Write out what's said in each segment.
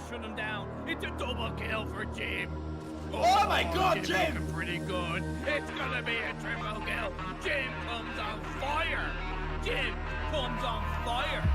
smashing him down. It's a double kill for Jim. Oh my God, Jim! Looking pretty good. It's gonna be a triple kill. Jim comes on fire. Jim comes on fire.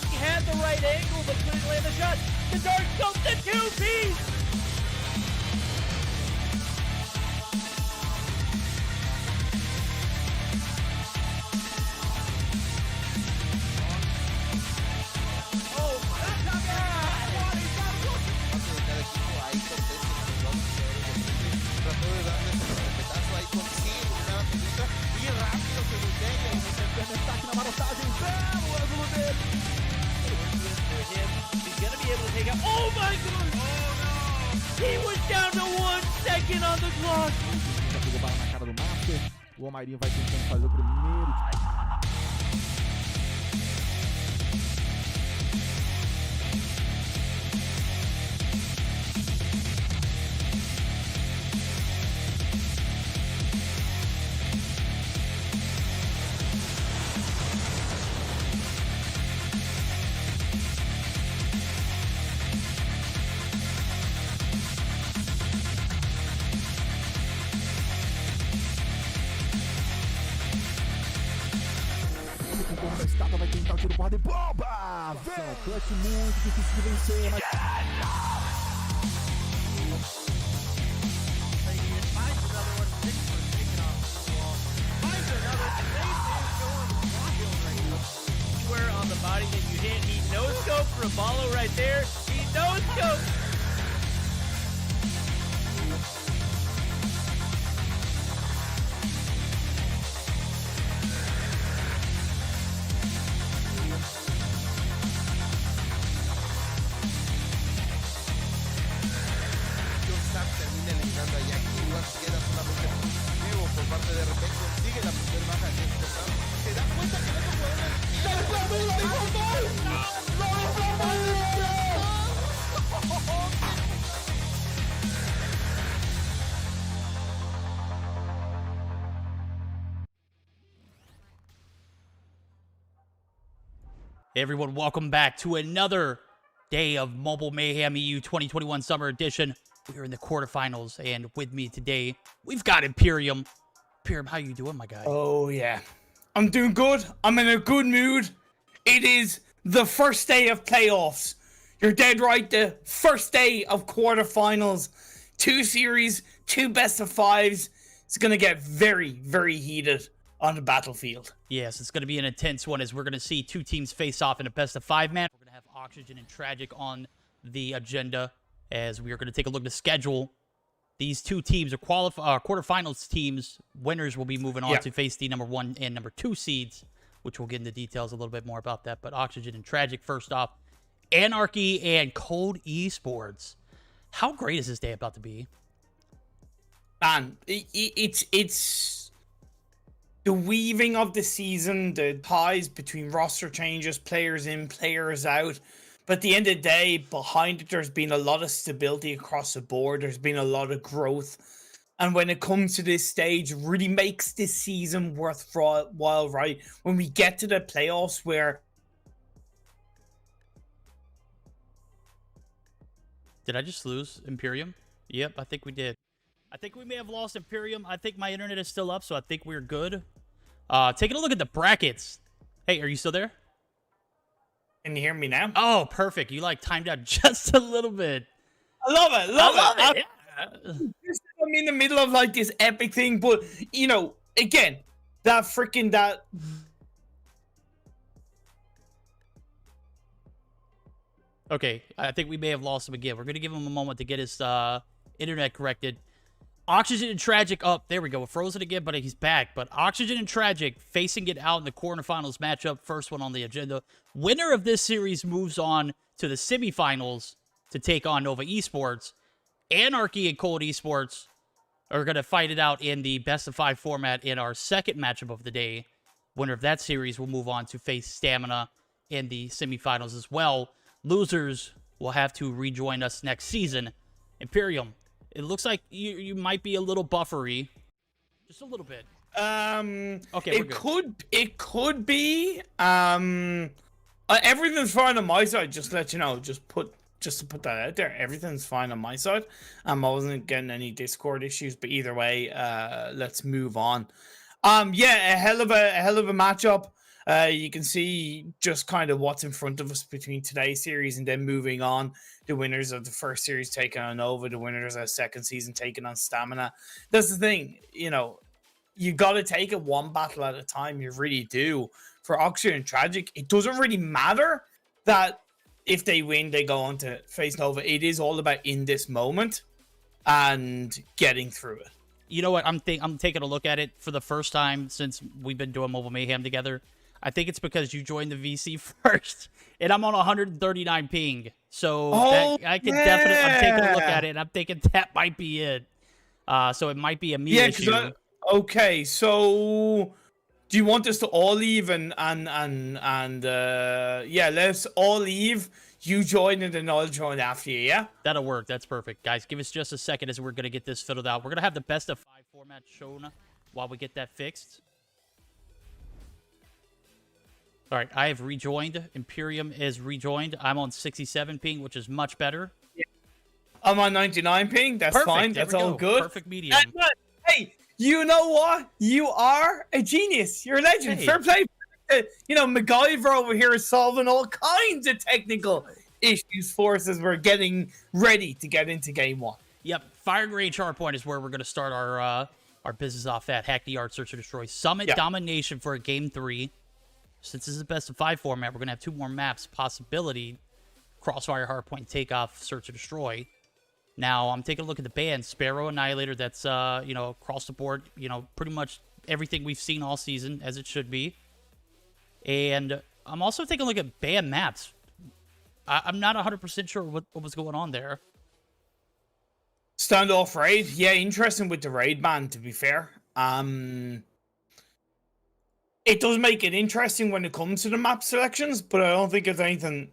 He had the right angle, but couldn't land the shot. The dark scope, the two-piece! Oh my God! He was down to 1 second on the clock. Já pegou bala na cara do Master. O Almairinho vai tentando fazer o primeiro. Da estátua vai tentar o tiro porrada e bomba! Vem! Clutch muito difícil de vencer, mas... Square on the body that you hit. He no-scoped Ramallo right there. He no-scoped. Termina eliminando a Jackie, igual queda solamente positivo por parte de repente, consigue la primera baja de este round, se da cuenta que no se Hey everyone, welcome back to another day of Mobile Mayhem EU 2021 Summer Edition. We are in the quarterfinals, and with me today, we've got Imperium. Imperium, how you doing, my guy? Oh, yeah. I'm doing good. I'm in a good mood. It is the first day of playoffs. You're dead right. The first day of quarterfinals. 2 series, 2 best of 5s. It's going to get very, very heated on the battlefield. Yes, it's going to be an intense one as we're going to see 2 teams face off in a best of 5 match. We're going to have Oxygen and Tragik on the agenda as we are going to take a look at the schedule. These 2 teams are quarterfinals teams. Winners will be moving on to face the number 1 and number 2 seeds, which we'll get into details a little bit more about that. But Oxygen and Tragik first off. Anarchy and Cold Esports. How great is this day about to be? Man, it's the weaving of the season, the ties between roster changes, players in, players out. But at the end of the day, behind it, there's been a lot of stability across the board. There's been a lot of growth. And when it comes to this stage, it really makes this season worthwhile, right? When we get to the playoffs where... Did I just lose Imperium? Yep, I think we did. I think we may have lost Imperium. I think my internet is still up, so I think we're good. Taking a look at the brackets. Hey, are you still there? Can you hear me now? Oh, perfect. You like timed out just a little bit. I love it. Love it. Yeah. I'm in the middle of like this epic thing, but you know, again, that Okay, I think we may have lost him again. We're going to give him a moment to get his internet corrected. Oxygen and Tragik up. There we go. We're frozen again, but he's back. But Oxygen and Tragik facing it out in the quarterfinals matchup. First one on the agenda. Winner of this series moves on to the semifinals to take on Nova Esports. Anarchy and Cold Esports are going to fight it out in the best-of-5 format in our second matchup of the day. Winner of that series will move on to face Stamina in the semifinals as well. Losers will have to rejoin us next season. Imperium, it looks like you might be a little buffery. Just a little bit. Okay, it could be. Everything's fine on my side, just to let you know. Just to put that out there, everything's fine on my side. I wasn't getting any Discord issues, but either way, let's move on. Yeah, a hell of a matchup. You can see just kind of what's in front of us between today's series and then moving on. The winners of the first series taking on Nova, the winners of the second season taking on Stamina. That's the thing, you know, you got to take it one battle at a time. You really do. For Oxygen and Tragik, it doesn't really matter that if they win, they go on to face Nova. It is all about in this moment and getting through it. You know what? I'm taking a look at it for the first time since we've been doing Mobile Mayhem together. I think it's because you joined the VC first, and I'm on 139 ping. So I can definitely, I'm taking a look at it, and I'm thinking that might be it. So it might be a me issue. Okay, so do you want us to all leave and yeah, let's all leave. You join and then I'll join after you, yeah? That'll work. That's perfect. Guys, give us just a second as we're going to get this fiddled out. We're going to have the best of 5 format shown while we get that fixed. All right, I have rejoined. Imperium is rejoined. I'm on 67 ping, which is much better. Yeah. I'm on 99 ping. That's perfect. Fine. That's all good. Perfect medium. Hey, you know what? You are a genius. You're a legend. Hey. Fair play. You know, MacGyver over here is solving all kinds of technical issues for us as we're getting ready to get into game 1. Yep, Fire Range Hardpoint is where we're going to start our business off at. Hack the Art, Search and Destroy. Summit Domination for a game 3. Since this is the best of 5 format, we're going to have 2 more maps. Possibility, Crossfire, Hardpoint, Takeoff, Search and Destroy. Now, I'm taking a look at the band. Sparrow, Annihilator, that's, you know, across the board, you know, pretty much everything we've seen all season, as it should be. And I'm also taking a look at band maps. I'm not 100% sure what was going on there. Standoff raid, yeah, interesting with the raid ban, to be fair. It does make it interesting when it comes to the map selections, but I don't think it's anything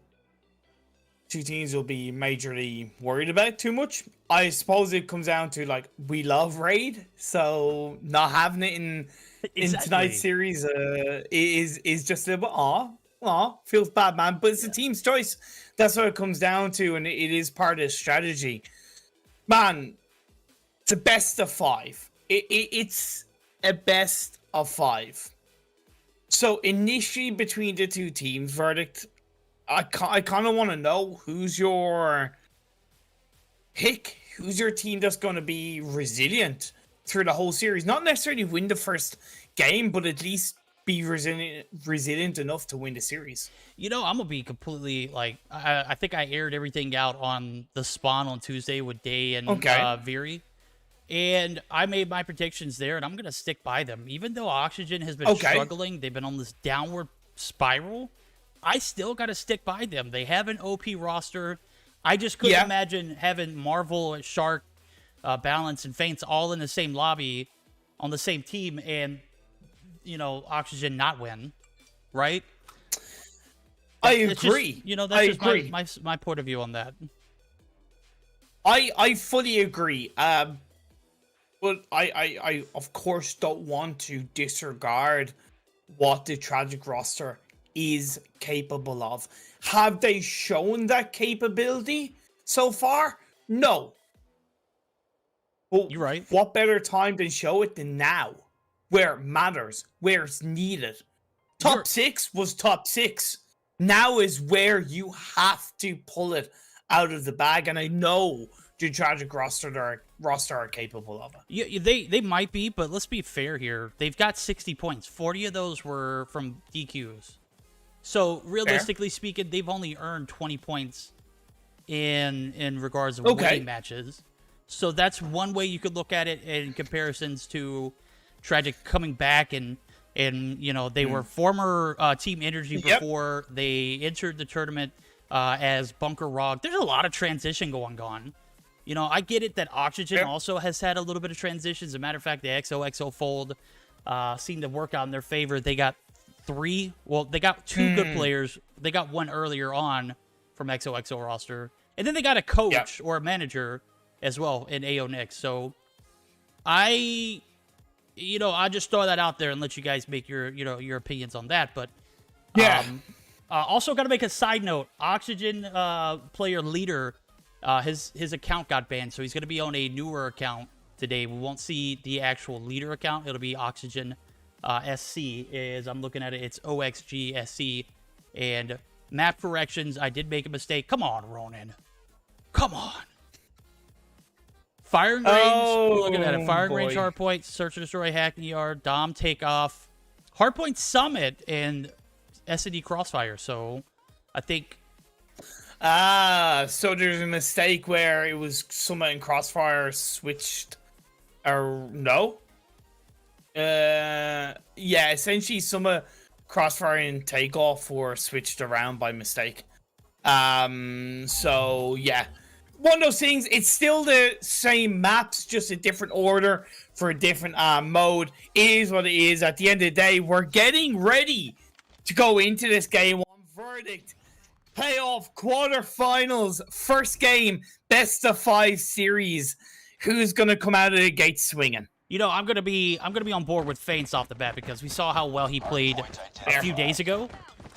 2 teams will be majorly worried about too much. I suppose it comes down to, like, we love raid, so not having it in tonight's series is just a little bit feels bad, man, but it's a team's choice. That's what it comes down to, and it is part of the strategy, man. It's a best of 5. It's a best of 5. So initially between the 2 teams, verdict, I kind of want to know who's your pick, who's your team that's going to be resilient through the whole series. Not necessarily win the first game, but at least be resilient enough to win the series. You know, I'm going to be completely, like, I think I aired everything out on the Spawn on Tuesday with Day and Viri. And I made my predictions there, and I'm going to stick by them. Even though Oxygen has been struggling, they've been on this downward spiral, I still got to stick by them. They have an OP roster. I just couldn't imagine having Marvel, Shark, Balance, and Feints all in the same lobby on the same team and, you know, Oxygen not win, right? I agree. Just, you know, that's just my point of view on that. I fully agree. But I of course don't want to disregard what the Tragik roster is capable of. Have they shown that capability so far? No. Well, you're right. What better time to show it than now? Where it matters, where it's needed. Top 6 was top 6. Now is where you have to pull it out of the bag, and I know the Tragik roster are capable of it. Yeah, they might be, but let's be fair here. They've got 60 points. 40 of those were from DQs. So realistically speaking, they've only earned 20 points in regards to Okay. winning matches. So that's one way you could look at it in comparisons to Tragik coming back and you know, they were former Team Energy before they entered the tournament as Bunker Rog. There's a lot of transition going on. You know, I get it that Oxygen also has had a little bit of transition. As a matter of fact, the XOXO fold seemed to work out in their favor. They got they got two good players. They got one earlier on from XOXO roster. And then they got a coach or a manager as well in AO Nix. So I just throw that out there and let you guys make your opinions on that. But also got to make a side note. Oxygen player leader, his account got banned, so he's going to be on a newer account today. We won't see the actual leader account. It'll be Oxygen SC. As I'm looking at it, it's OXG SC. And map corrections, I did make a mistake. Come on, Ronan. Come on. Firing range, looking at it. Firing range, hardpoint, search and destroy, Hackney Yard, Dom takeoff, hardpoint summit, and S&D crossfire. So I think. So there's a mistake where it was summit and crossfire switched, or no? Yeah, essentially summit, crossfire, and takeoff were switched around by mistake. So yeah. One of those things, it's still the same maps, just a different order for a different mode. It is what it is. At the end of the day, we're getting ready to go into this game. One verdict, playoff quarterfinals, first game, best of 5 series. Who's gonna come out of the gate swinging? You know, I'm gonna be on board with Feints off the bat because we saw how well he played a few days ago,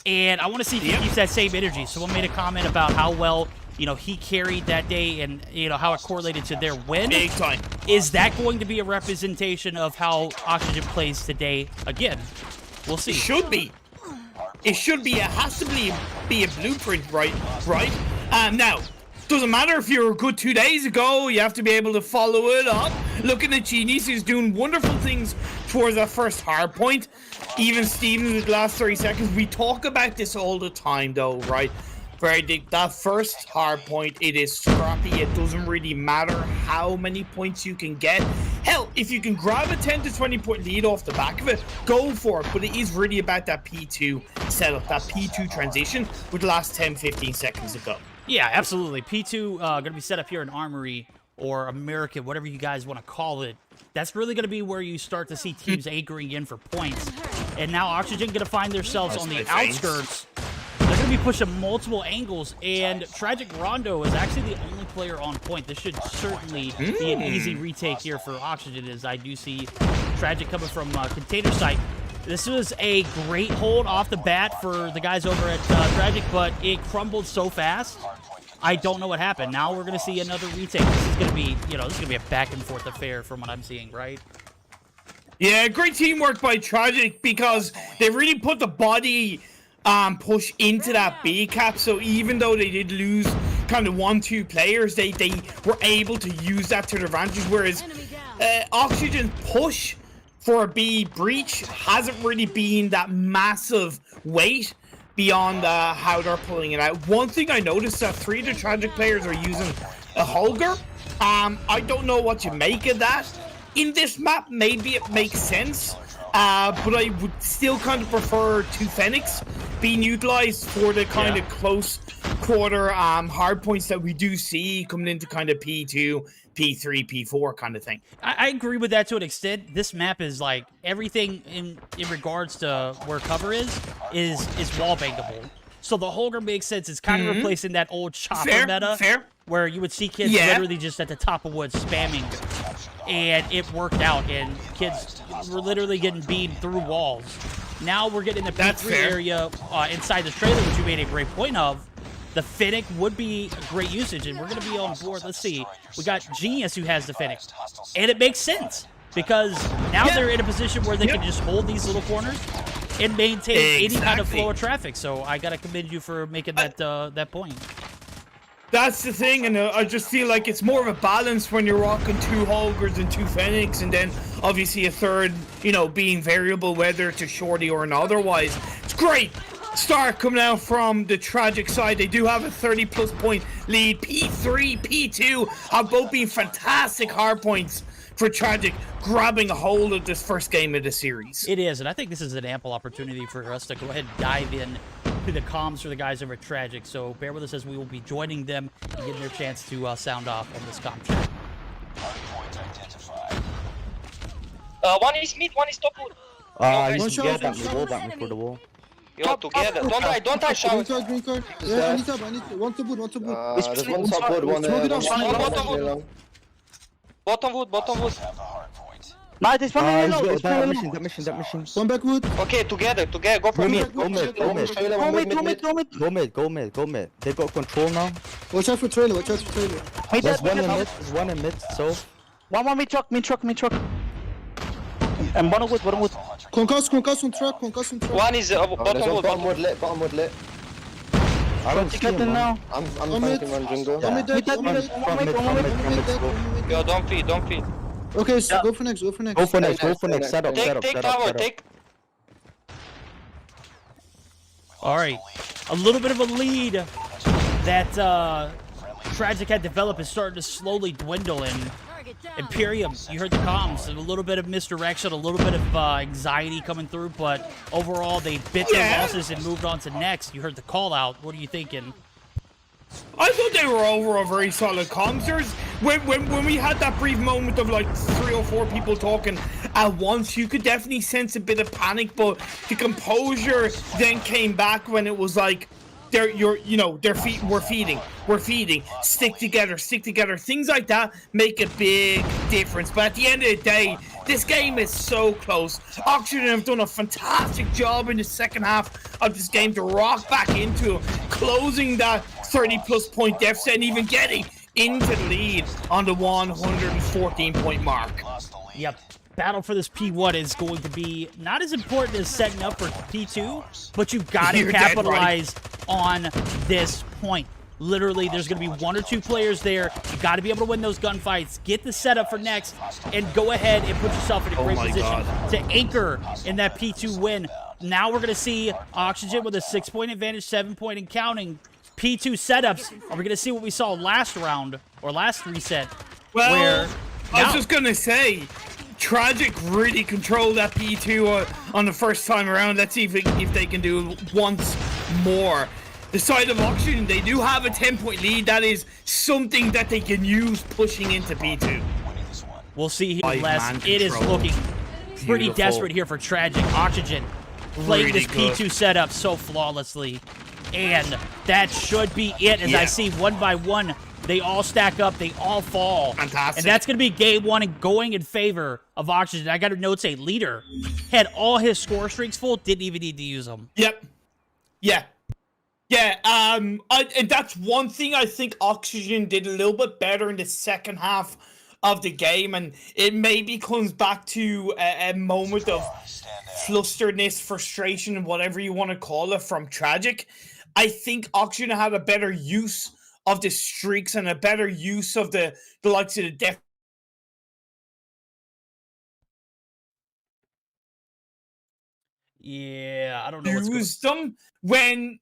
and I want to see if he keeps that same energy. Someone made a comment about how well, you know, he carried that day and, you know, how it correlated to their win. Big time. Is that going to be a representation of how Oxygen plays today? Again, we'll see. It should be. It should be. It has to be a blueprint, right? Now, doesn't matter if you were good 2 days ago. You have to be able to follow it up. Looking at Genius, who's doing wonderful things towards that first hard point. Even Steven with the last 30 seconds. We talk about this all the time, though, right? That first hard point, it is scrappy. It doesn't really matter how many points you can get. Hell, if you can grab a 10 to 20 point lead off the back of it, go for it. But it is really about that P2 setup, that P2 transition with the last 10-15 seconds to go. Yeah, absolutely. P2 going to be set up here in Armory or American, whatever you guys want to call it. That's really going to be where you start to see teams anchoring in for points. And now Oxygen going to find themselves on the outskirts. They're going to be pushing multiple angles, and Tragik Rondo is actually the only player on point. This should certainly be an easy retake here for Oxygen, as I do see Tragik coming from container site. This was a great hold off the bat for the guys over at Tragik, but it crumbled so fast. I don't know what happened. Now we're going to see another retake. This is going to be, you know, this is going to be a back and forth affair from what I'm seeing, right? Yeah, great teamwork by Tragik because they really put the body push into that B cap. So even though they did lose kind of 1-2 players, they were able to use that to their advantage. Whereas Oxygen's push for a B breach hasn't really been that massive weight beyond how they're pulling it out. One thing I noticed that 3 of the Tragik players are using a Holger. I don't know what you make of that. In this map, maybe it makes sense. But I would still kind of prefer 2 Phoenix being utilized for the kind of close quarter hard points that we do see coming into kind of P2, P3, P4 kind of thing. I agree with that to an extent. This map is like everything in regards to where cover is wall bangable. So the Holger makes sense. It's kind of replacing that old chopper meta where you would see kids literally just at the top of woods spamming. And it worked out, and kids were literally getting beamed through walls. Now we're getting the P3 area inside the trailer, which you made a great point of. The Finnick would be a great usage, and we're going to be on board. Let's see. We got Genius who has the Finnick. And it makes sense, because now they're in a position where they can just hold these little corners and maintain any kind of flow of traffic. So I got to commend you for making that that point. That's the thing, and I just feel like it's more of a balance when you're rocking 2 Holgers and 2 Phoenix, and then obviously a third, you know, being variable, whether it's a shorty or an otherwise. It's great. start coming out from the Tragik side. They do have a 30-plus point lead. P3, P2 have both been fantastic hard points for Tragik, grabbing a hold of this first game of the series. It is, and I think this is an ample opportunity for us to go ahead and dive in to the comms for the guys over at Tragik. So bear with us as we will be joining them and getting their chance to sound off on this comm chat. One is mid, one is top wood. One shot, one shot. For the wall. Yo, together. Don't die, shout. Green card. Yeah, I need one to boot, one to boot. There's one top wood, one Bottom wood. Bottom wood. No, this one that mission. One back wood. Okay, together. Go for Go mid. mid. Go mid. They've got control now. Watch out for trailer, There's one in mid, so. One mid truck. And one wood. Concuss on truck. One is bottom wood. Bottom wood lit. I don't see him, man. I'm tanking on jungle. One mid, From mid. Yo, don't feed. Okay, so go for next. Go for next. Set up. Take tower, take. All right, a little bit of a lead that Tragik had developed is starting to slowly dwindle. And Imperium, you heard the comms, and a little bit of misdirection, a little bit of anxiety coming through, but overall they bit their losses and moved on to next. You heard the call out. What are you thinking? I thought they were over a very solid comms. When we had that brief moment of like 3 or 4 people talking at once, you could definitely sense a bit of panic, but the composure then came back when it was like, we're feeding, stick together. Things like that make a big difference. But at the end of the day, this game is so close. Oxygen have done a fantastic job in the second half of this game to rock back into it, closing that 30-plus point deficit and even getting into the lead on the 114-point mark. Yep. Battle for this P1 is going to be not as important as setting up for P2, but you've got to capitalize on this point. Literally, there's going to be 1 or 2 players there. You got to be able to win those gunfights, get the setup for next, and go ahead and put yourself in a great position to anchor in that P2 win. Now we're going to see Oxygen with a 6-point advantage, 7-point and counting. P2 setups. Are we going to see what we saw last round or last reset? Well, I was just going to say, Tragik really controlled that P2 on the first time around. Let's see if they can do it once more. The side of Oxygen, they do have a 10-point lead. That is something that they can use pushing into P2. We'll see here, Les. It is looking pretty desperate here for Tragik. Oxygen playing this P2 setup so flawlessly. And that should be it, as I see one by one, they all stack up, they all fall. Fantastic. And that's going to be game 1 and going in favor of Oxygen. I got to note, leader had all his score streaks full, didn't even need to use them. Yep. Yeah, and that's one thing I think Oxygen did a little bit better in the second half of the game, and it maybe comes back to a moment of flusteredness, frustration, and whatever you want to call it from Tragik. I think Oxygen had a better use of the streaks and a better use of the likes of the def. Yeah, I don't know Used them when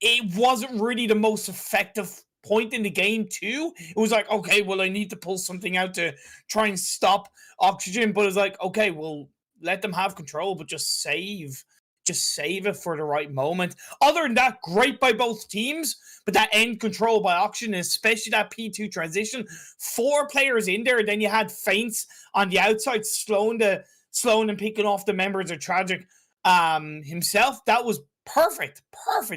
it wasn't really the most effective point in the game too. It was like, okay, well, I need to pull something out to try and stop Oxygen, but it's like, okay, well, let them have control, but just save it for the right moment. Other than that, great by both teams, but that end control by Oxygen, especially that P2 transition, 4 players in there, then you had feints on the outside, slowing and picking off the members of Tragik himself. That was perfect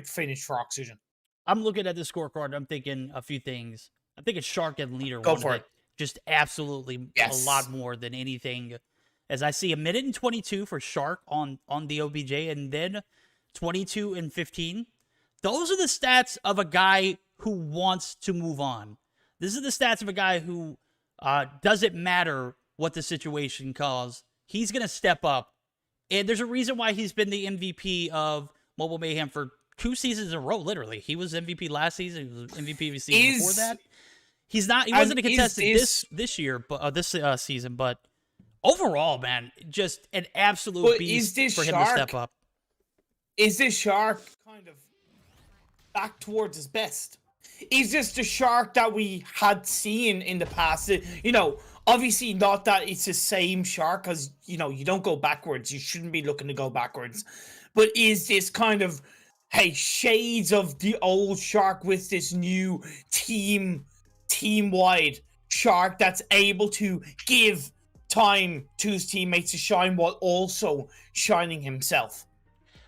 finish for Oxygen. I'm looking at the scorecard and I'm thinking a few things. I'm thinking Shark and Leader. Go for it. Just absolutely a lot more than anything. As I see 1:22 for Shark on the OBJ, and then 22 and 15. Those are the stats of a guy who wants to move on. This is the stats of a guy who doesn't matter what the situation calls. He's going to step up. And there's a reason why he's been the MVP of Mobile Mayhem for 2 seasons in a row, literally. He was MVP last season. He was MVP of the season before that. He wasn't a contestant this year, but this season, but overall, man, just an absolute beast for him to step up. is this Shark kind of back towards his best? Is this the Shark that we had seen in the past? You know, obviously not that it's the same Shark, because, you know, you don't go backwards. You shouldn't be looking to go backwards. But is this kind of, hey, shades of the old Shark with this new team-wide Shark that's able to give time to his teammates to shine while also shining himself?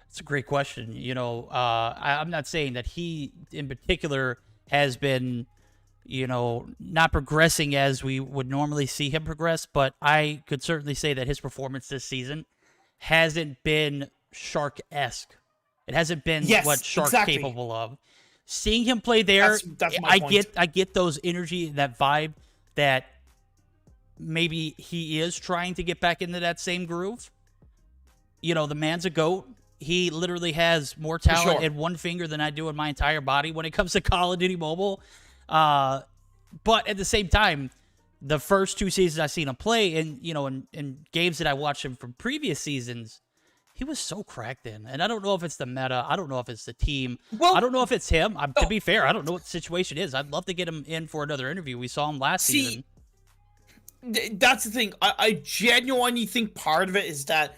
It's a great question. You know, I'm not saying that he in particular has been, you know, not progressing as we would normally see him progress, but I could certainly say that his performance this season hasn't been Shark-esque. It hasn't been what Shark's capable of. Seeing him play there, that's my point. I get those energy, that vibe that maybe he is trying to get back into that same groove. You know, the man's a GOAT. He literally has more talent in one finger than I do in my entire body when it comes to Call of Duty Mobile. But at the same time, the first 2 seasons I've seen him play, and you know, in games that I watched him from previous seasons, he was so cracked in. And I don't know if it's the meta. I don't know if it's the team. Well, I don't know if it's him. To be fair, I don't know what the situation is. I'd love to get him in for another interview. We saw him last season. That's the thing. I genuinely think part of it is that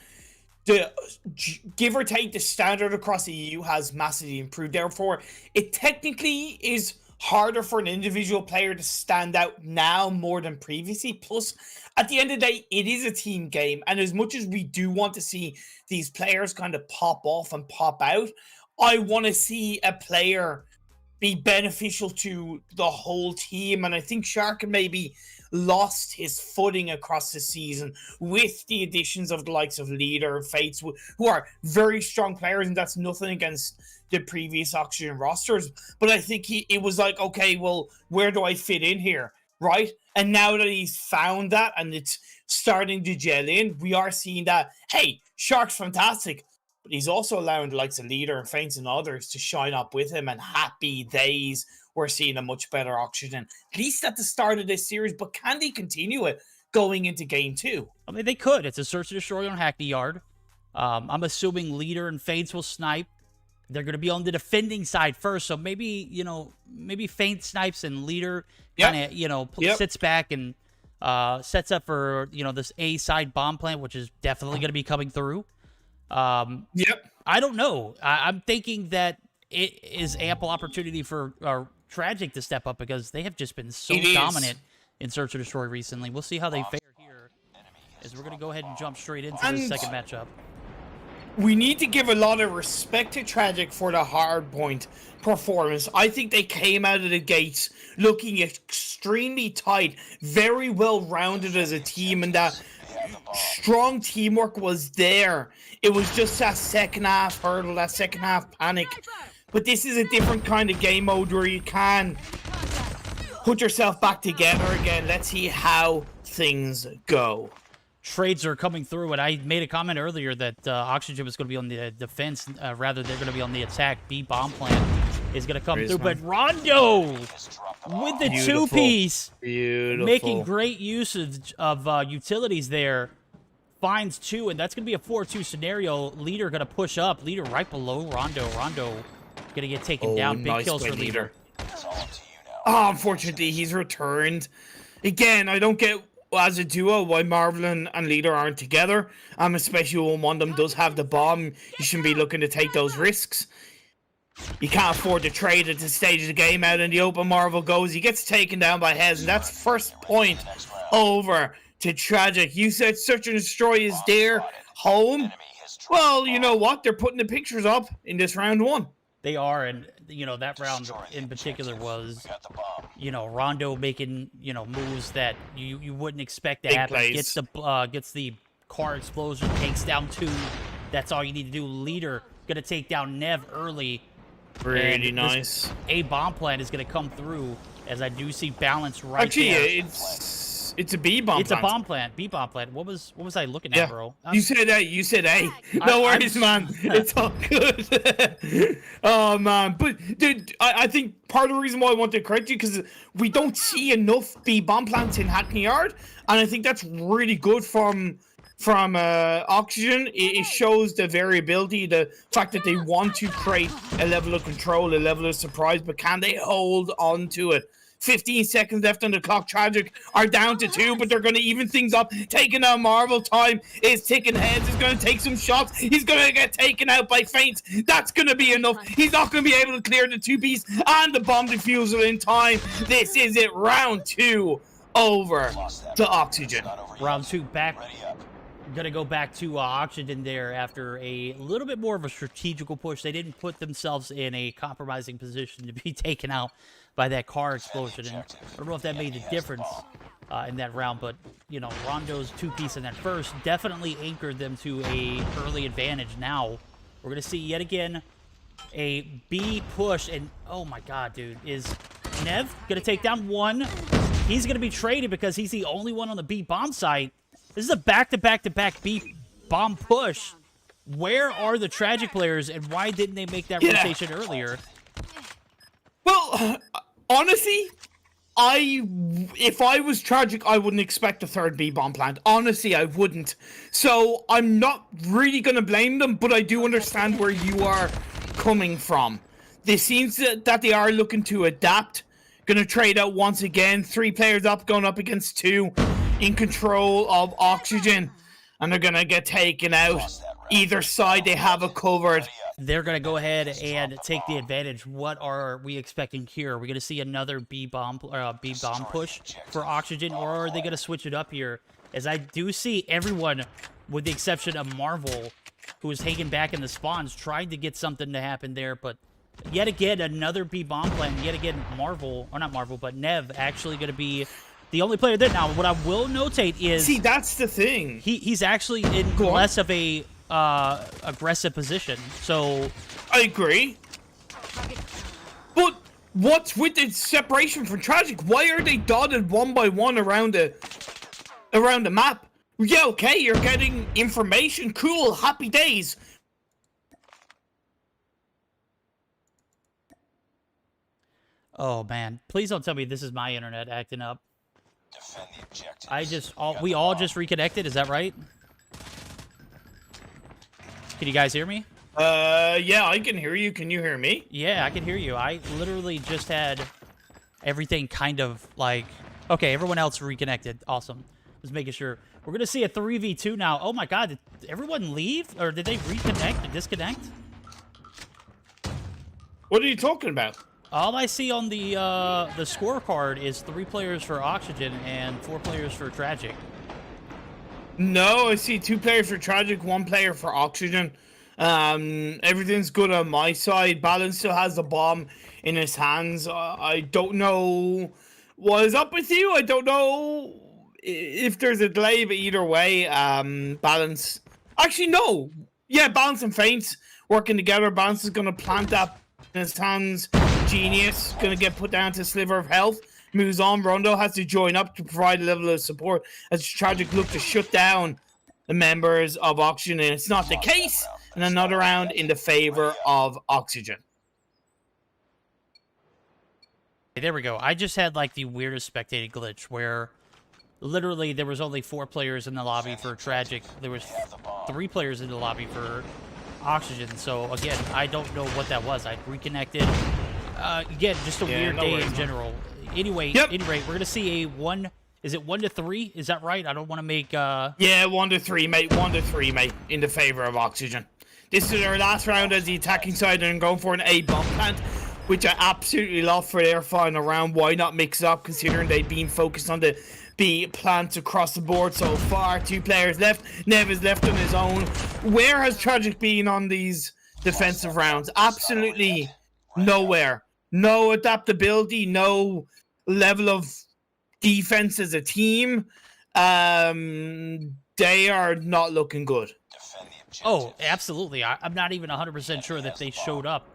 give or take, the standard across the EU has massively improved. Therefore, it technically is harder for an individual player to stand out now more than previously. Plus, at the end of the day, it is a team game. And as much as we do want to see these players kind of pop off and pop out, I want to see a player be beneficial to the whole team. And I think Shark maybe lost his footing across the season with the additions of the likes of Leader and Fates, who are very strong players, and that's nothing against the previous Oxygen rosters. But I think it was like, okay, well, where do I fit in here, right? And now that he's found that and it's starting to gel in, we are seeing that, hey, Shark's fantastic, but he's also allowing the likes of Leader and Faints and others to shine up with him, and happy days, we're seeing a much better Oxygen, at least at the start of this series. But can they continue it going into Game 2? I mean, they could. It's a search and destroy on Hackney Yard. I'm assuming Leader and Faints will snipe. They're going to be on the defending side first, so maybe, you know, maybe Faint snipes and Leader kind of, you know, sits back and sets up for, you know, this A side bomb plant, which is definitely going to be coming through. I don't know. I'm thinking that it is ample opportunity for Tragik to step up, because they have just been so dominant in Search and Destroy recently. We'll see how they fare here, as we're going to go ahead and jump straight into this second matchup. We need to give a lot of respect to Tragik for the hardpoint performance. I think they came out of the gates looking extremely tight, very well-rounded as a team, and that strong teamwork was there. It was just that second half hurdle, that second half panic. But this is a different kind of game mode where you can put yourself back together again. Let's see how things go. Trades are coming through, and I made a comment earlier that Oxygen was going to be on the defense, rather they're going to be on the attack. B bomb plant is going to come through, but Rondo with the two-piece, making great usage of utilities there. Finds 2, and that's going to be a 4-2 scenario. Leader going to push up. Leader right below Rondo. Rondo going to get taken down. Big kills for Leader. Oh, unfortunately, he's returned. Again, I don't get, as a duo, why Marvel and Leader aren't together. Especially when one of them does have the bomb. You shouldn't be looking to take those risks. You can't afford to trade at this stage of the game. Out in the open, Marvel goes. He gets taken down by Hez, and that's first point over to Tragik. You said Search and Destroy is their home. Well, you know what? They're putting the pictures up in this round 1. They are, and, you know, that round in particular was, you know, Rondo making, you know, moves that you wouldn't expect to happen. Gets the car explosion, takes down 2. That's all you need to do. Leader gonna take down Nev early. Pretty nice. A bomb plant is gonna come through, as I do see balance right Actually, there. It's a B bomb plant. It's a bomb plant. B bomb plant. What was I looking at, bro? You said A. You said A. No worries, man. It's all good. Oh, man. But, dude, I think part of the reason why I want to correct you, because we don't see enough B bomb plants in Hackney Yard, and I think that's really good from from Oxygen. It shows the variability, the fact that they want to create a level of control, a level of surprise, but can they hold on to it? 15 seconds left on the clock. Tragik are down to 2, but they're going to even things up. Taking out Marvel. Time is ticking heads. He's going to take some shots. He's going to get taken out by Feints. That's going to be enough. He's not going to be able to clear the 2-piece and the bomb diffusal in time. This is it. Round 2 over to Oxygen. Round 2 back. Gonna go back to Oxygen there after a little bit more of a strategical push. They didn't put themselves in a compromising position to be taken out by that car explosion. And I don't know if that made the difference in that round, but, you know, Rondo's 2-piece in that first definitely anchored them to a early advantage. Now, we're gonna see yet again a B push, and oh my god, dude, is Nev gonna take down 1? He's gonna be traded because he's the only one on the B bomb site. This is a back-to-back-to-back B bomb push. Where are the Tragik players, and why didn't they make that rotation earlier? Well, honestly, if I was Tragik, I wouldn't expect a third B bomb plant. Honestly, I wouldn't. So I'm not really going to blame them, but I do understand where you are coming from. It seems that they are looking to adapt. Going to trade out once again. 3 players up, going up against 2. In control of Oxygen, and they're gonna get taken out. Either side, they have it covered. They're gonna go ahead and take the advantage. What are we expecting here? Are we gonna see another B bomb push for Oxygen, or are they gonna switch it up here? As I do see everyone, with the exception of Marvel, who is hanging back in the spawns, trying to get something to happen there, but yet again, another B bomb plan. Yet again, Marvel, or not Marvel, but Nev actually gonna be the only player there. Now, what I will notate is... See, that's the thing. He's actually in less of a aggressive position, so... I agree. But what's with the separation from Tragik? Why are they dotted one by one around the map? Yeah, okay, you're getting information. Cool, happy days. Oh, man. Please don't tell me this is my internet acting up. We all just reconnected, is that right? Can you guys hear me? Yeah, I can hear you. Can you hear me? Yeah, I can hear you. I literally just had everything kind of like... Okay, everyone else reconnected. Awesome. Just making sure. We're gonna see a 3v2 now. Oh my god, did everyone leave? Or did they reconnect or disconnect? What are you talking about? All I see on the scorecard is 3 players for Oxygen and 4 players for Tragik. No, I see 2 players for Tragik, 1 player for Oxygen. Everything's good on my side. Balance still has the bomb in his hands. I don't know what is up with you. I don't know if there's a delay, but either way, Balance... Actually, no. Yeah, Balance and Feints working together. Balance is going to plant that in his hands. Genius gonna get put down to a sliver of health. Moves on. Rondo has to join up to provide a level of support as Tragik look to shut down the members of Oxygen, and it's not the case. And another round in the favor of Oxygen. There we go. I just had like the weirdest spectating glitch where literally there was only 4 players in the lobby for Tragik. There was 3 players in the lobby for Oxygen. So again, I don't know what that was. I reconnected. Again, just a weird day in general. Anyway, at any rate, we're gonna see a 1. Is it 1 to 3? Is that right? I don't want to make. Yeah, 1 to 3, mate. 1 to 3, mate. In the favor of Oxygen. This is our last round as the attacking side and going for an A bomb plant, which I absolutely love for their final round. Why not mix it up, considering they've been focused on the B plants across the board so far. 2 players left. Nev is left on his own. Where has Tragik been on these defensive rounds? Absolutely nowhere. No adaptability, no level of defense as a team. They are not looking good. Oh, absolutely. I'm not even 100% sure that they showed up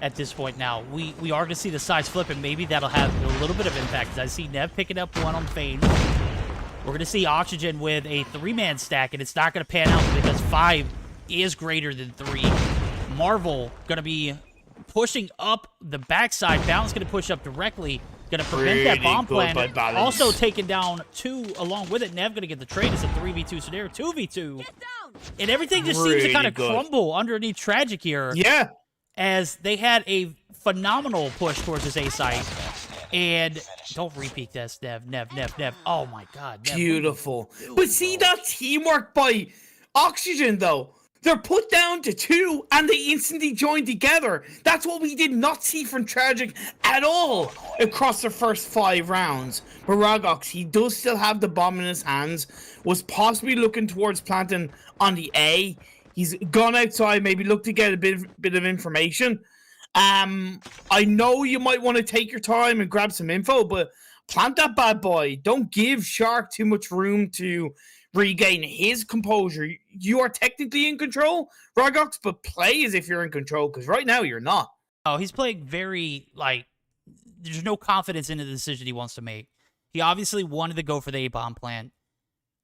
at this point now. We are going to see the sides flip, and maybe that'll have a little bit of impact. I see Nev picking up 1 on Fane. We're going to see Oxygen with a 3-man stack, and it's not going to pan out because 5 is greater than 3. Marvel going to be pushing up the backside. Balance going to push up directly. Gonna prevent that Pretty bomb good plan. by Balance. Also taking down 2 along with it. Nev gonna get the trade. It's a 3v2 scenario, 2v2. And everything just seems to Really kind of good. crumble underneath Tragik here. Yeah. As they had a phenomenal push towards this A site. And don't repeat this, Nev. Oh my god, Nev. Beautiful. But see that teamwork by Oxygen, though. They're put down to 2, and they instantly join together. That's what we did not see from Tragik at all across the first 5 rounds. But Ragox, he does still have the bomb in his hands, was possibly looking towards planting on the A. He's gone outside, maybe look to get a bit of information. I know you might want to take your time and grab some info, but plant that bad boy. Don't give Shark too much room to regain his composure. You are technically in control, Ragox, but play as if you're in control, because right now you're not. Oh, he's playing very, there's no confidence in the decision he wants to make. He obviously wanted to go for the A-bomb plan.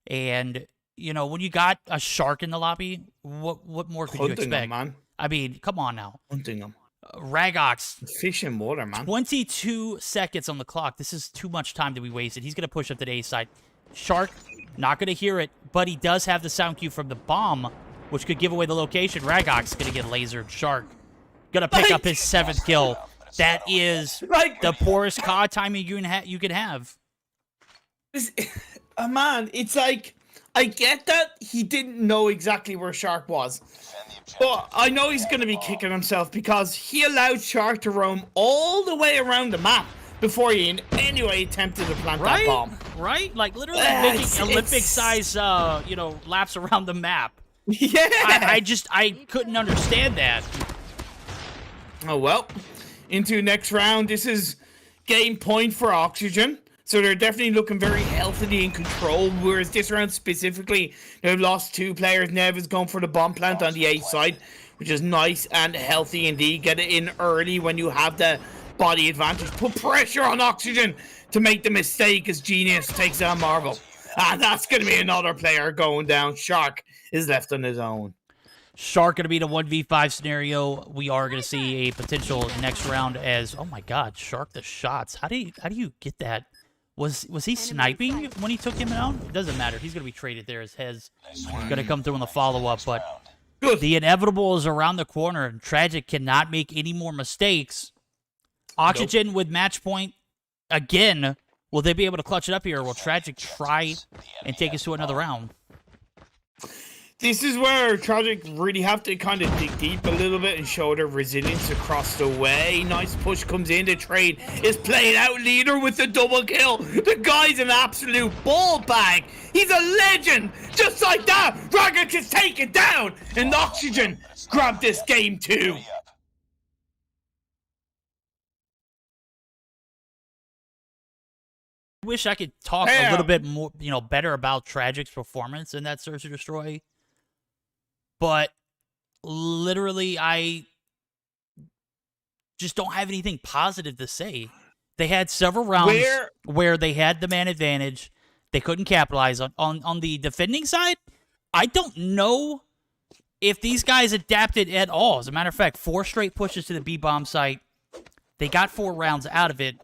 And, you know, when you got a Shark in the lobby, what more could you expect? Him, man. I mean, come on now. Hunting him. Ragox. Fish in water, man. 22 seconds on the clock. This is too much time to be wasted. He's going to push up to the A side. Shark, not going to hear it, but he does have the sound cue from the bomb, which could give away the location. Ragox going to get lasered. Shark going to pick up his 7th kill. That is the poorest COD timing you can have. Man, it's like, I get that he didn't know exactly where Shark was. But I know he's going to be kicking himself because he allowed Shark to roam all the way around the map before he in any way attempted to plant that bomb. Right? Like, literally making Olympic-size, laps around the map. Yeah. I couldn't understand that. Oh, well. Into next round. This is game point for Oxygen. So they're definitely looking very healthily in control, whereas this round specifically, they've lost 2 players. Nev is going for the bomb plant on the A side, which is nice and healthy indeed. Get it in early when you have the body advantage. Put pressure on Oxygen to make the mistake as Genius takes down Marvel. And that's going to be another player going down. Shark is left on his own. Shark going to be in a 1v5 scenario. We are going to see a potential next round as, oh my god, Shark the shots. How do you get that? Was he sniping when he took him down? It doesn't matter. He's going to be traded there. His head's going to come through in the follow-up. But the inevitable is around the corner, and Tragik cannot make any more mistakes. Oxygen with match point again. Will they be able to clutch it up here, or will Tragik try and take us to another round? This is where Tragik really have to kind of dig deep a little bit and show their resilience across the way. Nice push comes in. The trade is played out. Leader with the double kill. The guy's an absolute ball bag. He's a legend. Just like that, Tragik is taken down. And Oxygen grab this game too. I wish I could talk a little bit more, better about Tragik's performance in that Search and Destroy. But literally, I just don't have anything positive to say. They had several rounds where they had the man advantage. They couldn't capitalize on the defending side. I don't know if these guys adapted at all. As a matter of fact, 4 straight pushes to the B-bomb site. They got 4 rounds out of it.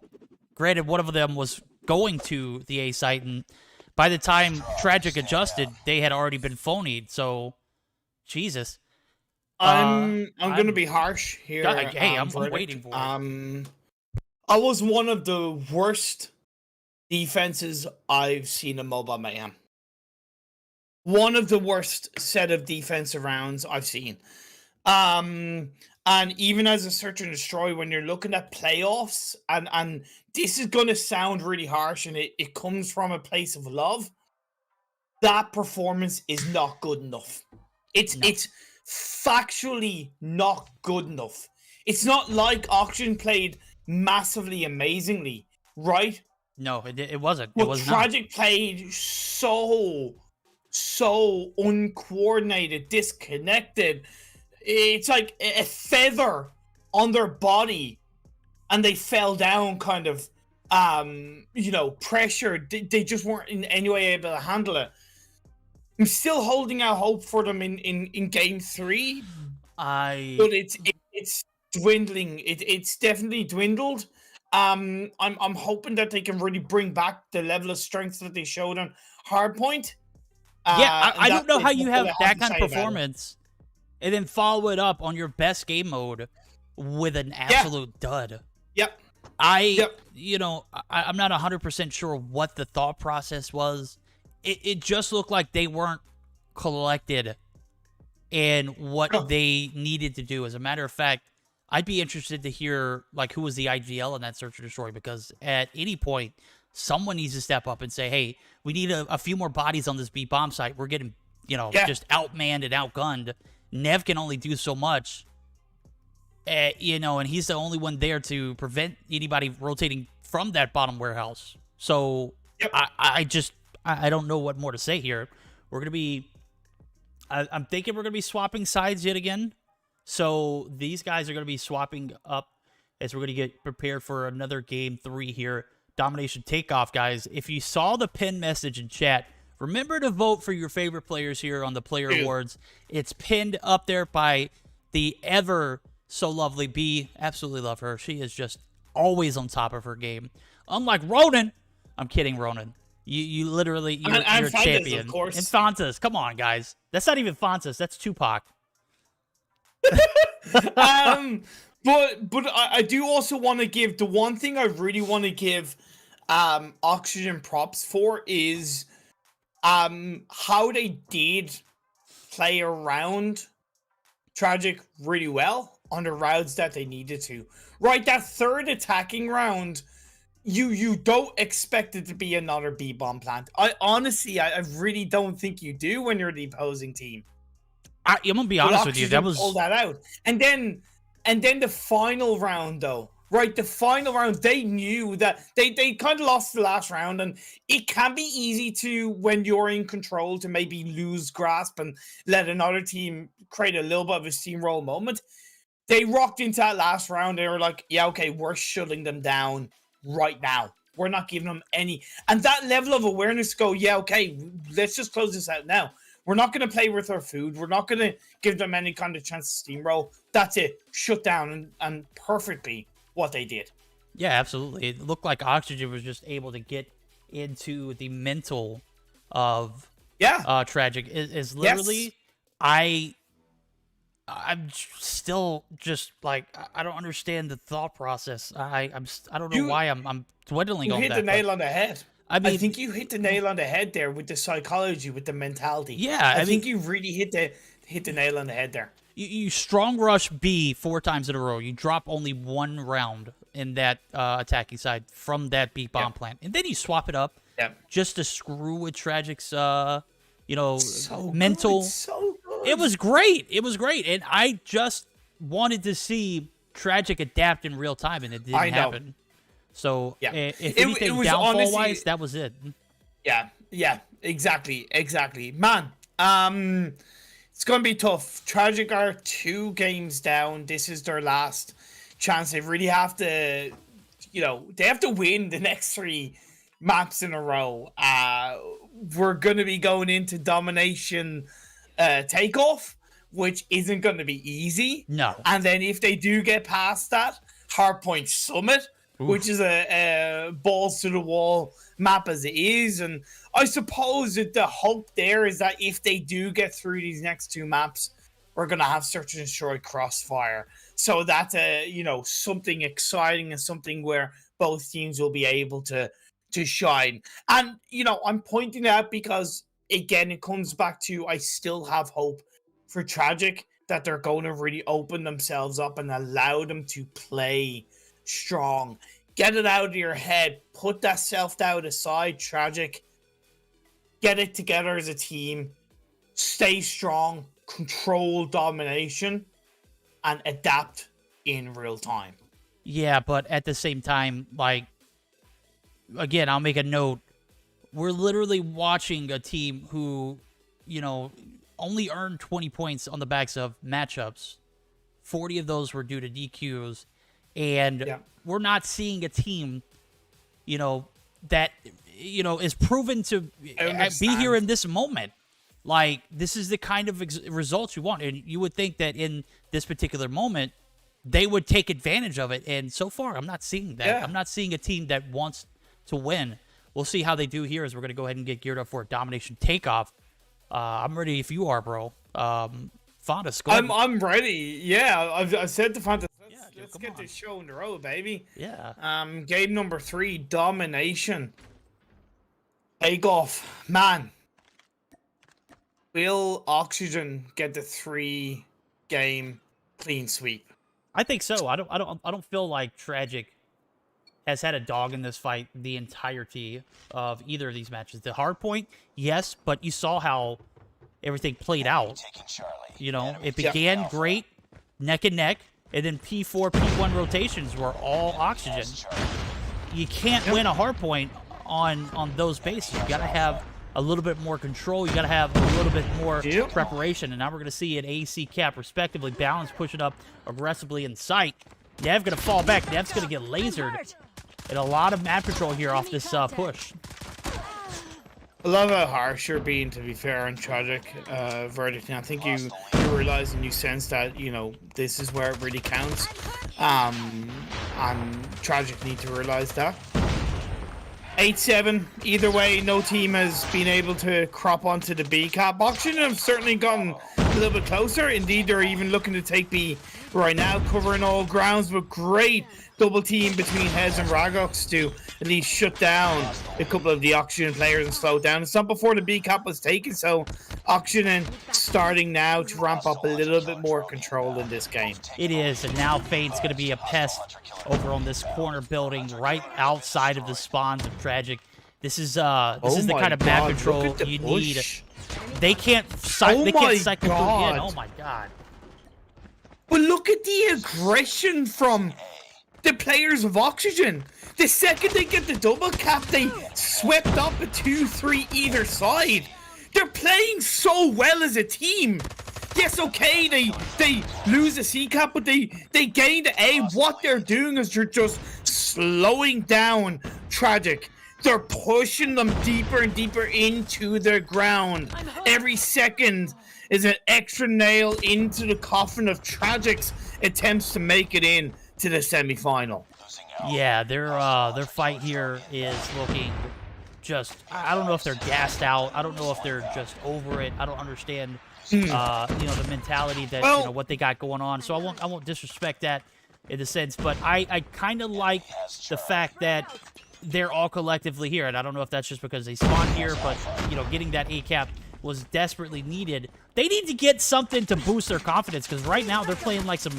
Granted, one of them was going to the A site, and by the time Tragik adjusted, they had already been phonied. So, Jesus. I'm going to be harsh here. Hey, I'm waiting for it. I was one of the worst defenses I've seen in Mobile Mayhem. One of the worst set of defensive rounds I've seen. And even as a Search and Destroy, when you're looking at playoffs, and this is going to sound really harsh, and it comes from a place of love, that performance is not good enough. It's factually not good enough. It's not like Oxygen played massively amazingly, right? No, it wasn't. But it was Tragik not. played so uncoordinated, disconnected. It's like a feather on their body, and they fell down kind of, pressured. They just weren't in any way able to handle it. I'm still holding out hope for them in game 3. But it's dwindling. It's definitely dwindled. I'm hoping that they can really bring back the level of strength that they showed on Hardpoint. Yeah, And I that's don't know it. how That's you all have I that to kind of say about it. performance and then follow it up on your best game mode with an absolute dud. Yep. I'm not 100% sure what the thought process was. It just looked like they weren't collected in what No. they needed to do. As a matter of fact, I'd be interested to hear like who was the IGL in that search and destroy, because at any point someone needs to step up and say, hey, we need a few more bodies on this B bomb site. We're getting, just outmanned and outgunned. Nev can only do so much. And he's the only one there to prevent anybody rotating from that bottom warehouse. So Yep. I don't know what more to say here. We're gonna be, I'm thinking we're gonna be swapping sides yet again. So these guys are gonna be swapping up as we're gonna get prepared for another game 3 here. Domination takeoff, guys. If you saw the pin message in chat, remember to vote for your favorite players here on the player awards. It's pinned up there by the ever so lovely B. Absolutely love her. She is just always on top of her game. Unlike Ronan. I'm kidding, Ronan. You literally, you're a Fontes, champion. of course. And Fontes, come on, guys. That's not even Fontes. That's Tupac. But I do also want to give the one thing I really want to give Oxygen props for is how they did play around Tragik really well on the rounds that they needed to. Right, that third attacking round, you don't expect it to be another B bomb plant. I honestly really don't think you do when you're the opposing team. I'm gonna be honest with you. That was pull that out, and then the final round though. Right, the final round, they knew that they kind of lost the last round, and it can be easy to, when you're in control, to maybe lose grasp and let another team create a little bit of a steamroll moment. They rocked into that last round. They were like, yeah, okay, we're shutting them down right now. We're not giving them any. And that level of awareness to go, yeah, okay, let's just close this out now. We're not going to play with our food. We're not going to give them any kind of chance to steamroll. That's it. Shut down, and perfectly what they did. Yeah, absolutely. It looked like Oxygen was just able to get into the mental of Tragik. Is literally, Yes. I'm still just like, I don't understand the thought process. I don't know why I'm dwindling on that. You hit the nail on the head. I mean, I think you hit the nail on the head there with the psychology, with the mentality. Yeah, I think you really hit the nail on the head there. You strong rush B 4 times in a row. You drop only 1 round in that attacking side from that B bomb plant, and then you swap it up just to screw with Tragik's, so mental. Good, so good. It was great. It was great, and I just wanted to see Tragik adapt in real time, and it didn't happen. So, if anything, downfall-wise, that was it. Yeah, exactly. Man, it's going to be tough. Tragik are 2 games down. This is their last chance. They really have to, they have to win the next 3 maps in a row. We're going to be going into Domination Takeoff, which isn't going to be easy. No. And then if they do get past that, Hardpoint Summit, which is a balls to the wall map as it is. And I suppose that the hope there is that if they do get through these next 2 maps, we're going to have Search and Destroy Crossfire. So that's something exciting and something where both teams will be able to shine. And, I'm pointing out because, again, it comes back to I still have hope for Tragik that they're going to really open themselves up and allow them to play strong. Get it out of your head. Put that self-doubt aside, Tragik. Get it together as a team. Stay strong. Control domination. And adapt in real time. Yeah, but at the same time, again, I'll make a note. We're literally watching a team who, only earned 20 points on the backs of matchups. 40 of those were due to DQs. And we're not seeing a team, that, is proven to be here in this moment. Like, this is the kind of results you want. And you would think that in this particular moment, they would take advantage of it. And so far, I'm not seeing that. Yeah. I'm not seeing a team that wants to win. We'll see how they do here as we're going to go ahead and get geared up for a domination takeoff. I'm ready if you are, bro. Fondas, go ahead. I'm ready. Yeah, I've said to Fondas, let's come get on. this show on the road, baby. Yeah. Game number 3, domination. Takeoff. Man. Will Oxygen get the 3-game clean sweep? I think so. I don't feel like Tragik has had a dog in this fight the entirety of either of these matches. The hard point, yes, but you saw how everything played out. You know, it began great, neck and neck, and then P4, P1 rotations were all Oxygen. You can't win a hard point on those bases. You got to have a little bit more control. You got to have a little bit more preparation. And now we're going to see an AC cap, respectively. Balance pushing up aggressively in sight. Nev going to fall back. Nev's going to get lasered. And a lot of map control here off this push. I love how harsh you're being, to be fair, on Tragik verdict. And I think you realize and you sense that, you know, this is where it really counts. And Tragik need to realize that. 8-7. Either way, no team has been able to crop onto the B cap. Oxygen have certainly gotten a little bit closer. Indeed, they're even looking to take B right now, covering all grounds, but great double team between Hez and Ragox to at least shut down a couple of the Oxygen players and slow down. It's not before the B cap was taken, so Oxygen starting now to ramp up a little bit more control in this game. It is, and now Fate's going to be a pest over on this corner building right outside of the spawns of Tragik. This is the kind of map control you need. They can't cycle through in. Oh my god. But look at the aggression from the players of Oxygen. The second they get the double cap, they swept up a 2-3 either side. They're playing so well as a team. Yes, okay, they lose a C cap, but they gain the A. What they're doing is they're just slowing down Tragik. They're pushing them deeper and deeper into the ground. Every second is an extra nail into the coffin of Tragik's attempts to make it in to the semi-final. Yeah, their fight here is looking just, I don't know if they're gassed out. I don't know if they're just over it. I don't understand the mentality that what they got going on. So I won't disrespect that in the sense, but I kind of like the fact that they're all collectively here, and I don't know if that's just because they spawned here, but getting that A cap was desperately needed. They need to get something to boost their confidence, because right now they're playing like some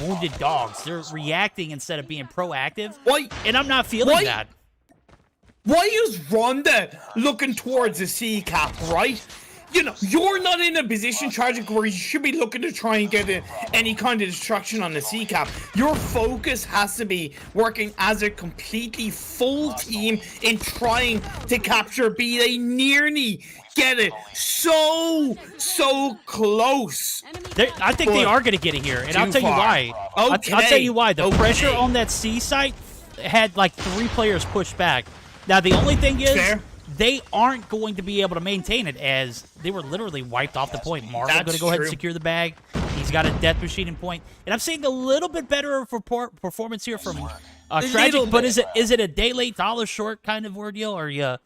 wounded dogs. They're reacting instead of being proactive. Why? And I'm not feeling that. Why is Ronda looking towards the C cap, right? You know, you're not in a position, Tragik, where you should be looking to try and get any kind of destruction on the C cap. Your focus has to be working as a completely full team in trying to capture B. They nearly get it so close. I think they are going to get it here, and I'll tell you why. Okay. I'll tell you why. The pressure on that C site had like 3 players pushed back. Now, the only thing is, they aren't going to be able to maintain it, as they were literally wiped off the point. Marvel going to go ahead and secure the bag. He's got a death machine in point. And I'm seeing a little bit better performance here from Tragik, but is it a day late, dollar short kind of ordeal? Or I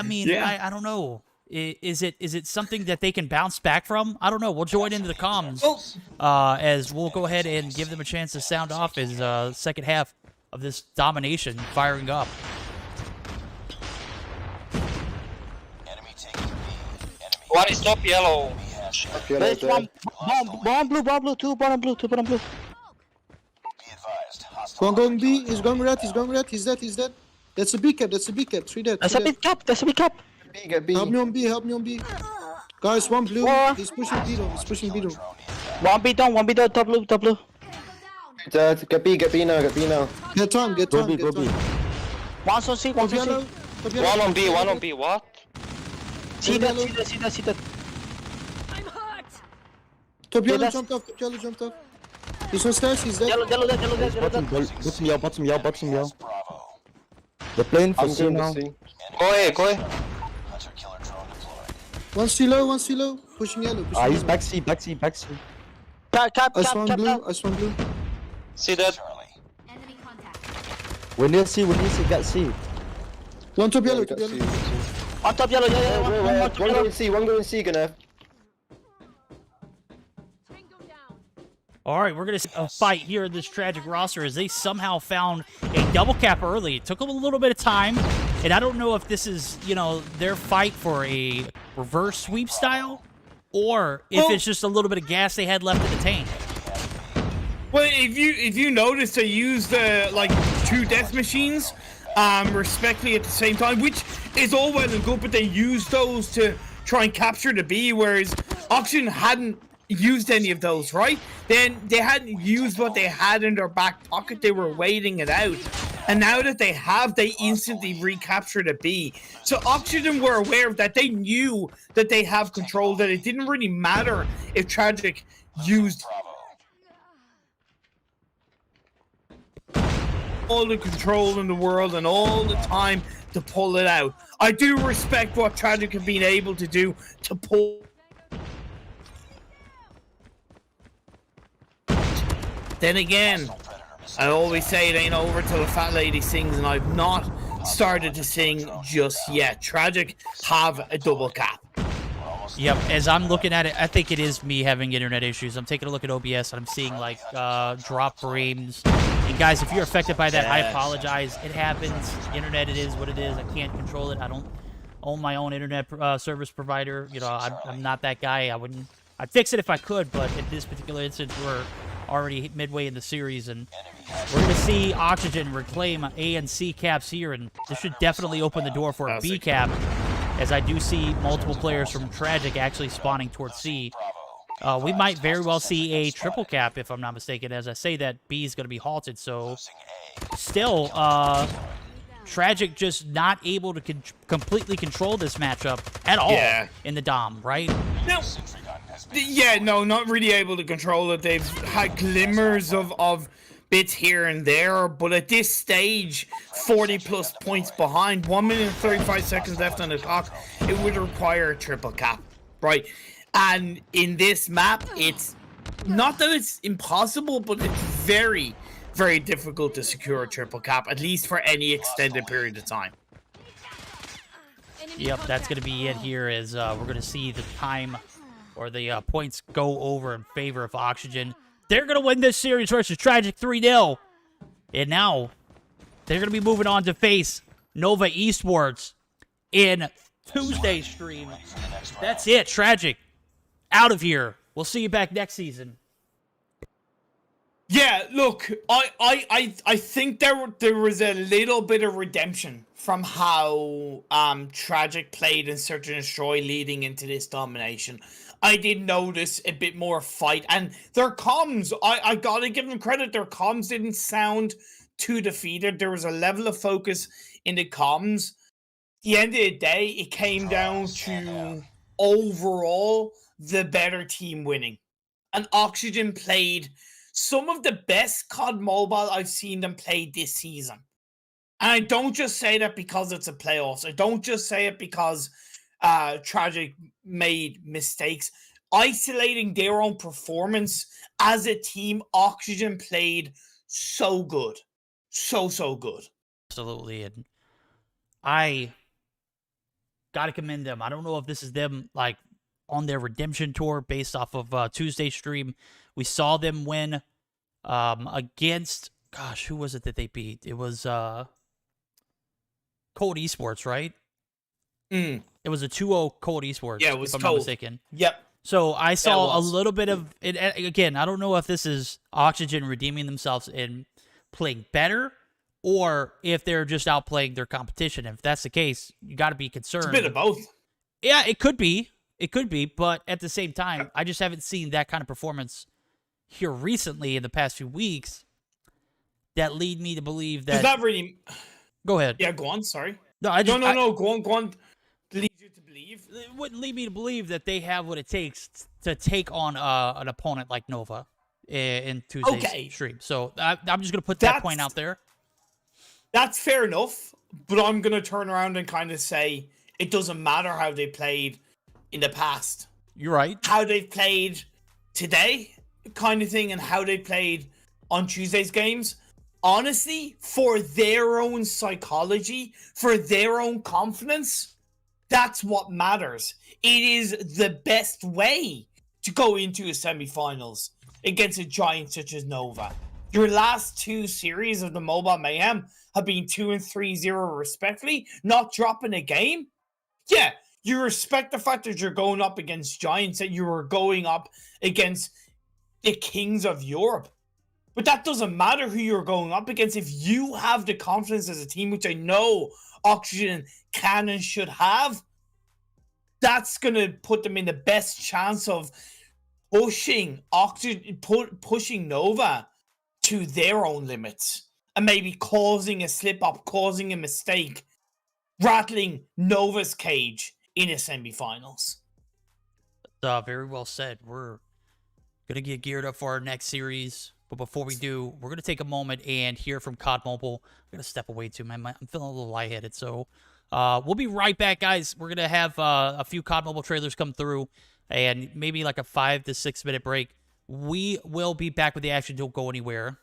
mean, I don't know. Is it something that they can bounce back from? I don't know. We'll join into the comms as we'll go ahead and give them a chance to sound off as second half of this domination firing up. One is top yellow. There's one blue, two bottom blue. Going B, he's going red, he's dead. That's a B cap, 3 dead. That's a big cup. Help me on B. Guys, one blue, he's pushing B though, One B down, top blue. Get B now. Get time. Go B. One on C. One on B, what? See that. I'm hurt. Top yellow jumped off. He's on stairs, he's dead. Yellow. Bottom yellow. They're playing for C now. Go ahead. One C low, pushing yellow. He's back C. Ice one blue, ice one blue. See that? We're near C, get C. One top yellow, top yellow. On top yellow, yeah. One go in C, gonna. All right, we're going to see a fight here in this Tragic roster as they somehow found a double cap early. It took them a little bit of time, and I don't know if this is, you know, their fight for a reverse sweep style or if it's just a little bit of gas they had left in the tank. Well, if you notice, they used like 2 death machines, respectively at the same time, which is all well and good, but they used those to try and capture the B, whereas Oxygen hadn't used any of those, right? Then they hadn't used what they had in their back pocket. They were waiting it out, and now that they have, they instantly recaptured a B. So Oxygen were aware of that. They knew that they have control, that it didn't really matter if Tragik used all the control in the world and all the time to pull it out. I do respect what Tragik have been able to do to pull. Then again, I always say it ain't over till the fat lady sings, and I've not started to sing just yet. Tragik have a double cap. Yep, as I'm looking at it, I think it is me having internet issues. I'm taking a look at OBS, and I'm seeing, like, drop frames. And guys, if you're affected by that, I apologize. It happens. Internet, it is what it is. I can't control it. I don't own my own internet service provider. You know, I'm not that guy. I'd fix it if I could, but in this particular instance, we're already midway in the series, and we're going to see Oxygen reclaim A and C caps here, and this should definitely open the door for a B cap, as I do see multiple players from Tragik actually spawning towards C. We might very well see a triple cap, if I'm not mistaken. As I say that, B is going to be halted, so still, Tragik just not able to completely control this matchup at all in the Dom, right? No. Yeah, no, not really able to control it. They've had glimmers of bits here and there, but at this stage, 40+ points behind, 1 minute and 35 seconds left on the clock, it would require a triple cap, right? And in this map, it's not that it's impossible, but it's very, very difficult to secure a triple cap, at least for any extended period of time. Yep, that's going to be it here, as we're going to see the time or the points go over in favor of Oxygen. They're going to win this series versus Tragik 3-0. And now, they're going to be moving on to face Nova Esports in Tuesday's stream. That's it, Tragik. Out of here. We'll see you back next season. Yeah, look, I think there was a little bit of redemption from how Tragik played in Search and Destroy leading into this domination. I did notice a bit more fight, and their comms, I gotta give them credit, their comms didn't sound too defeated. There was a level of focus in the comms. At the end of the day, it came down to overall the better team winning. And Oxygen played some of the best COD Mobile I've seen them play this season. And I don't just say that because it's a playoffs. I don't just say it because Tragik made mistakes. Isolating their own performance as a team, Oxygen played so good. So good. Absolutely. And I got to commend them. I don't know if this is them, like, on their redemption tour based off of Tuesday's stream. We saw them win against, gosh, who was it that they beat? It was Cold Esports, right? It was a 2-0 Cold Esports, yeah, it was if I'm Cold. not mistaken. Yep. So I saw a little bit of it. Again, I don't know if this is Oxygen redeeming themselves and playing better, or if they're just outplaying their competition. If that's the case, you got to be concerned. It's a bit of both. Yeah, it could be. It could be, but at the same time, I just haven't seen that kind of performance here recently in the past few weeks that lead me to believe that... Does that really... Go ahead. Yeah, go on, sorry. No, No, go on. Lead you to believe? It wouldn't lead me to believe that they have what it takes to take on an opponent like Nova in Tuesday's stream. So I'm just going to put that point out there. That's fair enough, but I'm going to turn around and kind of say it doesn't matter how they played in the past. You're right. How they've played today kind of thing and how they played on Tuesday's games, honestly, for their own psychology, for their own confidence, that's what matters. It is the best way to go into a semi-finals against a giant such as Nova. Your last two series of the Mobile Mayhem have been 2 and 3-0 respectively, not dropping a game. Yeah, you respect the fact that you're going up against giants, that you are going up against the kings of Europe. But that doesn't matter who you're going up against. If you have the confidence as a team, which I know Oxygen can and should have, that's going to put them in the best chance of pushing Nova to their own limits and maybe causing a slip-up, causing a mistake, rattling Nova's cage in a semi-finals. Very well said. We're going to get geared up for our next series. But before we do, we're going to take a moment and hear from COD Mobile. I'm going to step away too, man. I'm feeling a little lightheaded. So we'll be right back, guys. We're going to have a few COD Mobile trailers come through and maybe like a 5 to 6 minute break. We will be back with the action. Don't go anywhere.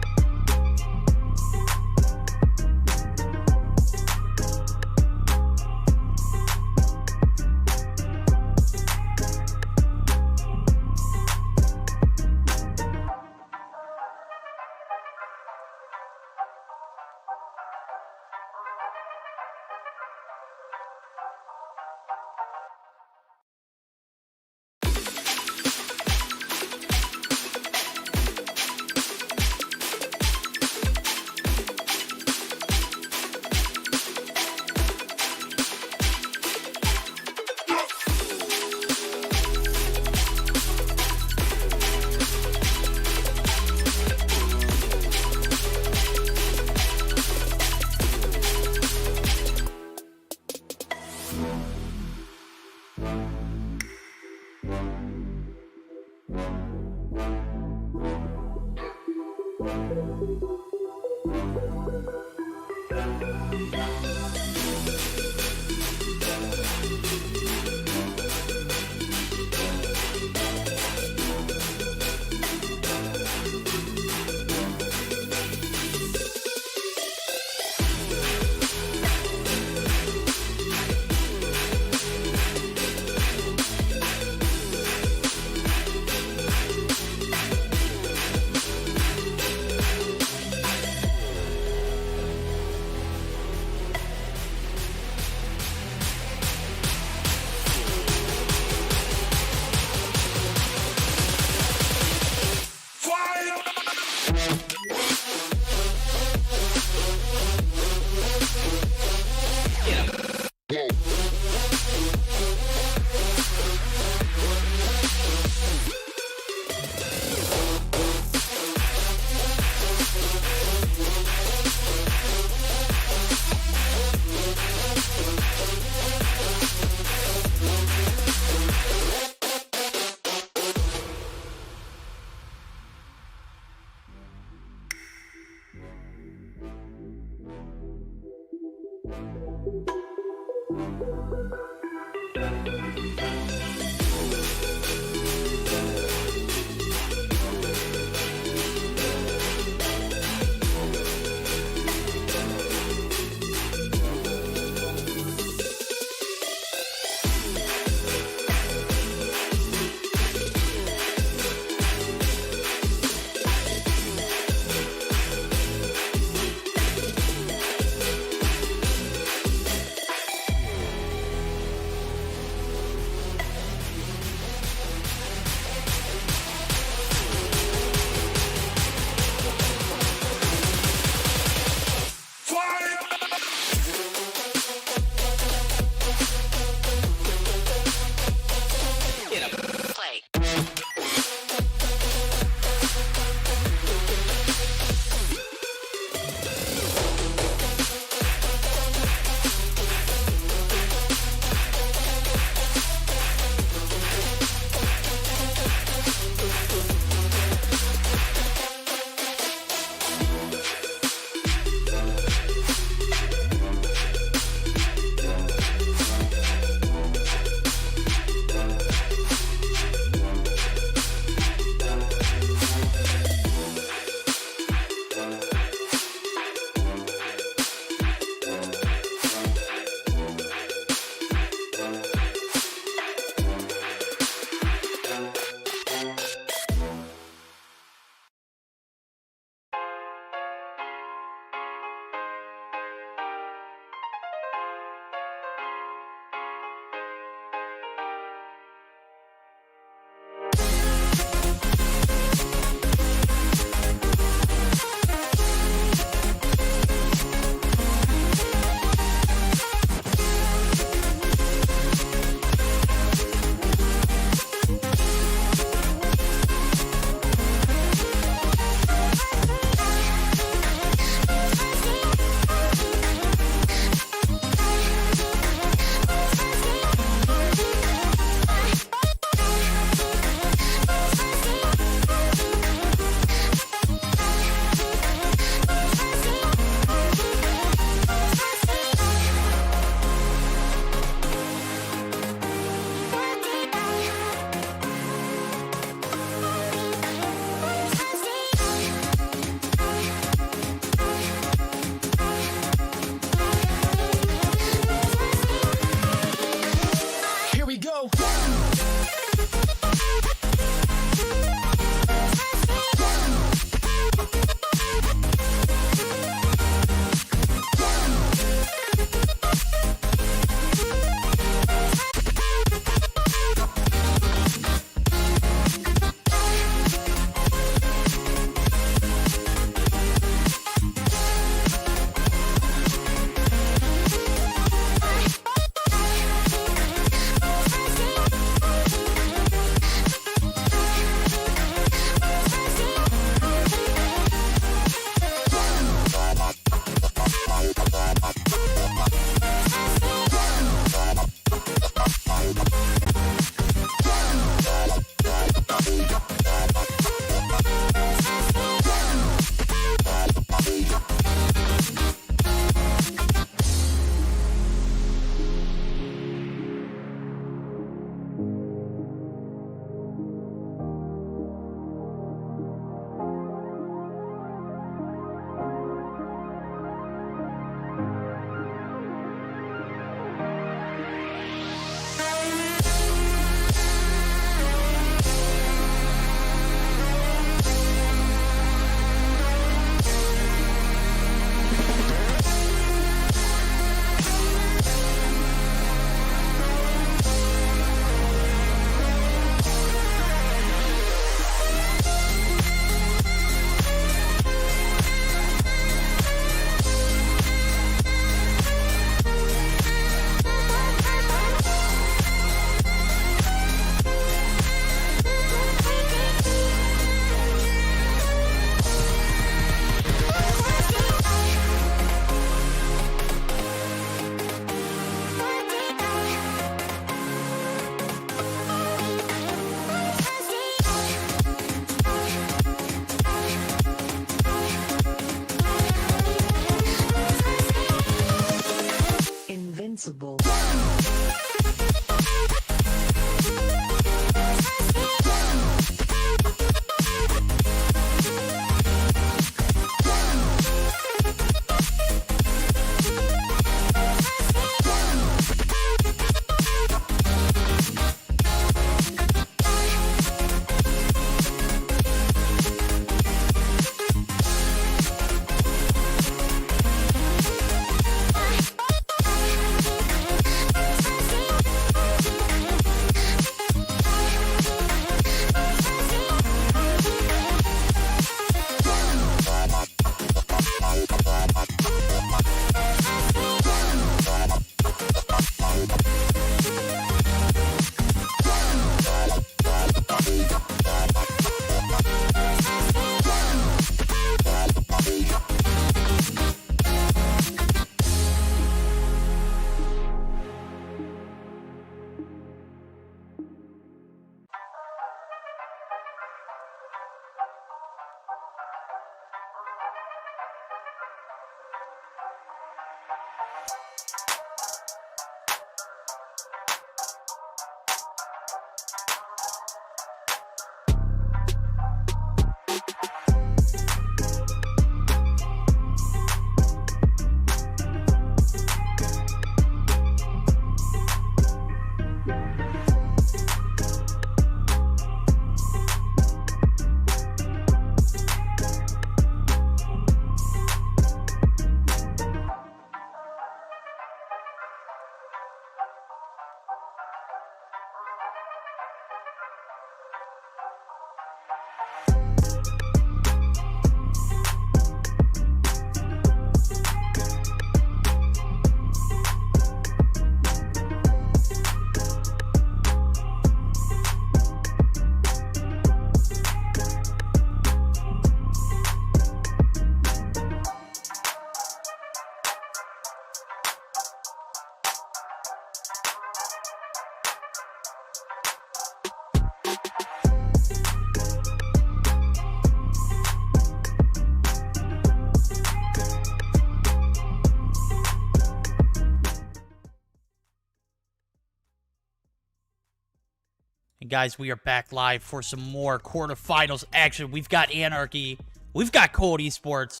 guys, we are back live for some more quarterfinals action. We've got Anarchy, we've got Cold Esports,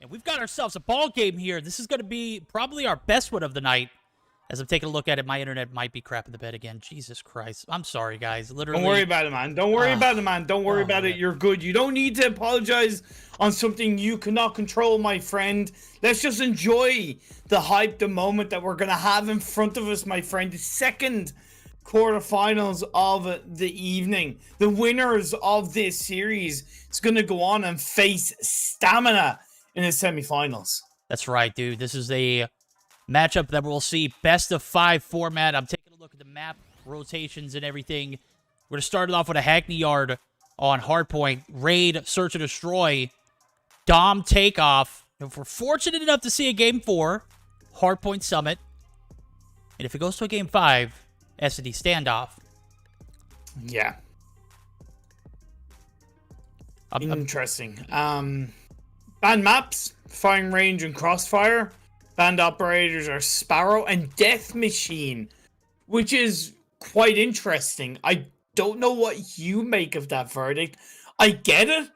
and we've got ourselves a ball game here. This is going to be probably our best one of the night. As I'm taking a look at it, my internet might be crap in the bed again. Jesus Christ. I'm sorry, guys. Literally. Don't worry about it, man. Don't worry about it, man. Don't worry about it. You're good. You don't need to apologize on something you cannot control, my friend. Let's just enjoy the hype, the moment that we're going to have in front of us, my friend. The second quarterfinals of the evening. The winners of this series is going to go on and face Stamina in the semifinals. That's right, dude. This is a matchup that we'll see best of 5 format. I'm taking a look at the map, rotations, and everything. We're going to start it off with a Hackney Yard on Hardpoint. Raid, Search and Destroy. Dom Takeoff. If we're fortunate enough to see a Game 4, Hardpoint Summit. And if it goes to a Game 5, S&D Standoff. Yeah. Interesting. Band maps, Firing Range and Crossfire. Band operators are Sparrow and Death Machine, which is quite interesting. I don't know what you make of that verdict. I get it,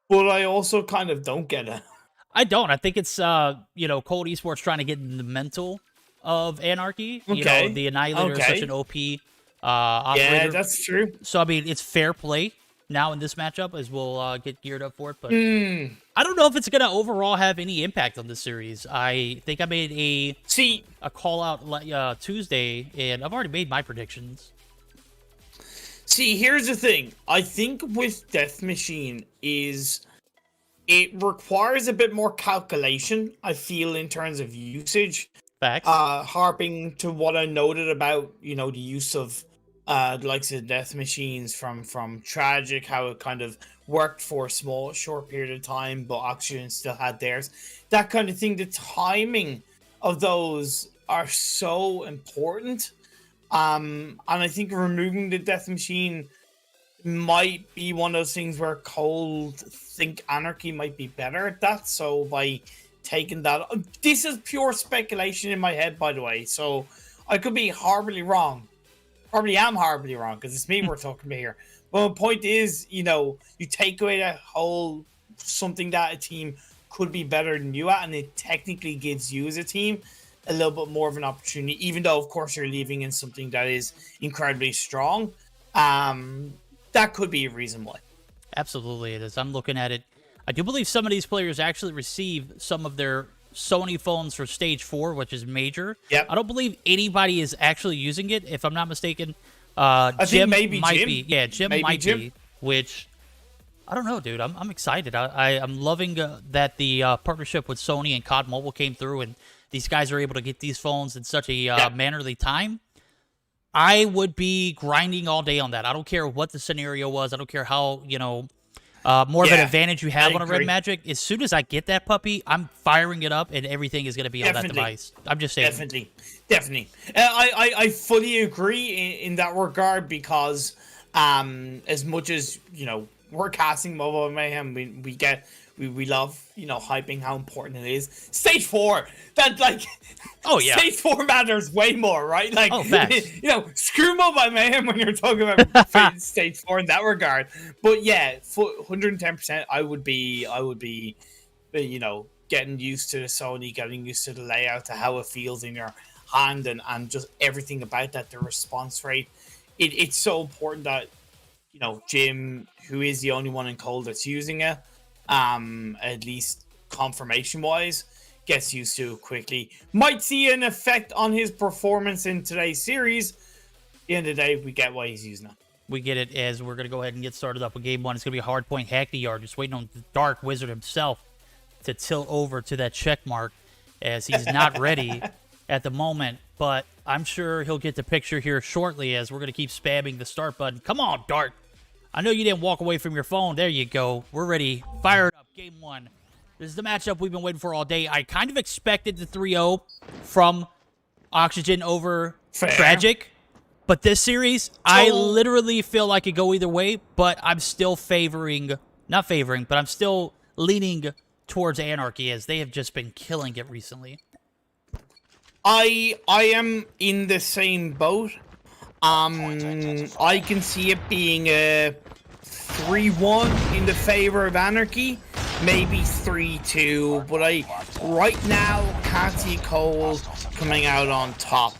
but I also kind of don't get it. I don't. I think it's, Cold Esports trying to get in the mental of Anarchy. Okay. You know, the Annihilator is such an OP operator. Yeah, that's true. So, I mean, it's fair play now in this matchup as we'll get geared up for it. But I don't know if it's going to overall have any impact on this series. I think I made a call out Tuesday, and I've already made my predictions. See, here's the thing. I think with Death Machine is it requires a bit more calculation, I feel, in terms of usage. Facts. Harping to what I noted about, the use of the likes of Death Machines from Tragik, how it kind of worked for a short period of time, but Oxygen still had theirs. That kind of thing. The timing of those are so important. And I think removing the Death Machine might be one of those things where Cold think Anarchy might be better at that. So by taking that, this is pure speculation in my head, by the way. So I could be horribly wrong. Probably am horribly wrong because it's me we're talking about here. But the point is, you take away that whole something that a team could be better than you at, and it technically gives you as a team a little bit more of an opportunity, even though, of course, you're leaving in something that is incredibly strong. That could be a reason why. Absolutely, it is. I'm looking at it. I do believe some of these players actually receive some of their Sony phones for Stage 4, which is major. Yep. I don't believe anybody is actually using it, if I'm not mistaken. I Jim think maybe might Jim. be. Yeah, Jim maybe might Jim. be, which I don't know, dude. I'm excited. I'm loving that the partnership with Sony and COD Mobile came through, and these guys are able to get these phones in such a mannerly time. I would be grinding all day on that. I don't care what the scenario was. I don't care how, more of an advantage you have on a Red Magic. As soon as I get that puppy, I'm firing it up, and everything is going to be on that device. I'm just saying. Definitely. I fully agree in that regard because as much as, we're casting Mobile Mayhem, we love, hyping how important it is. Stage 4, Stage 4 matters way more, right? Like, screw Mobile Mayhem when you're talking about Stage 4 in that regard. But yeah, 110%, I would be, getting used to the Sony, getting used to the layout, to how it feels in your hand, and just everything about that, the response rate. It's so important that, Jim, who is the only one in Cold that's using it, at least confirmation-wise, gets used to it quickly. Might see an effect on his performance in today's series. At the end of the day, we get why he's using it. We get it, as we're going to go ahead and get started up with Game 1. It's going to be a Hardpoint Hackney Yard, just waiting on the Dark Wizard himself to tilt over to that check mark, as he's not ready at the moment. But I'm sure he'll get the picture here shortly, as we're going to keep spamming the start button. Come on, Dark. I know you didn't walk away from your phone. There you go. We're ready. Fire it up. Game 1. This is the matchup we've been waiting for all day. I kind of expected the 3-0 from Oxygen over Tragik. But this series, I literally feel like it go either way. But I'm still not favoring, but I'm still leaning towards Anarchy, as they have just been killing it recently. I am in the same boat. I can see it being a 3-1 in the favor of Anarchy, maybe 3-2, but I right now can't see Cole coming out on top.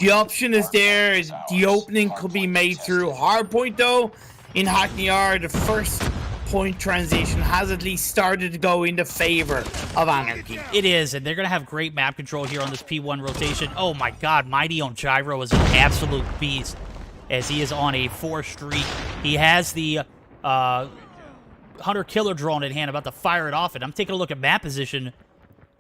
The option is there. The opening could be made through hardpoint though. In Hackney Yard, the first point transition has at least started to go in the favor of Anarchy. It is, and they're going to have great map control here on this P1 rotation. Oh my god, Mighty on Gyro is an absolute beast as he is on a 4 streak. He has the Hunter-Killer drone in hand, about to fire it off, and I'm taking a look at map position.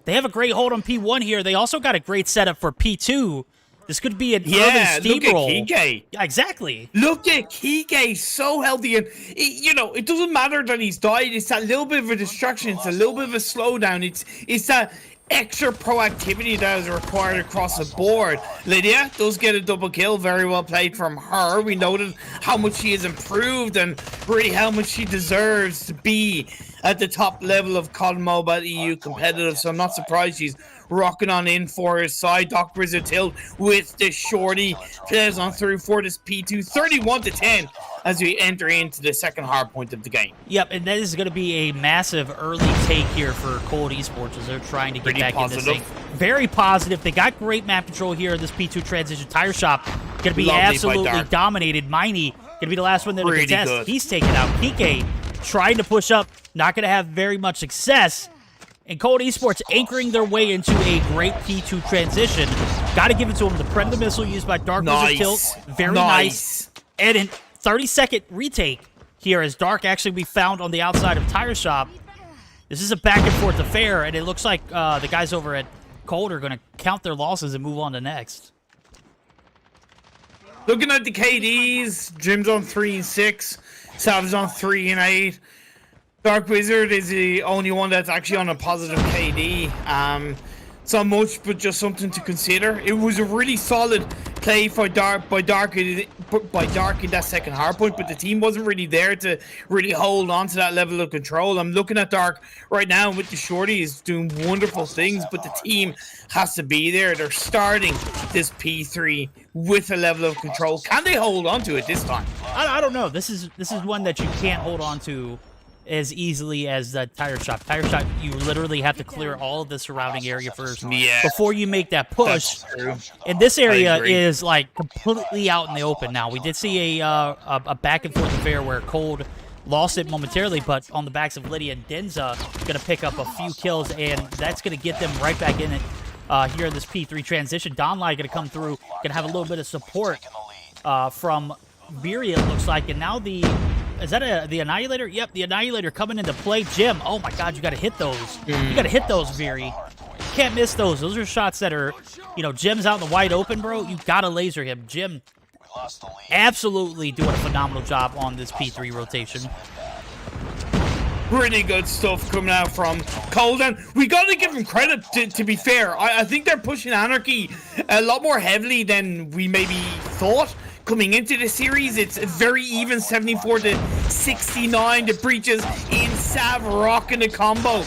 They have a great hold on P1 here. They also got a great setup for P2. This could be an urban steamroll. Look at Kike. Yeah, exactly. Look at Kike, so healthy. And, it doesn't matter that he's died. It's that little bit of a distraction. It's a little bit of a slowdown. It's that extra proactivity that is required across the board. Lydia does get a double kill. Very well played from her. We noted how much she has improved and really how much she deserves to be at the top level of COD Mobile EU competitive. So I'm not surprised she's rocking on in for his side. Doc Wizard Tilt with the shorty plays on through for this P2, 31-10 as we enter into the second hard point of the game. Yep, and that is going to be a massive early take here for Cold Esports as they're trying to get back in this thing. Very positive. They got great map control here in this P2 transition. Tire Shop going to be absolutely dominated. Miney going to be the last one there to contest. Good. He's taken out. Kike trying to push up, not going to have very much success. And Cold Esports anchoring their way into a great P2 transition. Got to give it to them. The Predator missile used by Dark Wizard Tilt. Very nice. And in 30-second retake here as Dark actually be found on the outside of Tire Shop. This is a back-and-forth affair, and it looks like the guys over at Cold are going to count their losses and move on to next. Looking at the KDs, Jim's on 3 and 6, Sav's on 3 and 8. Dark Wizard is the only one that's actually on a positive KD. It's not much, but just something to consider. It was a really solid play by Dark in that second hardpoint, but the team wasn't really there to really hold on to that level of control. I'm looking at Dark right now with the shorty. He's doing wonderful things, but the team has to be there. They're starting this P3 with a level of control. Can they hold on to it this time? I don't know. This is one that you can't hold on to as easily as the Tire Shop. Tire Shop, you literally have to clear all of the surrounding area first before you make that push. And this area is like completely out in the open now. We did see a back and forth affair where Cold lost it momentarily, but on the backs of Lydia and Denza, going to pick up a few kills, and that's going to get them right back in it here in this P3 transition. Donlai going to come through, going to have a little bit of support from Viri, it looks like, and now is that the Annihilator? Yep, the Annihilator coming into play. Jim, oh my god, you got to hit those. You got to hit those, Viri. You can't miss those. Those are shots that are, Jim's out in the wide open, bro. You got to laser him. Jim absolutely doing a phenomenal job on this P3 rotation. Pretty good stuff coming out from Cold, and we got to give him credit, to be fair. I think they're pushing Anarchy a lot more heavily than we maybe thought. Coming into the series, it's very even, 74-69. The breaches in Sav rocking the combo.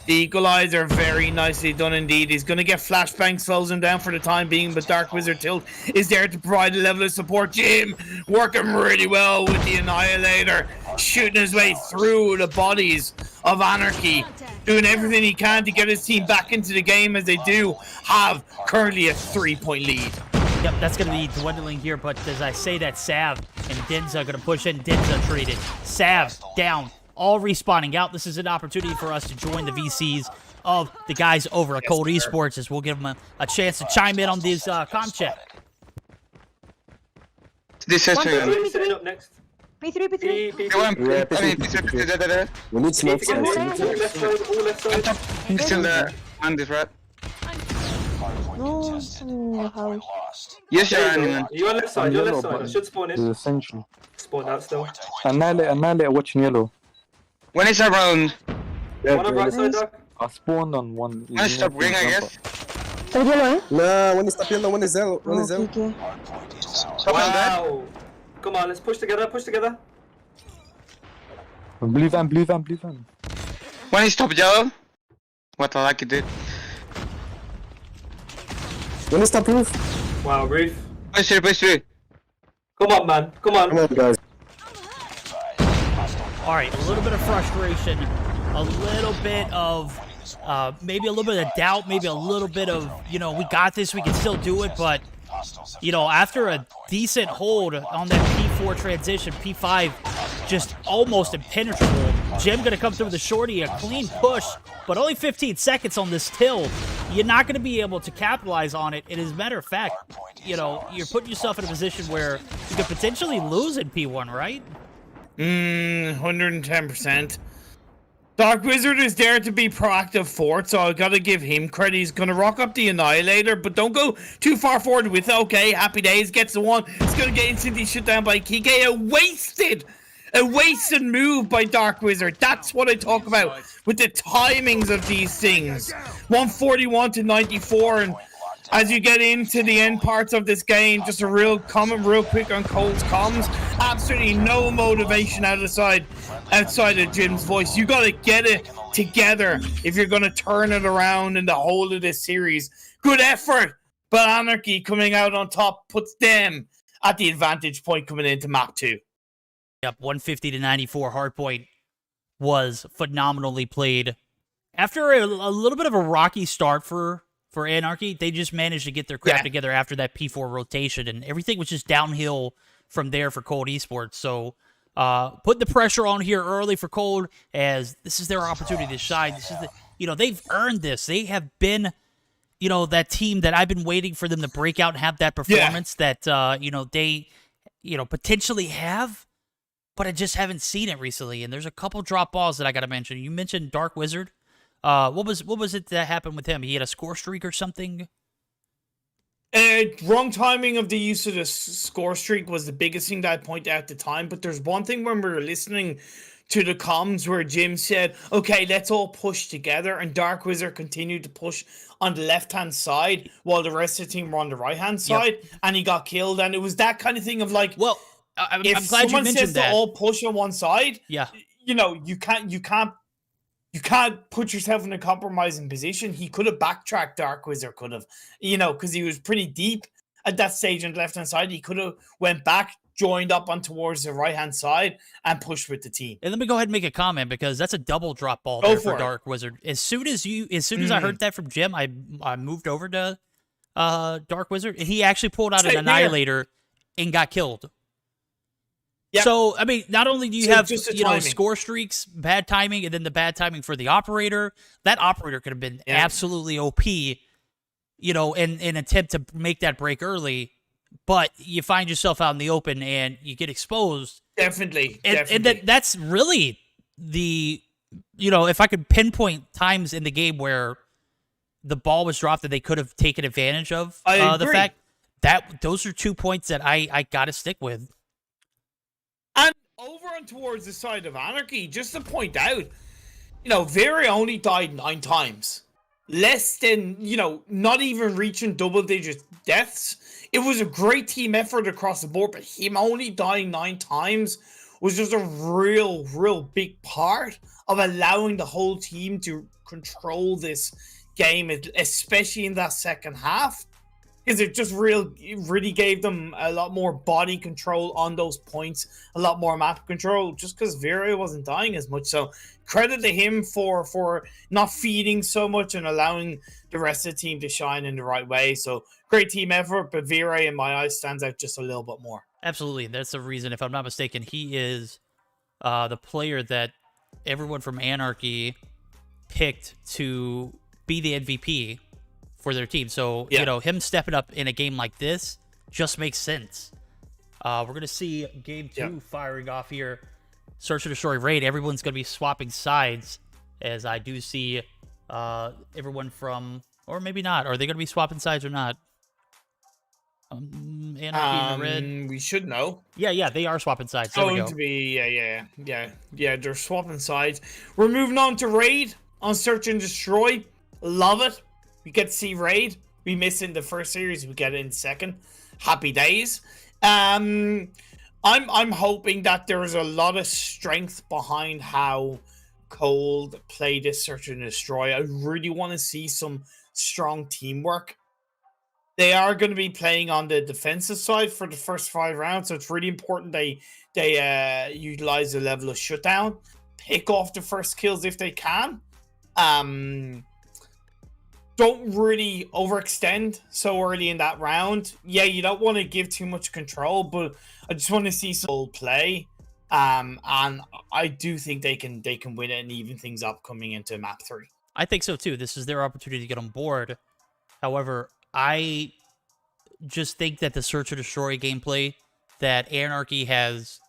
The equalizer, very nicely done indeed. He's going to get flashbang, slows him down for the time being, but Dark Wizard Tilt is there to provide a level of support. Jim working really well with the Annihilator, shooting his way through the bodies of Anarchy, doing everything he can to get his team back into the game, as they do have currently a 3-point lead. Yep, that's going to be dwindling here, but as I say that, Sav and Denza going to push in. Denza treated. Sav down. All respawning out. This is an opportunity for us to join the VCs of the guys over at Cold Esports, as we'll give them a chance to chime in on this comm chat. This is setting up next. B3. We need smoke. All left side. He's still there. On this right. No. Yes, you're man. You're left side. You're left side. I should spawn in. Essential. Spawn out still. Annihilate watching yellow. When is around? One on right side, Doc. I spawned on one. I stop ring, I guess. Nah, one is top yellow, one is zero. One is zero. Okay. Wow. Come on, let's push together. Push together. Blue van. One is top yellow. What I like it did. One is top roof. Wow, roof. Push through. Come on, man. Come on. Come on, guys. All right, a little bit of frustration, a little bit of maybe a little bit of doubt, maybe a little bit of, you know, we got this, we can still do it, but, you know, after a decent hold on that P4 transition, P5 just almost impenetrable. Jim going to come through with the shorty, a clean push, but only 15 seconds on this till. You're not going to be able to capitalize on it. And as a matter of fact, you know, you're putting yourself in a position where you could potentially lose in P1, right? 110%. Dark Wizard is there to be proactive for it, so I gotta give him credit. He's gonna rock up the Annihilator, but don't go too far forward with it. Okay, Happy Days gets the one. It's gonna get instantly shut down by Kike. A wasted move by Dark Wizard. That's what I talk about with the timings of these things. 141 to 94, and as you get into the end parts of this game, just a real comment real quick on Cole's comms. Absolutely no motivation outside of Jim's voice. You got to get it together if you're going to turn it around in the whole of this series. Good effort, but Anarchy coming out on top puts them at the advantage point coming into map 2. Yep, 150 to 94 hardpoint was phenomenally played. After a little bit of a rocky start for Anarchy, they just managed to get their crap together after that P4 rotation, and everything was just downhill from there for Cold Esports. So put the pressure on here early for Cold, as this is their opportunity to shine. This is they've earned this. They have been, that team that I've been waiting for them to break out and have that performance that they potentially have, but I just haven't seen it recently. And there's a couple drop balls that I got to mention. You mentioned Dark Wizard. What was it that happened with him? He had a score streak or something? Wrong timing of the use of the score streak was the biggest thing that I pointed out at the time. But there's one thing when we were listening to the comms where Jim said, okay, let's all push together. And Dark Wizard continued to push on the left-hand side while the rest of the team were on the right-hand side. Yep. And he got killed. And it was that kind of thing of like, well, I'm glad someone you mentioned says that. To all push on one side, you can't put yourself in a compromising position. He could have backtracked, Dark Wizard could have, because he was pretty deep at that stage on the left-hand side. He could have went back, joined up on towards the right-hand side, and pushed with the team. And let me go ahead and make a comment, because that's a double drop ball there for Dark Wizard. As soon as I heard that from Jim, I moved over to Dark Wizard, and he actually pulled out an Annihilator and got killed. Yep. So, I mean, not only do you have, score streaks, bad timing, and then the bad timing for the operator, that operator could have been absolutely OP, in an attempt to make that break early, but you find yourself out in the open and you get exposed. Definitely. And that's really the, if I could pinpoint times in the game where the ball was dropped that they could have taken advantage of, the fact that those are 2 points that I got to stick with. And over and towards the side of Anarchy, just to point out, Vera only died 9 times. Less than, not even reaching double-digit deaths. It was a great team effort across the board, but him only dying 9 times was just a real big part of allowing the whole team to control this game, especially in that second half. Because it just really gave them a lot more body control on those points, a lot more map control, just because Vera wasn't dying as much. So credit to him for not feeding so much and allowing the rest of the team to shine in the right way. So great team effort, but Vera, in my eyes, stands out just a little bit more. Absolutely. That's the reason, if I'm not mistaken, he is the player that everyone from Anarchy picked to be the MVP for their team. So, him stepping up in a game like this just makes sense. We're going to see game 2 firing off here. Search and Destroy raid. Everyone's going to be swapping sides, as I do see everyone from, or maybe not. Are they going to be swapping sides or not? Anarchy in the red. We should know. Yeah, they are swapping sides. There we go. To be, yeah, they're swapping sides. We're moving on to raid on Search and Destroy. Love it. We get to see raid. We missed in the first series. We get it in the second. Happy days. I'm hoping that there is a lot of strength behind how Cold played this Search and Destroy. I really want to see some strong teamwork. they are going to be playing on the defensive side for the first 5 rounds, so it's really important they utilize the level of shutdown, pick off the first kills if they can. Don't really overextend so early in that round. Yeah, you don't want to give too much control, but I just want to see some play. And I do think they can win it and even things up coming into map 3. I think so too. This is their opportunity to get on board. However, I just think that the search or destroy gameplay that Anarchy has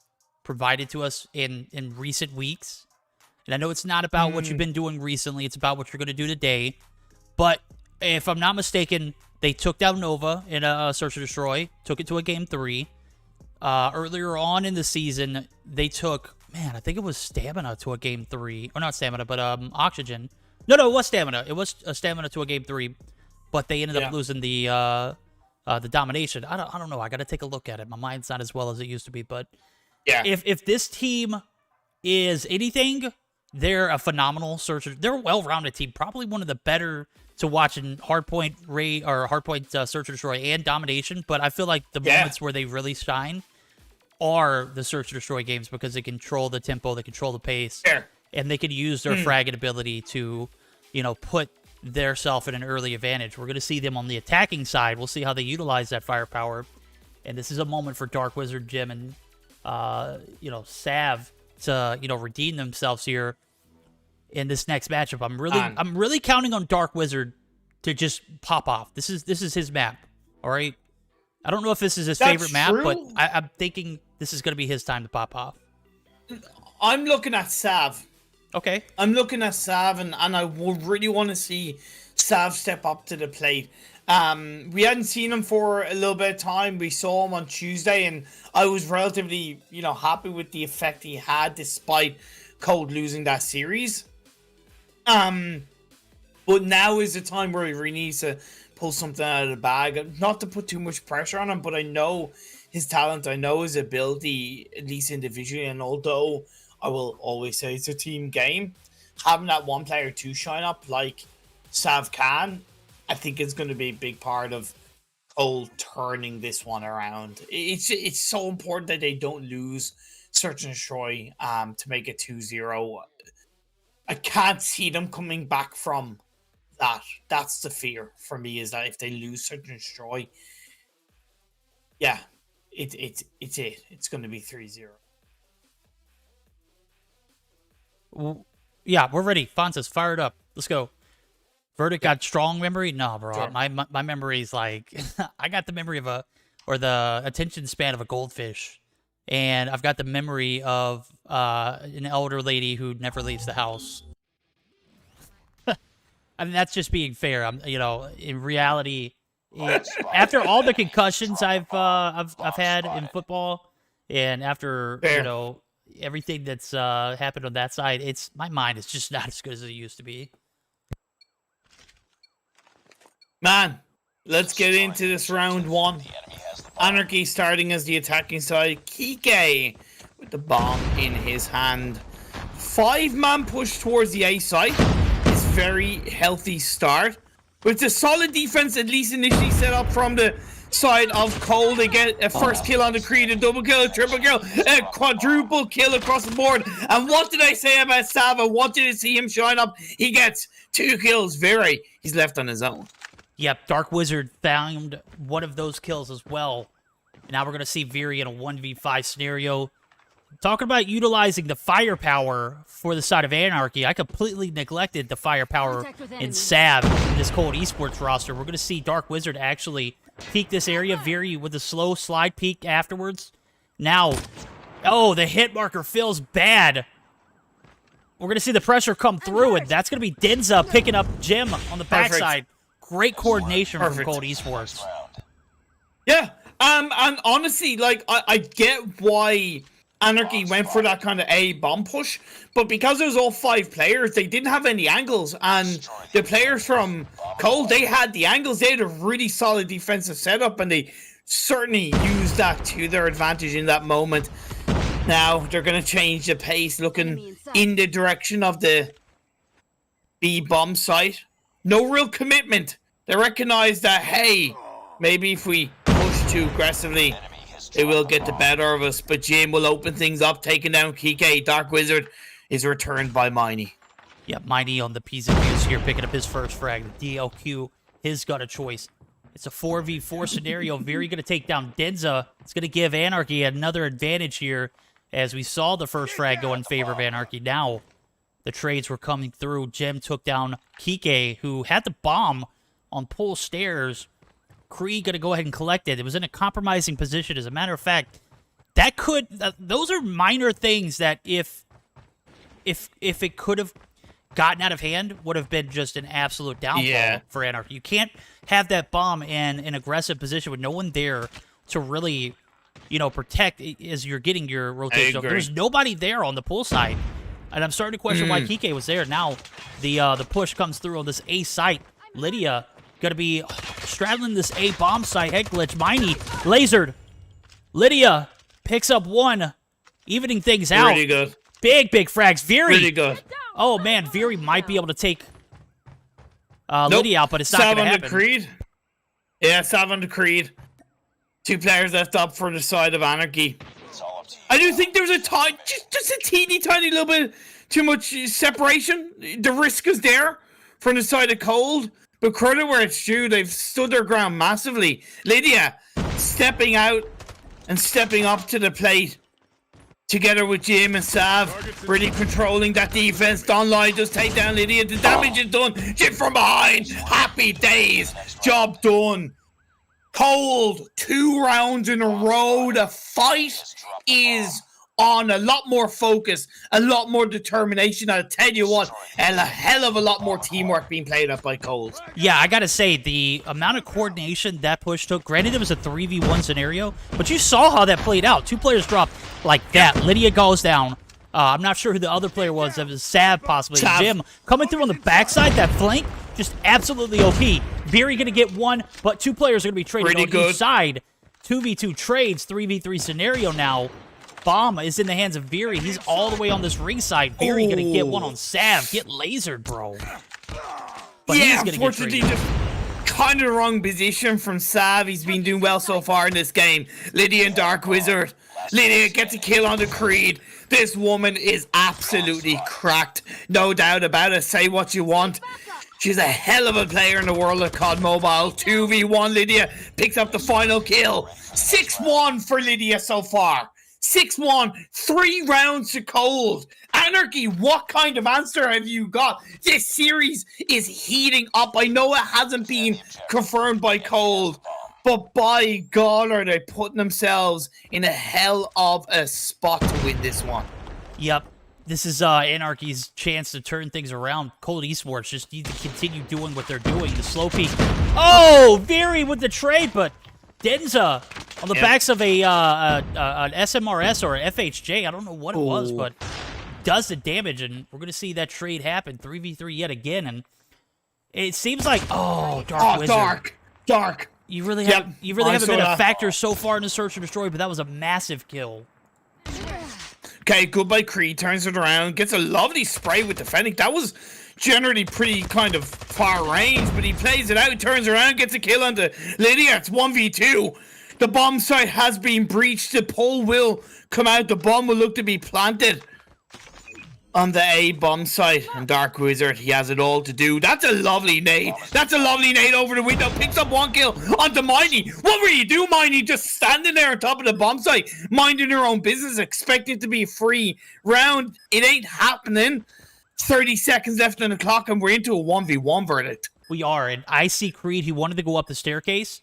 provided to us in recent weeks, and I know it's not about what you've been doing recently, it's about what you're going to do today. But if I'm not mistaken, they took down Nova in a search or destroy, took it to a game 3. Earlier on in the season, they took, man, I think it was Stamina to a game 3. Or not Stamina, but Oxygen. No, it was Stamina. It was Stamina to a game 3. But they ended up losing the domination. I don't know. I got to take a look at it. My mind's not as well as it used to be. But yeah, if this team is anything, they're a phenomenal searcher. They're a well-rounded team. Probably one of the better to watch in Hardpoint Search and Destroy and Domination. But I feel like the moments where they really shine are the Search and Destroy games because they control the tempo, they control the pace, and they can use their fragging ability to, put their self in an early advantage. We're going to see them on the attacking side. We'll see how they utilize that firepower. And this is a moment for Dark Wizard, Jim, and Sav to redeem themselves here in this next matchup. I'm really counting on Dark Wizard to just pop off. This is his map. All right. I don't know if this is his favorite map, but I'm thinking this is going to be his time to pop off. I'm looking at Sav. Okay. I'm looking at Sav, and I would really want to see Sav step up to the plate. We hadn't seen him for a little bit of time. We saw him on Tuesday, and I was relatively, happy with the effect he had despite Cold losing that series. But now is the time where he really needs to pull something out of the bag. Not to put too much pressure on him, but I know his talent, I know his ability, at least individually, and although I will always say it's a team game, having that one player to shine up like Sav can, I think is going to be a big part of Cole turning this one around. It's so important that they don't lose Search and Destroy to make it 2-0. I can't see them coming back from that. That's the fear for me, is that if they lose Search and Destroy, it's going to be 3-0. Yeah, we're ready. Fonzas, fired up. Let's go. Verdict got strong memory? No, bro. Sure. My memory is like... I got the memory of the attention span of a goldfish. And I've got the memory of an elder lady who never leaves the house. I mean, that's just being fair. In reality, after all the concussions I've had in football, and after everything that's happened on that side, my mind is just not as good as it used to be. Man, let's get into this round 1. Anarchy starting as the attacking side. Kike with the bomb in his hand. 5-man push towards the A side. It's very healthy start. With a solid defense, at least initially set up from the side of Cole. They get a first kill on the Creed, a double kill, a triple kill, a quadruple kill across the board. And what did I say about Sava? What did I see him shine up? He gets 2 kills. He's left on his own. Yep, Dark Wizard found one of those kills as well. And now we're going to see Viri in a 1v5 scenario. Talking about utilizing the firepower for the side of Anarchy, I completely neglected the firepower in Sav in this Cold Esports roster. We're going to see Dark Wizard actually peek this area. Viri with a slow slide peek afterwards. Now, the hit marker feels bad. We're going to see the pressure come through, and that's going to be Denza picking up Jim on the backside. Great coordination from Cold Esports. Yeah, and honestly, like, I get why Anarchy went for that kind of A bomb push, but because it was all 5 players, they didn't have any angles, and the players from Cold, they had the angles. They had a really solid defensive setup, and they certainly used that to their advantage in that moment. Now, they're going to change the pace, looking in the direction of the B bomb site. No real commitment. They recognize that, hey, Maybe if we push too aggressively, it will get the better of us. But Jim will open things up, taking down Kike. Dark Wizard is returned by Miney. Yeah, Miney on the P's and Q's here, picking up his first frag. The DLQ, his got a choice. It's a 4v4 scenario. Very going to take down Denza. It's going to give Anarchy another advantage here, as we saw the first frag go in favor of Anarchy. Now, the trades were coming through. Jem took down Kike, who had the bomb on pole stairs. Kree going to go ahead and collect it. It was in a compromising position. As a matter of fact, that could... those are minor things that if it could have gotten out of hand, would have been just an absolute downfall for Anarchy. You can't have that bomb in an aggressive position with no one there to really, protect as you're getting your rotation up. There's nobody there on the pool side. And I'm starting to question why Kike was there. Now, the push comes through on this A site. Lydia going to be straddling this A bomb site. Head glitch. Miney lasered. Lydia picks up one, evening things out. Pretty good. Big frags. Very Pretty good. Oh, man. Very might be able to take Lydia out, but it's not going to happen. Creed. Yeah, 7 to Creed. 2 players left up for the side of Anarchy. I do think there's just a teeny tiny little bit too much separation. The risk is there from the side of Cold, but credit where it's due, they've stood their ground massively. Lydia stepping out and stepping up to the plate together with Jim and Sav, really controlling that defense. Don Lai just take down Lydia. The damage is done. Jim from behind. Happy days. Job done. Cold, 2 rounds in a row. The fight is on. A lot more focus, a lot more determination. I'll tell you what, and a hell of a lot more teamwork being played up by Cold. Yeah, I gotta say, the amount of coordination that push took, granted it was a 3v1 scenario, but you saw how that played out. 2 players dropped like that. Lydia goes down. I'm not sure who the other player was. It was Sav, possibly. Jim coming through on the backside, that flank, just absolutely OP. Beery going to get 1, but 2 players are going to be traded on each side. 2v2 trades, 3v3 scenario now. Bomb is in the hands of Beery. He's all the way on this ring side. Beery going to get 1 on Sav. Get lasered, bro. But yeah, unfortunately, just kind of the wrong position from Sav. He's been doing well so far in this game. Lydia and Dark Wizard. Lydia gets a kill on the Creed. This woman is absolutely cracked. No doubt about it. Say what you want. She's a hell of a player in the world of COD Mobile. 2v1 Lydia picks up the final kill. 6-1 for Lydia so far. 6-1. 3 rounds to Cold. Anarchy, what kind of answer have you got? This series is heating up. I know it hasn't been confirmed by Cold, but by God, are they putting themselves in a hell of a spot to win this one. Yep. This is Anarchy's chance to turn things around. Cold Esports just need to continue doing what they're doing. The slow peak. Oh, Very with the trade, but Denza on the backs of an SMRS or an FHJ. I don't know what it was, but does the damage, and we're going to see that trade happen. 3v3 yet again, and it seems like, Dark Wizard. Dark. You really haven't been a factor so far in the search and destroy, but that was a massive kill. Okay, goodbye Creed, turns it around, gets a lovely spray with the Fennec. That was generally pretty kind of far range, but he plays it out, turns around, gets a kill onto Lydia. It's 1v2. The bomb site has been breached. The pole will come out. The bomb will look to be planted on the A bomb site. And Dark Wizard, he has it all to do. That's a lovely nade. That's a lovely nade over the window. Picks up 1 kill onto Miney. What were you doing, Miney? Just standing there on top of the bomb site, minding your own business, expecting it to be a free round. It ain't happening. 30 seconds left on the clock, and we're into a 1v1 verdict. We are, and I see Creed, he wanted to go up the staircase.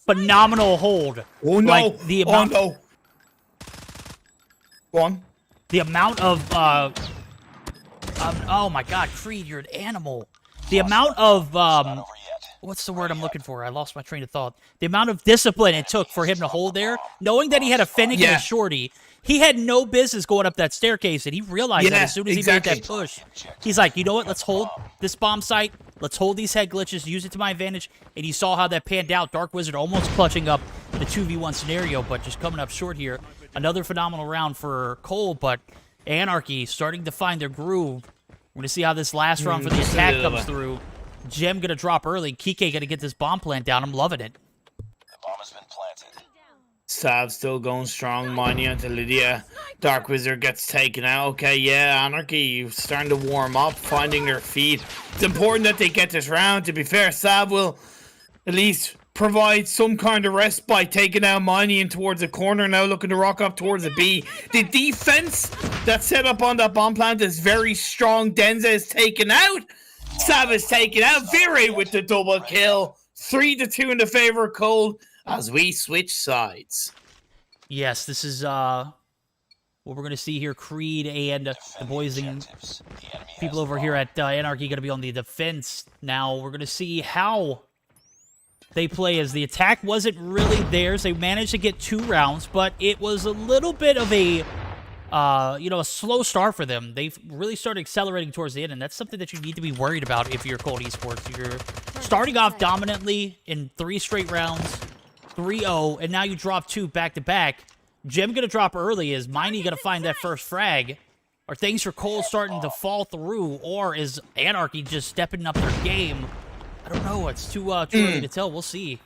Phenomenal hold. Oh, no. Like, the amount, oh, no. Go on. The amount of, oh my God, Creed, you're an animal. The amount of, what's the word I'm looking for? I lost my train of thought. The amount of discipline it took for him to hold there, knowing that he had a Fennec and a Shorty. He had no business going up that staircase, and he realized that as soon as he made that push. He's like, you know what? Let's hold this bomb site. Let's hold these head glitches, use it to my advantage. And you saw how that panned out. Dark Wizard almost clutching up the 2v1 scenario, but just coming up short here. Another phenomenal round for Cole, but Anarchy starting to find their groove. We're going to see how this last round for the attack comes through. Gem going to drop early. Kike going to get this bomb plant down. I'm loving it. Sav still going strong. Mining onto Lydia. Dark Wizard gets taken out. Okay, yeah, Anarchy starting to warm up, finding their feet. It's important that they get this round. To be fair, Sav will at least provide some kind of rest by taking out Mining towards the corner, now looking to rock up towards the B. The defense that's set up on that bomb plant is very strong. Denza is taken out. Sav is taken out. Vire with the double kill. 3-2 in the favor of Cold as we switch sides. Yes, this is what we're going to see here. Creed and the boys and people over here at Anarchy going to be on the defense. Now we're going to see how they play, as the attack wasn't really theirs. They managed to get 2 rounds, but it was a little bit of a a slow start for them. They've really started accelerating towards the end, and that's something that you need to be worried about if you're Cold Esports. You're starting off dominantly in 3 straight rounds, 3-0, and now you drop 2 back-to-back. Gem gonna drop early. Is Miney gonna find that first frag? Are things for Cole starting to fall through, or is Anarchy just stepping up their game? I don't know. It's too early to tell. We'll see.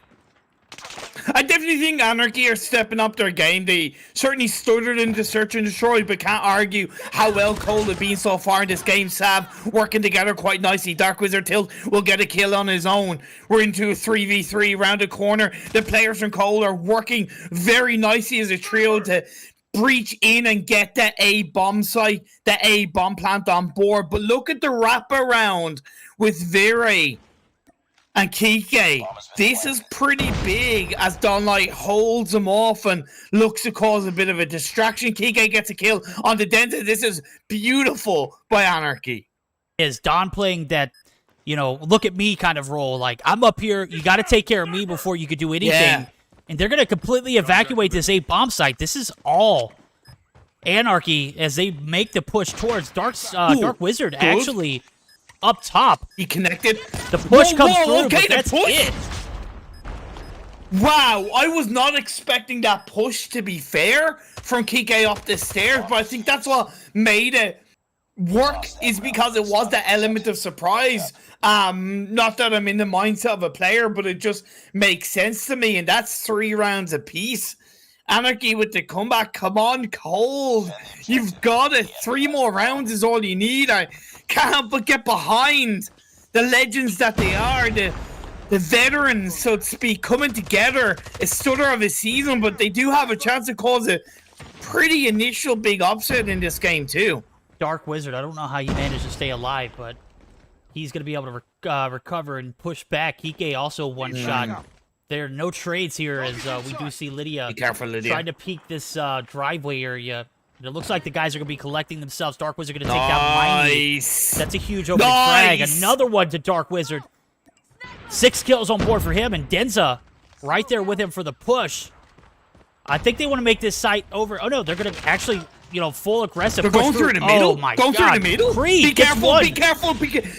I definitely think Anarchy are stepping up their game. They certainly stuttered into Search and Destroy, but can't argue how well Cole have been so far in this game. Sav working together quite nicely. Dark Wizard Tilt will get a kill on his own. We're into a 3v3 round the corner. The players from Cole are working very nicely as a trio to breach in and get the A bomb site, the A bomb plant on board. But look at the wraparound with Vire and Kike. This is pretty big as Donlight holds him off and looks to cause a bit of a distraction. Kike gets a kill on the Denza. This is beautiful by Anarchy. Is Don playing that, look at me kind of role? Like, I'm up here, you got to take care of me before you could do anything. Yeah. And they're going to completely evacuate this A bomb site. This is all Anarchy as they make the push towards Dark Wizard. Good. Actually, up top. He connected. The push comes through, okay, but that's the push. it. Wow, I was not expecting that push, to be fair, from Kike up the stairs, but I think that's what made it work, is because it was the element of surprise. Not that I'm in the mindset of a player, but it just makes sense to me, and that's 3 rounds apiece. Anarchy with the comeback. Come on, Cold. You've got it. 3 more rounds is all you need. I can't help but get behind the legends that they are, the veterans, so to speak, coming together. A stutter of a season, but they do have a chance to cause a pretty initial big upset in this game too. Dark Wizard, I don't know how he managed to stay alive, but he's going to be able to recover and push back. Kike also one shot. There are no trades here, as we do see Lydia, Be careful, Lydia. trying to peek this driveway area. And it looks like the guys are going to be collecting themselves. Dark Wizard going to take down Miney. That's a huge opening frag. Another one to Dark Wizard. 6 kills on board for him, and Denza right there with him for the push. I think they want to make this site over. Oh, no, they're going to actually, full aggressive. They're going through the middle. Oh, my going God. through the middle. Creed Be gets careful, one. be careful, be careful.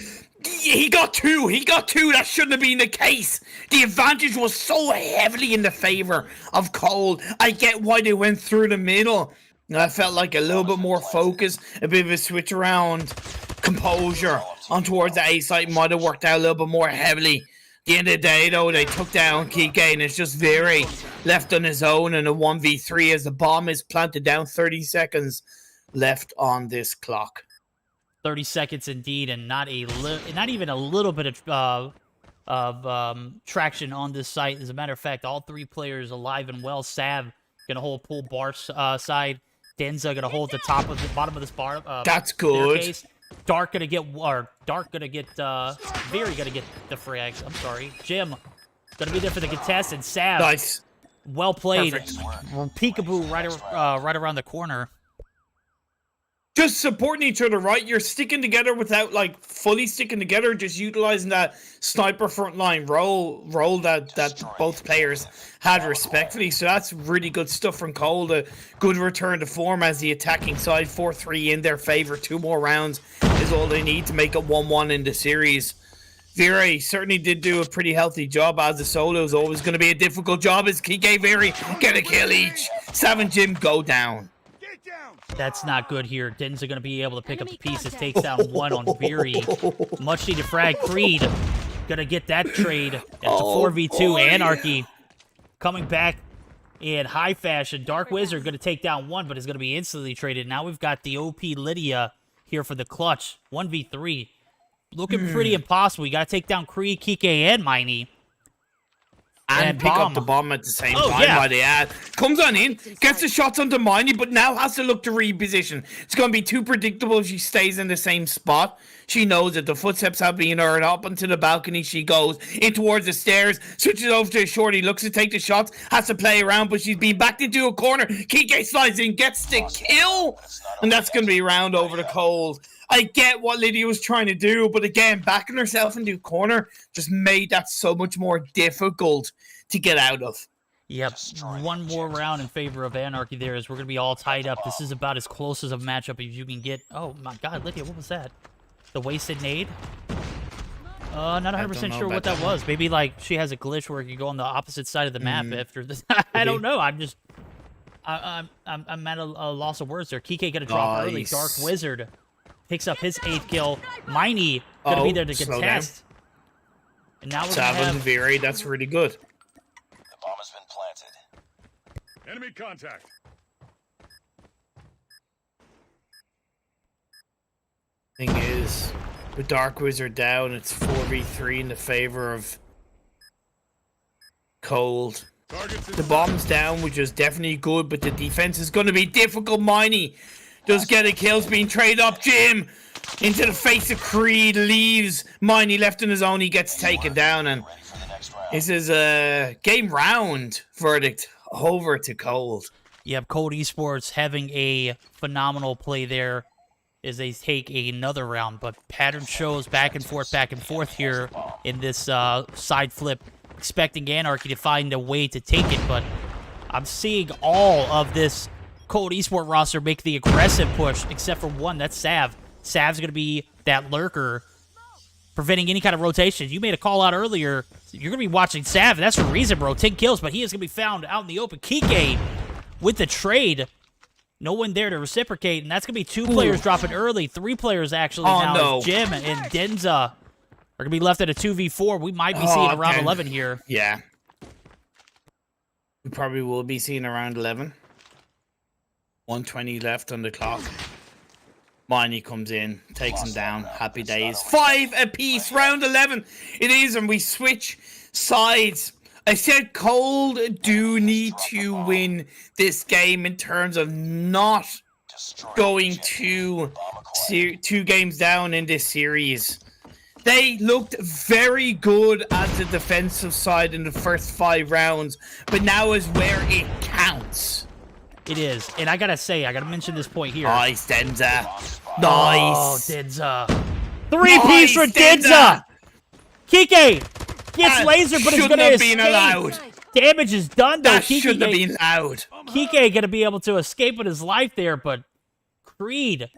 He got 2. He got 2. That shouldn't have been the case. The advantage was so heavily in the favor of Cold. I get why they went through the middle. I felt like a little bit more focus, a bit of a switch around, composure on towards the A site might have worked out a little bit more heavily. At the end of the day, though, they took down Kike, and it's just Vire left on his own in a 1v3 as the bomb is planted down. 30 seconds left on this clock. 30 seconds indeed, and not even a little bit of traction on this site. As a matter of fact, all 3 players alive and well. Sav gonna hold pool bar side. Denza gonna hold the bottom of this bar. That's good. Staircase. Dark gonna get Vire gonna get the frag. I'm sorry. Jim gonna be there for the contest, and Sav. Nice. Well played. Perfect. Peekaboo right around the corner. Just supporting each other, right? You're sticking together without, like, fully sticking together, just utilizing that sniper frontline role that both players had respectfully. So that's really good stuff from Cole. A good return to form as the attacking side. 4-3 in their favor. 2 more rounds is all they need to make it 1-1 in the series. Vire certainly did do a pretty healthy job as a solo. Is always going to be a difficult job as Kike Vire get a kill each. Sav and Jim go down. That's not good here. Den's going to be able to pick up the pieces. Takes down 1 on Viri. Much needed frag. Creed going to get that trade. It's a 4v2. Boy. Anarchy coming back in high fashion. Dark Wizard going to take down one, but is going to be instantly traded. Now we've got the OP Lydia here for the clutch. 1v3. Looking pretty impossible. You got to take down Kree, Kike, and Miney. And pick up the bomb at the same time while they add. Comes on in, gets the shots onto Miney, but now has to look to reposition. It's going to be too predictable if she stays in the same spot. She knows that the footsteps have been heard. Up onto the balcony she goes, in towards the stairs, switches over to a shorty, looks to take the shots, has to play around, but she's been backed into a corner. Kike slides in, gets the kill, and that's going to be round over the Cold. I get what Lydia was trying to do, but again, backing herself into a corner just made that so much more difficult to get out of. Yep, one more round in favor of Anarchy there as we're going to be all tied up. This is about as close as a matchup as you can get. Oh my god, Lydia, what was that? The wasted nade? Not 100% sure what that was. Maybe like she has a glitch where you go on the opposite side of the map after this. I don't know. I'm at a loss of words there. Kike gonna drop early. Dark Wizard picks up his 8th kill. Miney gonna be there to contest. And now we're gonna have Viri. That's really good. The bomb has been planted. Enemy contact. Thing is, with Dark Wizard down, it's 4v3 in the favor of Cold. The bomb's down, which is definitely good, but the defense is going to be difficult. Miney does get a kills being traded up. Jim into the face of Creed, leaves Miney left on his own. He gets taken down, and this is a game round verdict over to Cold. Yep, Cold Esports having a phenomenal play there as they take another round, but pattern shows back and forth here in this side flip, expecting Anarchy to find a way to take it, but I'm seeing all of this Cold Esports roster make the aggressive push, except for one, that's Sav. Sav's going to be that lurker, preventing any kind of rotation. You made a call out earlier. You're going to be watching Sav, and that's for a reason, bro. 10 kills, but he is going to be found out in the open. Kike with the trade. No one there to reciprocate, and that's going to be 2 players dropping early. 3 players, actually, now. Jim and Denza are going to be left at a 2v4. We might be seeing around 11 here. Yeah. We probably will be seeing around 11. 120 left on the clock. Miney comes in, takes him down. Happy days. 5 apiece, round 11. It is, and we switch sides. I said Cold do need to win this game in terms of not going two games down in this series. They looked very good as the defensive side in the first 5 rounds, but now is where it counts. It is, and I gotta say, I gotta mention this point here. Nice, Denza. Nice. Oh, Denza. 3-piece for Denza. Kike gets laser, but it's gonna escape. Allowed. Damage is done, though. That shouldn't have been allowed. Kike gonna be able to escape with his life there, but Creed.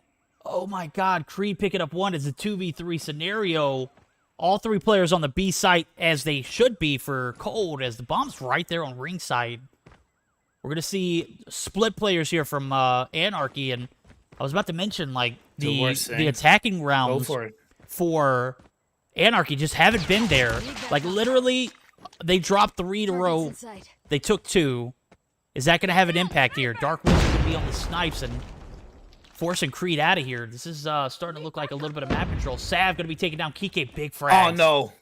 Oh my god, Creed picking up one is a 2v3 scenario. All 3 players on the B site as they should be for Cold, as the bomb's right there on ringside. We're going to see split players here from Anarchy, and I was about to mention, like, the attacking rounds for Anarchy just haven't been there. Like, literally, they dropped 3 in a row. They took 2. Is that going to have an impact here? Dark Wizard going to be on the snipes and forcing Creed out of here. This is starting to look like a little bit of map control. Sav going to be taking down Kike, big frags. Oh, no.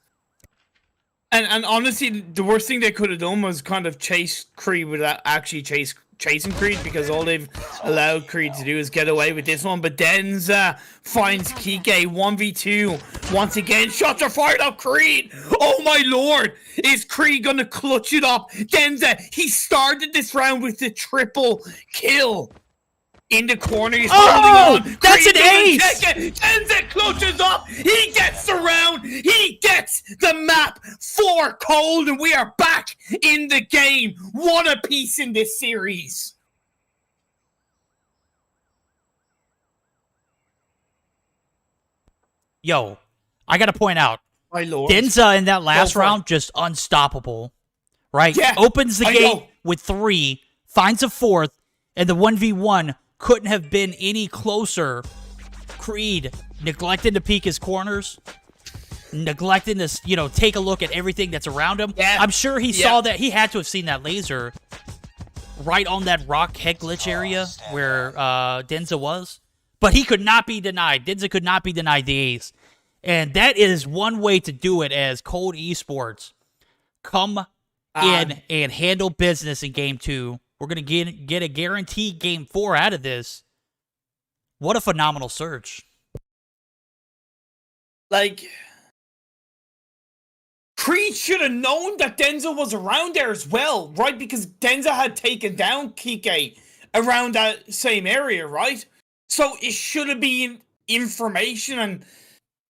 And honestly, the worst thing they could have done was kind of chase Creed without actually chasing Creed, because all they've allowed Creed to do is get away with this one. But Denza finds Kike 1v2 once again. Shots are fired up Creed. Oh my lord, is Creed gonna clutch it up? Denza, he started this round with the triple kill. In the corner, he's holding on. That's an ace! Denza clutches up. He gets the round. He gets the map for Cold, and we are back in the game. 1 apiece in this series. Yo, I gotta point out, my lord, Denza in that last round, just unstoppable. Right? Yeah, opens the gate with 3, finds a 4th, and the 1v1 couldn't have been any closer. Creed neglecting to peek his corners, neglecting to, you know, take a look at everything that's around him. Yeah. I'm sure he saw that. He had to have seen that laser. right on that rock head glitch area where Denza was. But he could not be denied. Denza could not be denied the ace. And that is one way to do it as Cold Esports come in and handle business in Game 2. We're going to get a guaranteed Game 4 out of this. What a phenomenal surge. Like, Creed should have known that Denza was around there as well, right? Because Denza had taken down Kike around that same area, right? So it should have been information, and,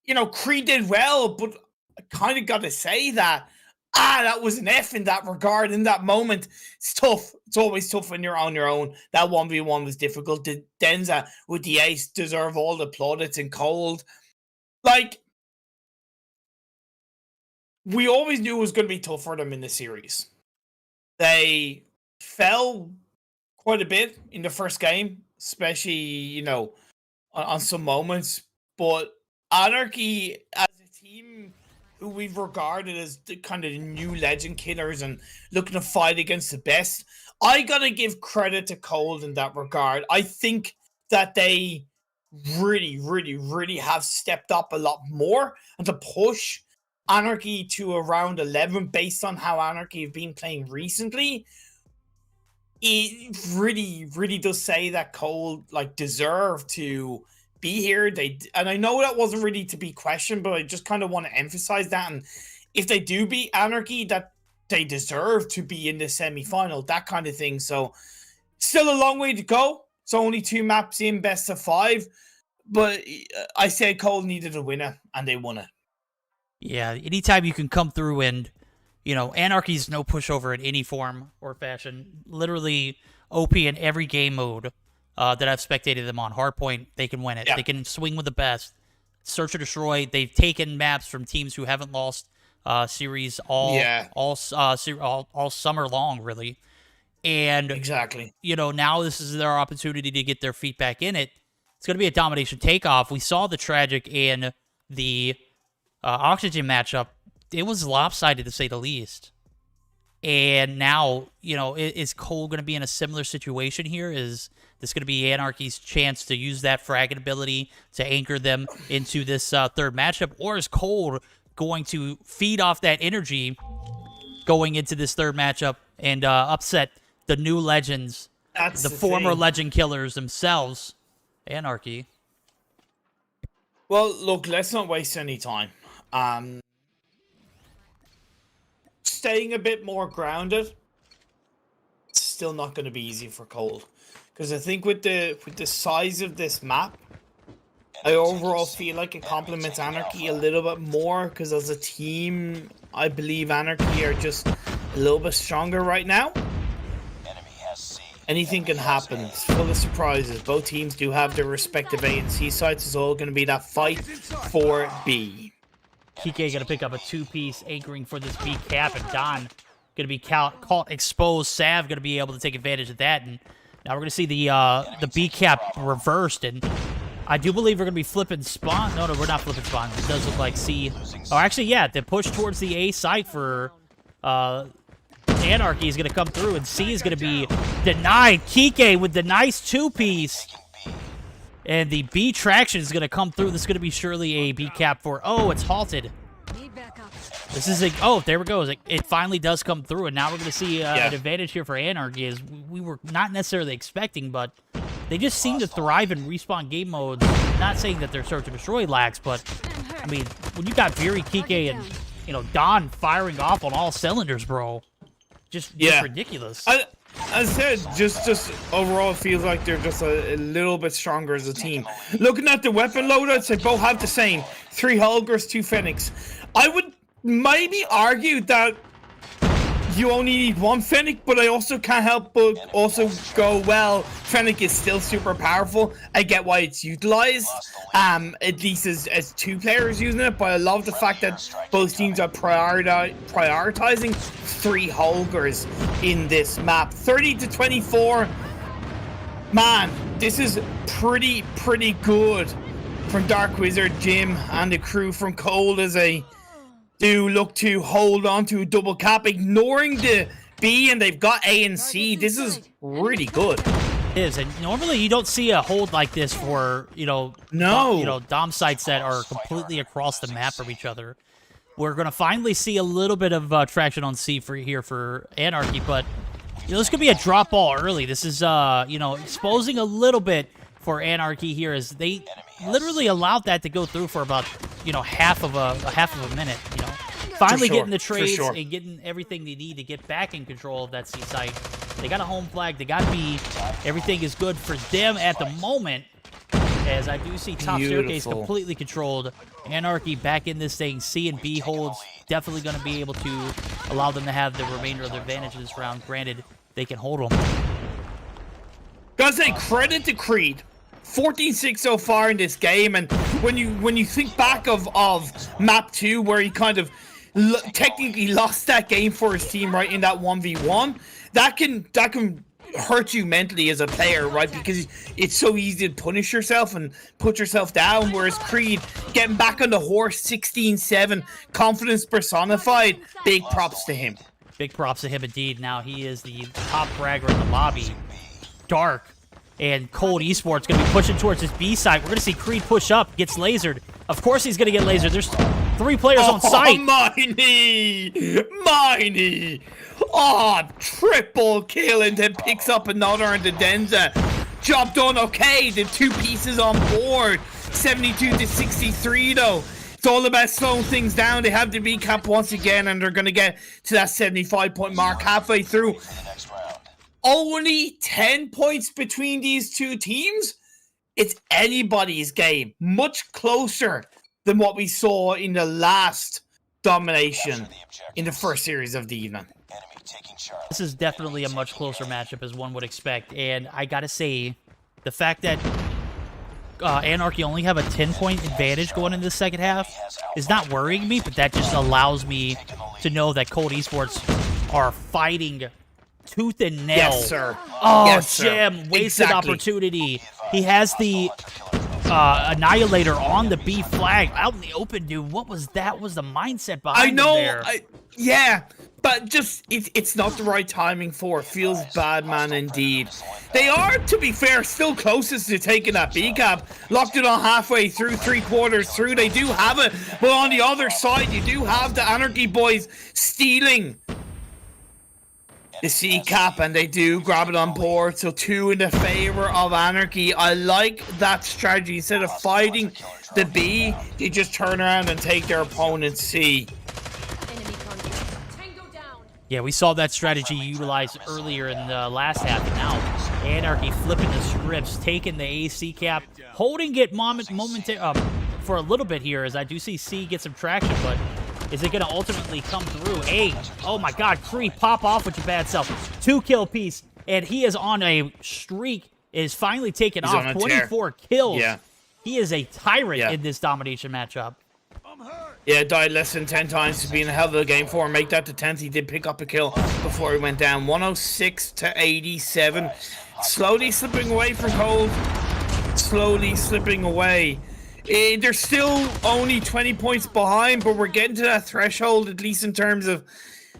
you know, Creed did well, but I kind of got to say that, that was an F in that regard, in that moment. It's tough. It's always tough when you're on your own. That 1v1 was difficult. Did Denza with the ace deserve all the plaudits and Cold? Like, we always knew it was going to be tough for them in the series. They fell quite a bit in the first game, especially, you know, on some moments. But Anarchy, as a team who we've regarded as the kind of new legend killers and looking to fight against the best, I got to give credit to Cold in that regard. I think that they really have stepped up a lot more, and to push Anarchy to around 11 based on how Anarchy have been playing recently, it really does say that Cold like deserve to be here. And I know that wasn't really to be questioned, but I just kind of want to emphasize that. And if they do beat Anarchy, that they deserve to be in the semi-final, that kind of thing. So still a long way to go. It's only 2 maps in, best of 5, but I said Cold needed a winner, and they won it. Yeah, anytime you can come through and, you know, Anarchy's no pushover in any form or fashion. Literally OP in every game mode that I've spectated them on. Hardpoint, they can win it. Yeah. They can swing with the best. Search or Destroy, they've taken maps from teams who haven't lost series all summer long, really. And, exactly, you know, now this is their opportunity to get their feet back in it. It's going to be a domination takeoff. We saw the Tragik in the Oxygen matchup. It was lopsided, to say the least. And now, you know, is Cole going to be in a similar situation here? Is this going to be Anarchy's chance to use that fragging ability to anchor them into this third matchup? Or is Cole going to feed off that energy going into this third matchup and upset the new legends, the former legend killers themselves, Anarchy? Well, look, let's not waste any time. Staying a bit more grounded, it's still not going to be easy for Cold, because I think with the size of this map, I overall feel like it complements Anarchy a little bit more, because as a team, I believe Anarchy are just a little bit stronger right now. Anything can happen. It's full of surprises. Both teams do have their respective A and C sides. It's all going to be that fight for B. Kike going to pick up a 2-piece anchoring for this B cap, and Don going to be caught exposed. Sav going to be able to take advantage of that, and now we're going to see the B cap reversed, and I do believe we're going to be flipping spawn. No, we're not flipping spawn. It does look like C. Oh, actually, yeah, the push towards the A site for Anarchy is going to come through, and C is going to be denied. Kike with the nice 2-piece. And the B traction is going to come through. This is going to be surely a B cap for... Oh, it's halted. This is a... Oh, there we go. It finally does come through, and now we're going to see an advantage here for Anarchy, as we were not necessarily expecting, but they just seem to thrive in respawn game modes. Not saying that their Search and Destroy lacks, but, I mean, when you got Viri, Kike, and, you know, Don firing off on all cylinders, bro, just ridiculous. As I said, just overall it feels like they're just a little bit stronger as a team. Looking at the weapon loadouts, they both have the same. 3 Hulgers, 2 Phoenix. I would maybe argue that you only need 1 Fennec, but I also can't help but also go, well, Fennec is still super powerful. I get why it's utilized, at least as 2 players using it, but I love the fact that both teams are prioritizing 3 Hulgers in this map. 30-24. Man, this is pretty good from Dark Wizard, Jim, and the crew from Cold as they do look to hold on to a double cap, ignoring the B and they've got A and C. This is really good. It is, and normally you don't see a hold like this for, dom sites that are completely across the map from each other. We're going to finally see a little bit of traction on C for Anarchy, but this could be a drop ball early. This is, exposing a little bit for Anarchy here as they literally allowed that to go through for about, half of a minute, Finally getting the trades and getting everything they need to get back in control of that C site. They got a home flag. They got B. Everything is good for them at the moment. As I do see top staircase completely controlled. Anarchy back in this thing. C and B holds definitely going to be able to allow them to have the remainder of their advantage in this round. Granted, they can hold them. Gotta say credit to Creed. 14-6 so far in this game, and when you think back of map 2 where he kind of technically lost that game for his team right in that 1v1, that can hurt you mentally as a player, right? Because it's so easy to punish yourself and put yourself down, whereas Creed getting back on the horse 16-7, confidence personified, big props to him. Big props to him indeed. Now he is the top fragger in the lobby. Dark and Cold Esports going to be pushing towards his B side. We're going to see Creed push up, gets lasered. Of course he's going to get lasered. There's 3 players on site. Miney! Oh, triple kill and then picks up another on the Denza. Job done, okay. The 2 pieces on board. 72-63 though. It's all about slowing things down. They have the recap once again and they're going to get to that 75-point mark halfway through. Only 10 points between these 2 teams. It's anybody's game. Much closer than what we saw in the last domination in the first series of the evening. This is definitely a much closer matchup as one would expect. And I gotta say, the fact that Anarchy only have a 10-point advantage going into the second half is not worrying me, but that just allows me to know that Cold Esports are fighting tooth and nail. Yes, sir. Oh, yes, Jim, wasted opportunity. He has the Annihilator on the B flag out in the open, dude. What was that? Was the mindset behind there? Yeah, but just it's not the right timing for it. Feels bad, man, indeed. They are, to be fair, still closest to taking that B cap. Locked it on halfway through, 3/4 through. They do have it, but on the other side, you do have the Anarchy boys stealing the C cap, and they do grab it on board. So 2 in the favor of Anarchy. I like that strategy. Instead of fighting the B, they just turn around and take their opponent's C. Yeah, we saw that strategy utilized earlier in the last half. Now, Anarchy flipping the scripts, taking the AC cap, holding it for a little bit here, as I do see C get some traction, but is it going to ultimately come through? Oh my God, Creed, pop off with your bad self. 2-kill piece, and he is on a streak. Is finally taken off. 24 kills. Yeah. He is a tyrant in this domination matchup. Yeah, died less than 10 times to be in a hell of a game for him. Make that the 10th. He did pick up a kill before he went down. 106-87. Slowly slipping away from Cold. Slowly slipping away. They're still only 20 points behind, but we're getting to that threshold, at least in terms of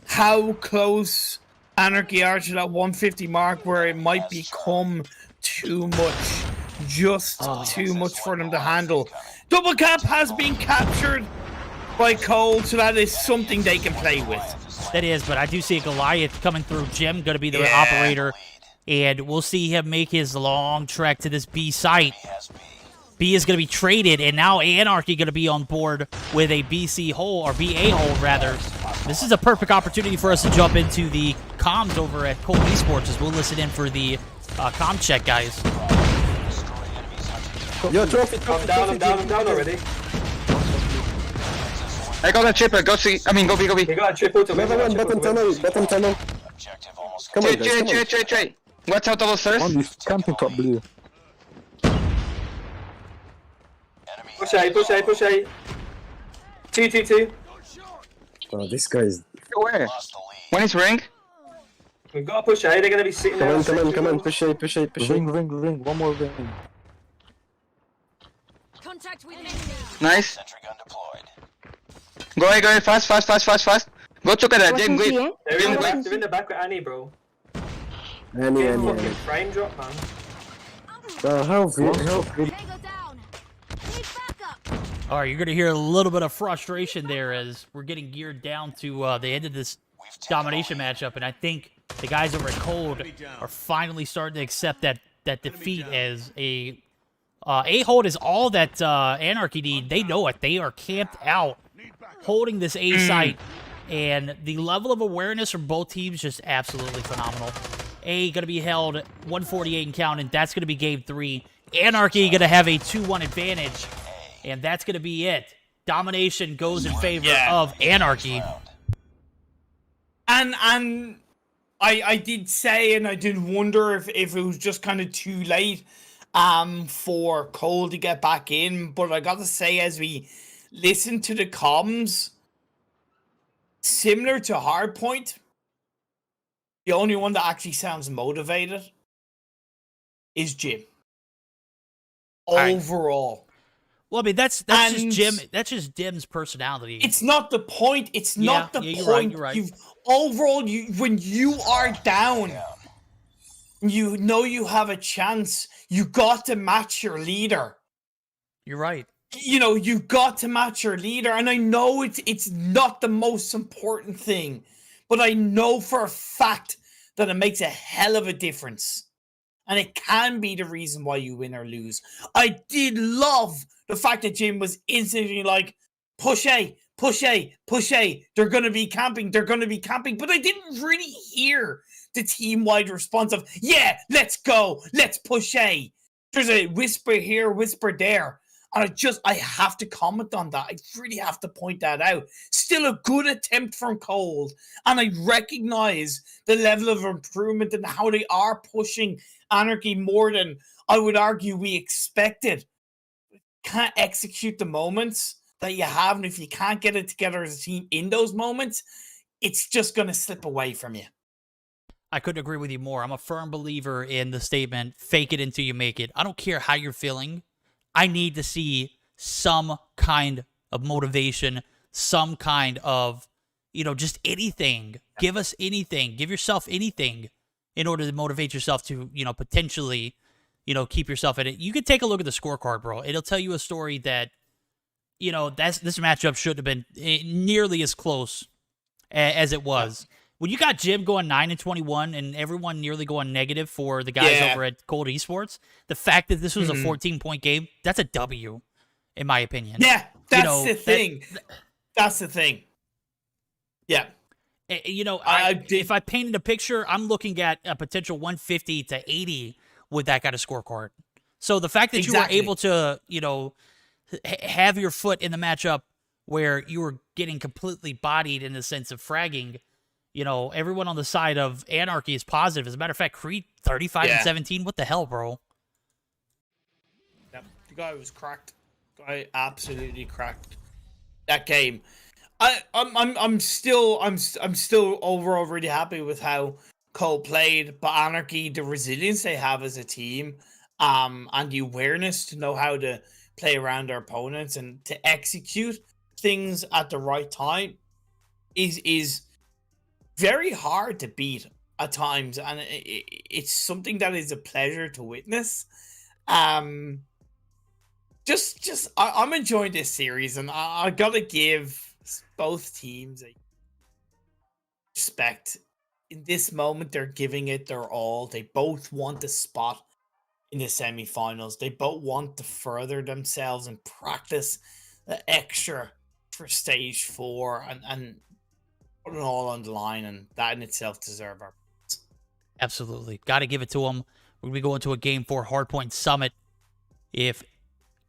how close Anarchy are to that 150 mark, where it might become too much. Just too much for them to handle. Double cap has been captured by Cold, so that is something they can play with. That is, but I do see a Goliath coming through. Jim going to be the operator, and we'll see him make his long trek to this B site. B is going to be traded, and now Anarchy going to be on board with a BC hole, or BA hole, rather. This is a perfect opportunity for us to jump into the comms over at Cold Esports, as we'll listen in for the comm check, guys. Yo, trophy, I'm down already. I got a triple, go C. I mean, go B, go B. You got a triple to me. Bottom tunnel. Come on, guys. Trade. Watch out double stairs. One, he's camping top blue. Push A. 2. Oh, this guy is... Where? When is ring? We've got to push A, they're going to be sitting there. Come on, push A. Ring, one more ring. Nice. Go away, fast. Go together, Jim, wait. They're Jim, in the back. wait. They're in the back with Annie, bro. Any. Fucking frame drop, man. Help. All right, you're going to hear a little bit of frustration there as we're getting geared down to the end of this domination matchup, and I think the guys over at Cold are finally starting to accept that defeat as A-hold is all that Anarchy need. They know it. They are camped out, holding this A site, and the level of awareness from both teams just absolutely phenomenal. A going to be held 148 and counting. That's going to be game 3. Anarchy going to have a 2-1 advantage, and that's going to be it. Domination goes in favor of Anarchy. And I did say, and I did wonder if it was just kind of too late for Cole to get back in, but I got to say, as we listen to the comms, similar to Hardpoint, the only one that actually sounds motivated is Jim. Overall. Well, I mean, that's just Jim. That's just Dim's personality. It's not the point. It's not the point. You're right. When you are down, you know you have a chance. You got to match your leader. You're right. You know, you got to match your leader. And I know it's not the most important thing, but I know for a fact that it makes a hell of a difference. And it can be the reason why you win or lose. I did love the fact that Jim was instantly like, push A, push A, push A. They're going to be camping. They're going to be camping. But I didn't really hear the team-wide response of, yeah, let's go. Let's push A. There's a whisper here, whisper there. And I have to comment on that. I really have to point that out. Still a good attempt from Cold. And I recognize the level of improvement and how they are pushing Anarchy more than I would argue we expected. Can't execute the moments that you have. And if you can't get it together as a team in those moments, it's just going to slip away from you. I couldn't agree with you more. I'm a firm believer in the statement, fake it until you make it. I don't care how you're feeling. I need to see some kind of motivation, some kind of, just anything. Give us anything. Give yourself anything in order to motivate yourself to, potentially, keep yourself in it. You could take a look at the scorecard, bro. It'll tell you a story that, this matchup shouldn't have been nearly as close as it was. When you got Jim going 9-21 and everyone nearly going negative for the guys over at Cold Esports, the fact that this was a 14-point game, that's a W, in my opinion. Yeah, that's the thing. That's the thing. Yeah. If I painted a picture, I'm looking at a potential 150 to 80 with that kind of scorecard. So the fact that you were able to, have your foot in the matchup where you were getting completely bodied in the sense of fragging, everyone on the side of Anarchy is positive. As a matter of fact, Creed 35-17. What the hell, bro? Yep. The guy was cracked. The guy absolutely cracked that game. I'm still overall really happy with how Cole played, but Anarchy, the resilience they have as a team, and the awareness to know how to play around their opponents and to execute things at the right time is very hard to beat at times, and it's something that is a pleasure to witness. I'm enjoying this series, and I gotta give both teams a respect. In this moment, they're giving it their all. They both want a spot in the semifinals. They both want to further themselves and practice the extra for stage 4 and put it all on the line, and that in itself deserves our points. Absolutely. Got to give it to them. We're going to be going to a Game 4 Hardpoint Summit. If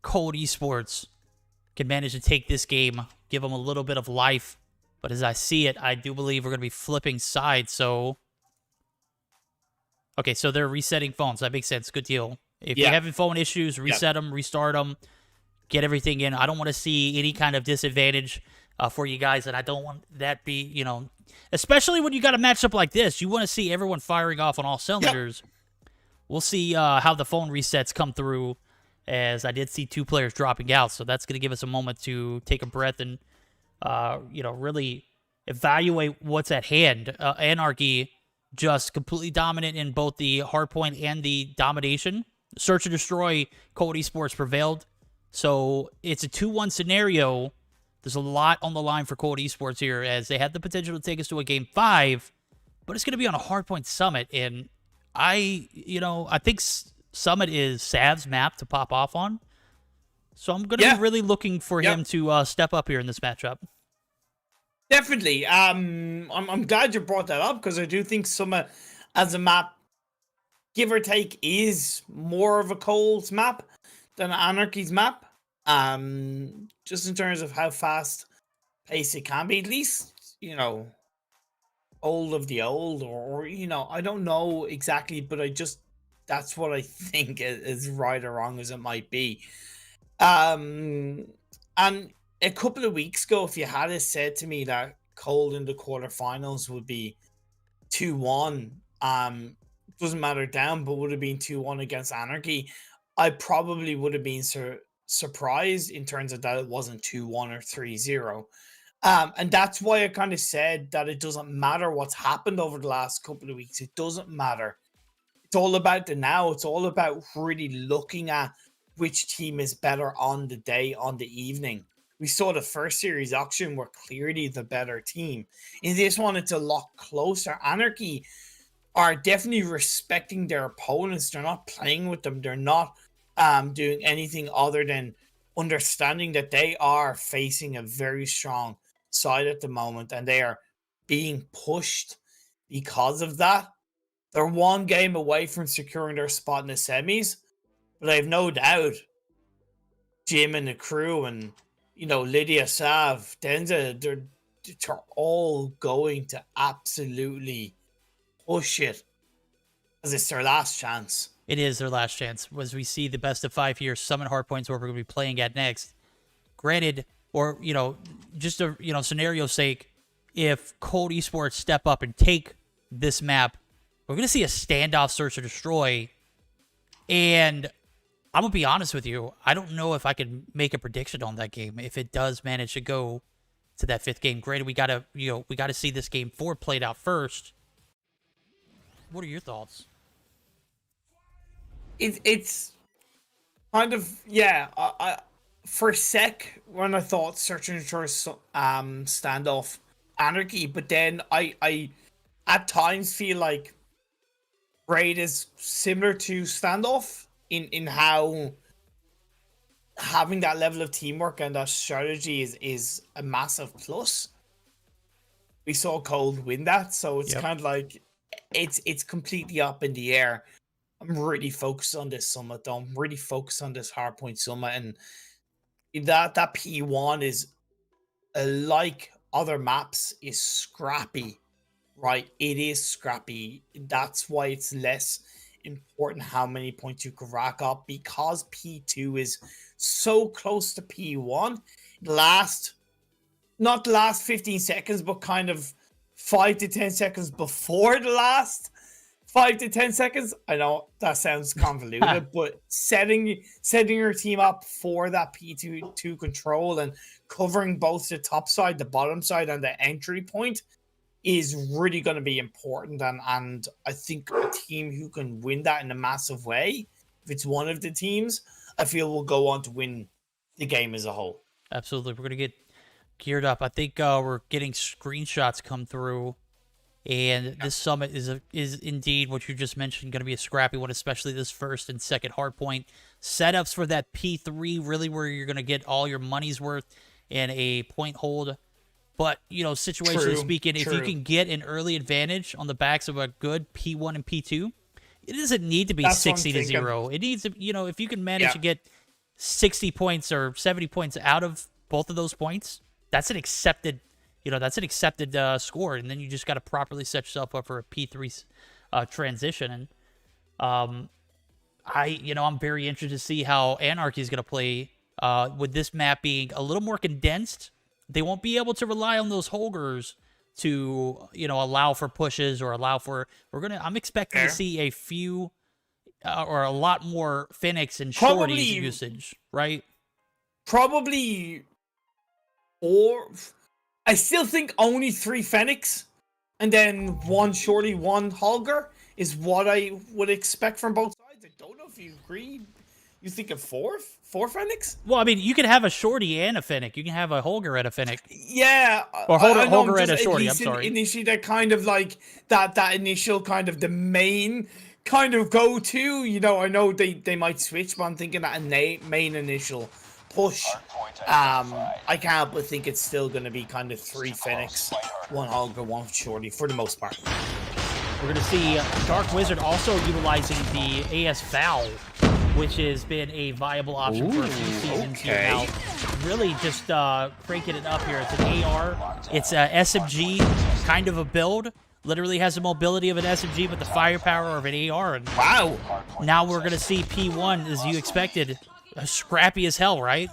Cold Esports can manage to take this game, give them a little bit of life. But as I see it, I do believe we're going to be flipping sides. So, okay, so they're resetting phones. That makes sense. Good deal. If you're having phone issues, reset them, restart them, get everything in. I don't want to see any kind of disadvantage for you guys, and I don't want that be, especially when you got a matchup like this. You want to see everyone firing off on all cylinders. We'll see how the phone resets come through, as I did see 2 players dropping out, so that's going to give us a moment to take a breath and, really evaluate what's at hand. Anarchy just completely dominant in both the hardpoint and the domination. Search and destroy, Cold Esports prevailed. So it's a 2-1 scenario. There's a lot on the line for Cold Esports here, as they have the potential to take us to a game 5, but it's going to be on a hardpoint summit. And I think Summit is Sav's map to pop off on. So I'm going to be really looking for him to step up here in this matchup. Definitely. I'm glad you brought that up, because I do think Summit as a map, give or take, is more of a Cold's map than Anarchy's map. Just in terms of how fast pace it can be, at least, old of the old, or I don't know exactly, but that's what I think is right or wrong as it might be. And a couple of weeks ago, if you had said to me that Cold in the quarterfinals would be 2-1, doesn't matter down, but would have been 2-1 against Anarchy, I probably would have been surprised in terms of that it wasn't 2-1 or 3-0. And that's why I kind of said that it doesn't matter what's happened over the last couple of weeks. It doesn't matter. It's all about the now. It's all about really looking at which team is better on the day, on the evening. We saw the first series auction were clearly the better team. In this one, it's a lot closer. Anarchy are definitely respecting their opponents. They're not playing with them. They're not doing anything other than understanding that they are facing a very strong side at the moment, and they are being pushed because of that. They're one game away from securing their spot in the semis, but I have no doubt Jim and the crew and Lydia, Sav, Denza, they're all going to absolutely push it, as it's their last chance. It is their last chance, as we see the best of 5 here, Summit Hardpoints, where we're going to be playing at next. Granted, or, just a, scenario sake, if Cold Esports step up and take this map, we're going to see a standoff search or destroy. And I'm going to be honest with you, I don't know if I can make a prediction on that game if it does manage to go to that 5th game. Granted, we got to see this game 4 played out first. What are your thoughts? It's kind of, I for a sec when I thought Search and Destroy standoff Anarchy, but then I at times feel like Raid is similar to standoff in how having that level of teamwork and that strategy is a massive plus. We saw Cold win that, so it's kind of like it's completely up in the air. I'm really focused on this summit, though. I'm really focused on this hardpoint summit, and that P1 is like other maps is scrappy, right? It is scrappy. That's why it's less important how many points you can rack up, because P2 is so close to P1. Not the last 15 seconds, but kind of 5 to 10 seconds before the last 5 to 10 seconds. I know that sounds convoluted, but setting your team up for that P2 control and covering both the top side, the bottom side, and the entry point is really going to be important. And I think a team who can win that in a massive way, if it's one of the teams, I feel will go on to win the game as a whole. Absolutely. We're going to get geared up. I think we're getting screenshots come through. And this summit is indeed what you just mentioned, going to be a scrappy one, especially this first and second hardpoint. Setups for that P3, really where you're going to get all your money's worth in a point hold. But, situationally speaking, if you can get an early advantage on the backs of a good P1 and P2, it doesn't need to be 60-0. It needs to, if you can manage to get 60 points or 70 points out of both of those points, that's an accepted score, and then you just got to properly set yourself up for a P3 transition. And I'm very interested to see how Anarchy is going to play with this map being a little more condensed. They won't be able to rely on those Holgers to allow for pushes or allow for. I'm expecting to see a few or a lot more Phoenix and Shorties usage, right? Probably I still think only 3 Fenix and then 1 Shorty, 1 Holger is what I would expect from both sides. I don't know if you agree. You think of 4 Fenix? Well, I mean, you can have a Shorty and a Fennec. You can have a Holger and a Fennec. Yeah. Or I know, Holger and a just Shorty, at I'm least sorry. Initially, that kind of like, that initial kind of the main kind of go-to. You know, I know they might switch, but I'm thinking that a main initial push. I can't but think it's still going to be kind of 3 Fenix, 1 Holger, 1 Shorty for the most part. We're going to see Dark Wizard also utilizing the AS Val, which has been a viable option for a few seasons here now. Really just cranking it up here. It's an AR. It's a SMG kind of a build. Literally has the mobility of an SMG, but the firepower of an AR. And wow. Now we're going to see P1, as you expected, scrappy as hell, right?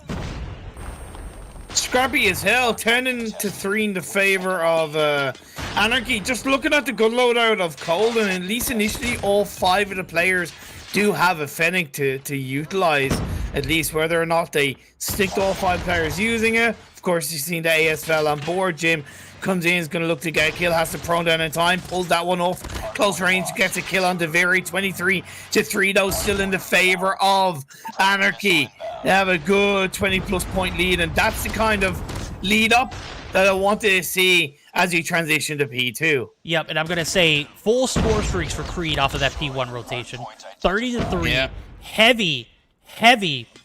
Scrappy as hell, 10 to 3 in the favor of Anarchy. Just looking at the gun loadout of Cold, and at least initially all 5 of the players do have a Fennec to utilize, at least whether or not they stick to all 5 players using it. Of course, you've seen the ASFL on board. Jim comes in, is going to look to get a kill, has to prone down in time, pulls that one off. Close range, gets a kill on Deveri, 23 to 3, though, still in the favor of Anarchy. They have a good 20+ point lead, and that's the kind of lead up that I wanted to see as you transition to P2. Yep, and I'm going to say full score streaks for Creed off of that P1 rotation. 30 to 3. Yeah. Heavy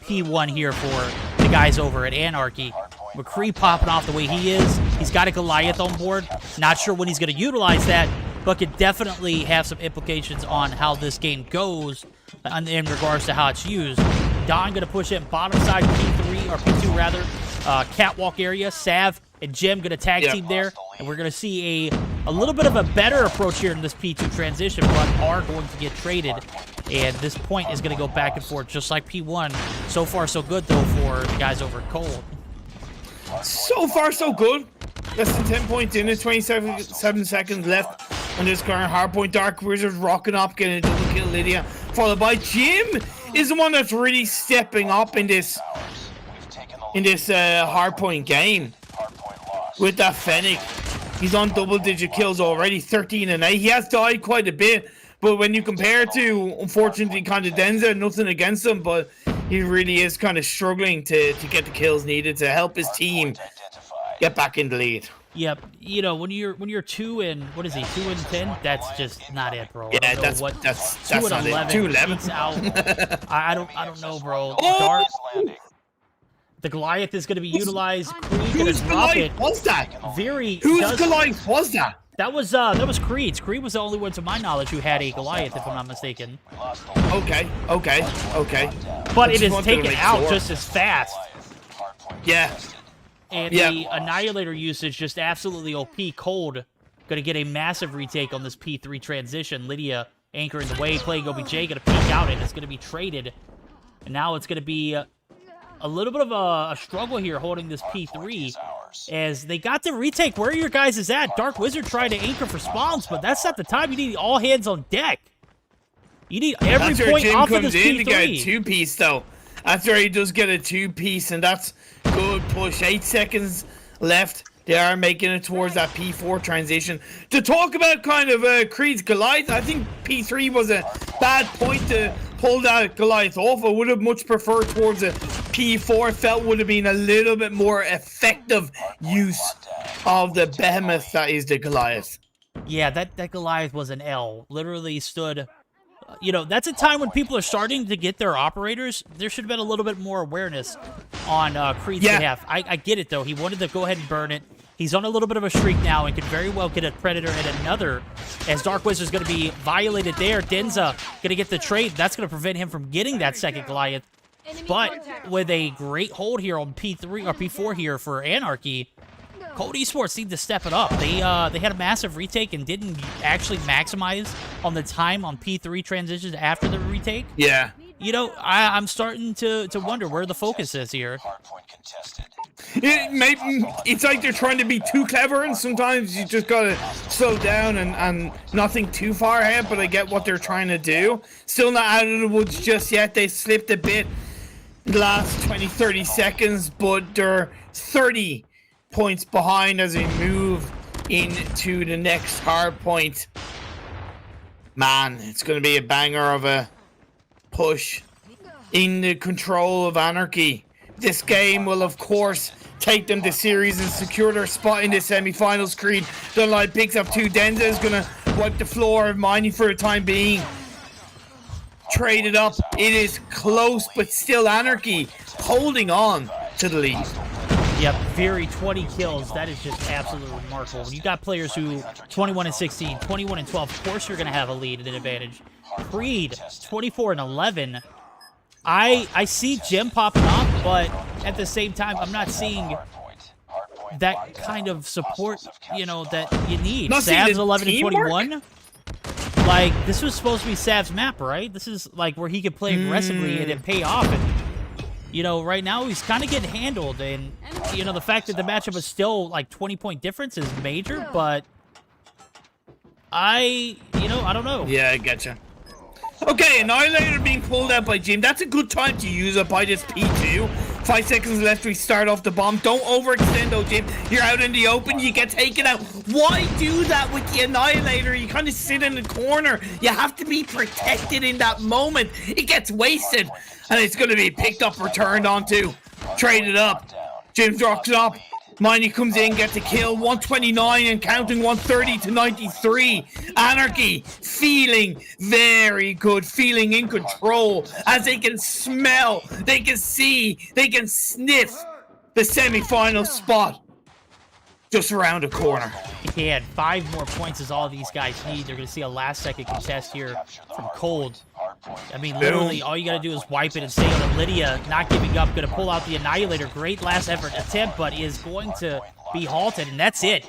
P1 here for the guys over at Anarchy. With Creed popping off the way he is, he's got a Goliath on board. Not sure when he's going to utilize that, but could definitely have some implications on how this game goes in regards to how it's used. Don going to push it bottom side P3, or P2 rather, catwalk area. Sav and Jim going to tag team there, and we're going to see a little bit of a better approach here in this P2 transition, but are going to get traded, and this point is going to go back and forth just like P1. So far, so good, though, for the guys over at Cold. So far, so good. Less than 10 points in it, 27 seconds left on this current hardpoint. Dark Wizard rocking up, getting a double kill. Lydia, followed by Jim, is the one that's really stepping up in this hardpoint game with that Fennec. He's on double-digit kills already, 13 and 8. He has died quite a bit, but when you compare to, unfortunately, kind of Denza, nothing against him, but he really is kind of struggling to get the kills needed to help his team get back in the lead. Yep, you know, when you're 2 and what is he, 2 and 10? That's just not it, bro. Yeah, that's 2 and not 11. it. 2-11. Beats out. I don't know, bro. Oh! Dark. The Goliath is going to be utilized. Creed going to drop it. Who's that? Whose Goliath was that? That was Creed's. Creed was the only one, to my knowledge, who had a Goliath, if I'm not mistaken. Okay. But it is taken out just as fast. Yeah. And the Annihilator usage just absolutely OP. Cold going to get a massive retake on this P3 transition. Lydia anchoring the way, playing OBJ, going to peek out, and it's going to be traded. And now it's going to be a little bit of a struggle here holding this P3 as they got the retake. Where are your guys at? Dark Wizard tried to anchor for spawns, but that's not the time. You need all hands on deck. You need every point off of this P3. To get a 2-piece, though. That's where he does get a 2-piece, and that's good push. 8 seconds left. They are making it towards that P4 transition. To talk about kind of Creed's Goliath, I think P3 was a bad point to pull that Goliath off. I would have much preferred towards a P4. Felt would have been a little bit more effective use of the behemoth that is the Goliath. Yeah, that Goliath was an L. Literally stood... You know, that's a time when people are starting to get their operators. There should have been a little bit more awareness on Creed's behalf. I get it, though. He wanted to go ahead and burn it. He's on a little bit of a streak now and could very well get a Predator and another, as Dark Wizard's going to be violated there. Denza going to get the trade. That's going to prevent him from getting that second Goliath. But with a great hold here on P3 or P4 here for Anarchy, Cold Esports need to step it up. They had a massive retake and didn't actually maximize on the time on P3 transitions after the retake. Yeah. You know, I'm starting to wonder where the focus is here. It's like they're trying to be too clever, and sometimes you just gotta slow down and nothing too far ahead, but I get what they're trying to do. Still not out of the woods just yet. They slipped a bit the last 20-30 seconds, but they're 30 points behind as we move into the next hard point. Man, it's going to be a banger of a push in the control of Anarchy. This game will, of course, take them to series and secure their spot in the semi-finals. Creed Dunlop picks up 2. Denza is going to wipe the floor of Mining for the time being. Traded up. It is close, but still Anarchy holding on to the lead. Yep, Fury 20 kills. That is just absolutely remarkable. When you got players who 21 and 16, 21 and 12, of course you're going to have a lead and an advantage. Creed 24 and 11. I see Jim popping off, but at the same time, I'm not seeing that kind of support, you know, that you need. Sav's 11 and 21. Like, this was supposed to be Sav's map, right? This is like where he could play aggressively and then pay off. And, you know, right now he's kind of getting handled. And, you know, the fact that the matchup is still like 20-point difference is major, but I don't know. Yeah, I getcha. Okay, Annihilator being pulled out by Jim. That's a good time to use it by this P2. 5 seconds left, we start off the bomb. Don't overextend though, Jim. You're out in the open, you get taken out. Why do that with the Annihilator? You kind of sit in the corner. You have to be protected in that moment. It gets wasted, and it's going to be picked up, returned onto, traded up. Jim drops it up. Miney comes in, gets a kill, 129 and counting, 130 to 93. Anarchy feeling very good, feeling in control as they can smell, they can see, they can sniff the semi-final spot just around the corner. He had 5 more points as all these guys need. They're going to see a last-second contest here from Cold. I mean, literally, all you got to do is wipe it and stay on it. Lydia not giving up, going to pull out the Annihilator. Great last effort attempt, but is going to be halted, and that's it.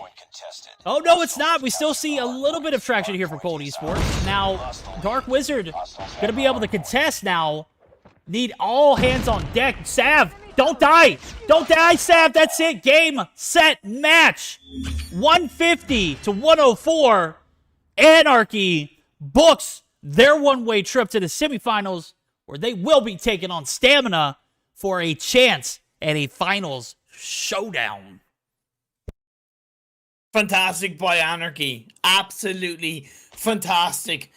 Oh, no, it's not. We still see a little bit of traction here for Cold Esports. Now, Dark Wizard going to be able to contest now. Need all hands on deck. Sav, don't die. Don't die, Sav. That's it. Game, set, match. 150 to 104. Anarchy books their one-way trip to the semifinals, where they will be taking on Stamina for a chance at a finals showdown. Fantastic by Anarchy. Absolutely fantastic.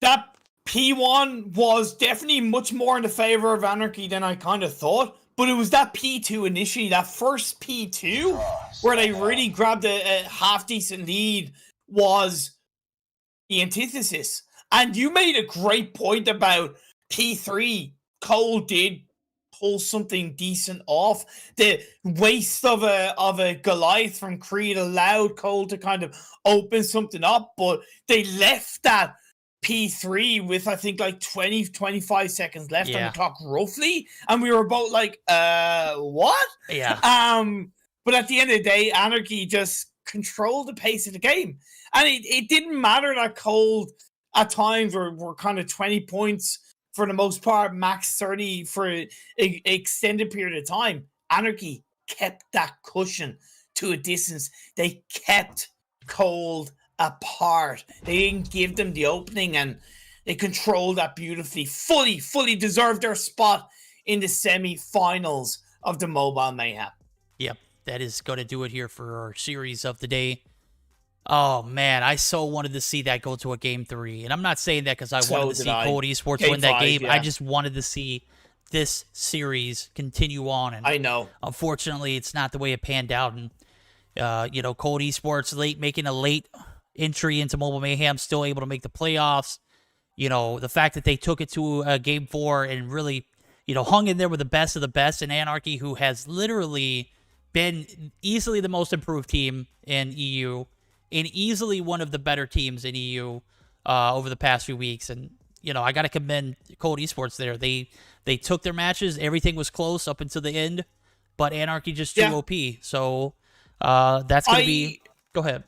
That P1 was definitely much more in the favor of Anarchy than I kind of thought. But it was that P2 initially, that first P2, where they really grabbed a half-decent lead, was the antithesis. And you made a great point about P3. Cole did pull something decent off. The waste of a Goliath from Creed allowed Cole to kind of open something up, but they left that P3 with, I think, like 25 seconds left on the clock roughly, and we were both like, what? Yeah. But at the end of the day, Anarchy just controlled the pace of the game. And it didn't matter that Cold at times were kind of 20 points for the most part, max 30 for an extended period of time. Anarchy kept that cushion to a distance. They kept Cold apart. They didn't give them the opening, and they controlled that beautifully. Fully deserved their spot in the semi-finals of the Mobile Mayhem. Yep, that is going to do it here for our series of the day. Oh, man, I so wanted to see that go to a Game 3. And I'm not saying that because I wanted to see Cold Esports win that game. Yeah. I just wanted to see this series continue on. And I know. Unfortunately, it's not the way it panned out. And, you know, Cold Esports making a late entry into Mobile Mayhem, still able to make the playoffs. You know, the fact that they took it to Game 4 and really, you know, hung in there with the best of the best in Anarchy, who has literally been easily the most improved team in EU. And easily one of the better teams in EU over the past few weeks. And, you know, I got to commend Cold Esports there. They took their matches. Everything was close up until the end. But Anarchy just too OP. So that's going to be... Go ahead.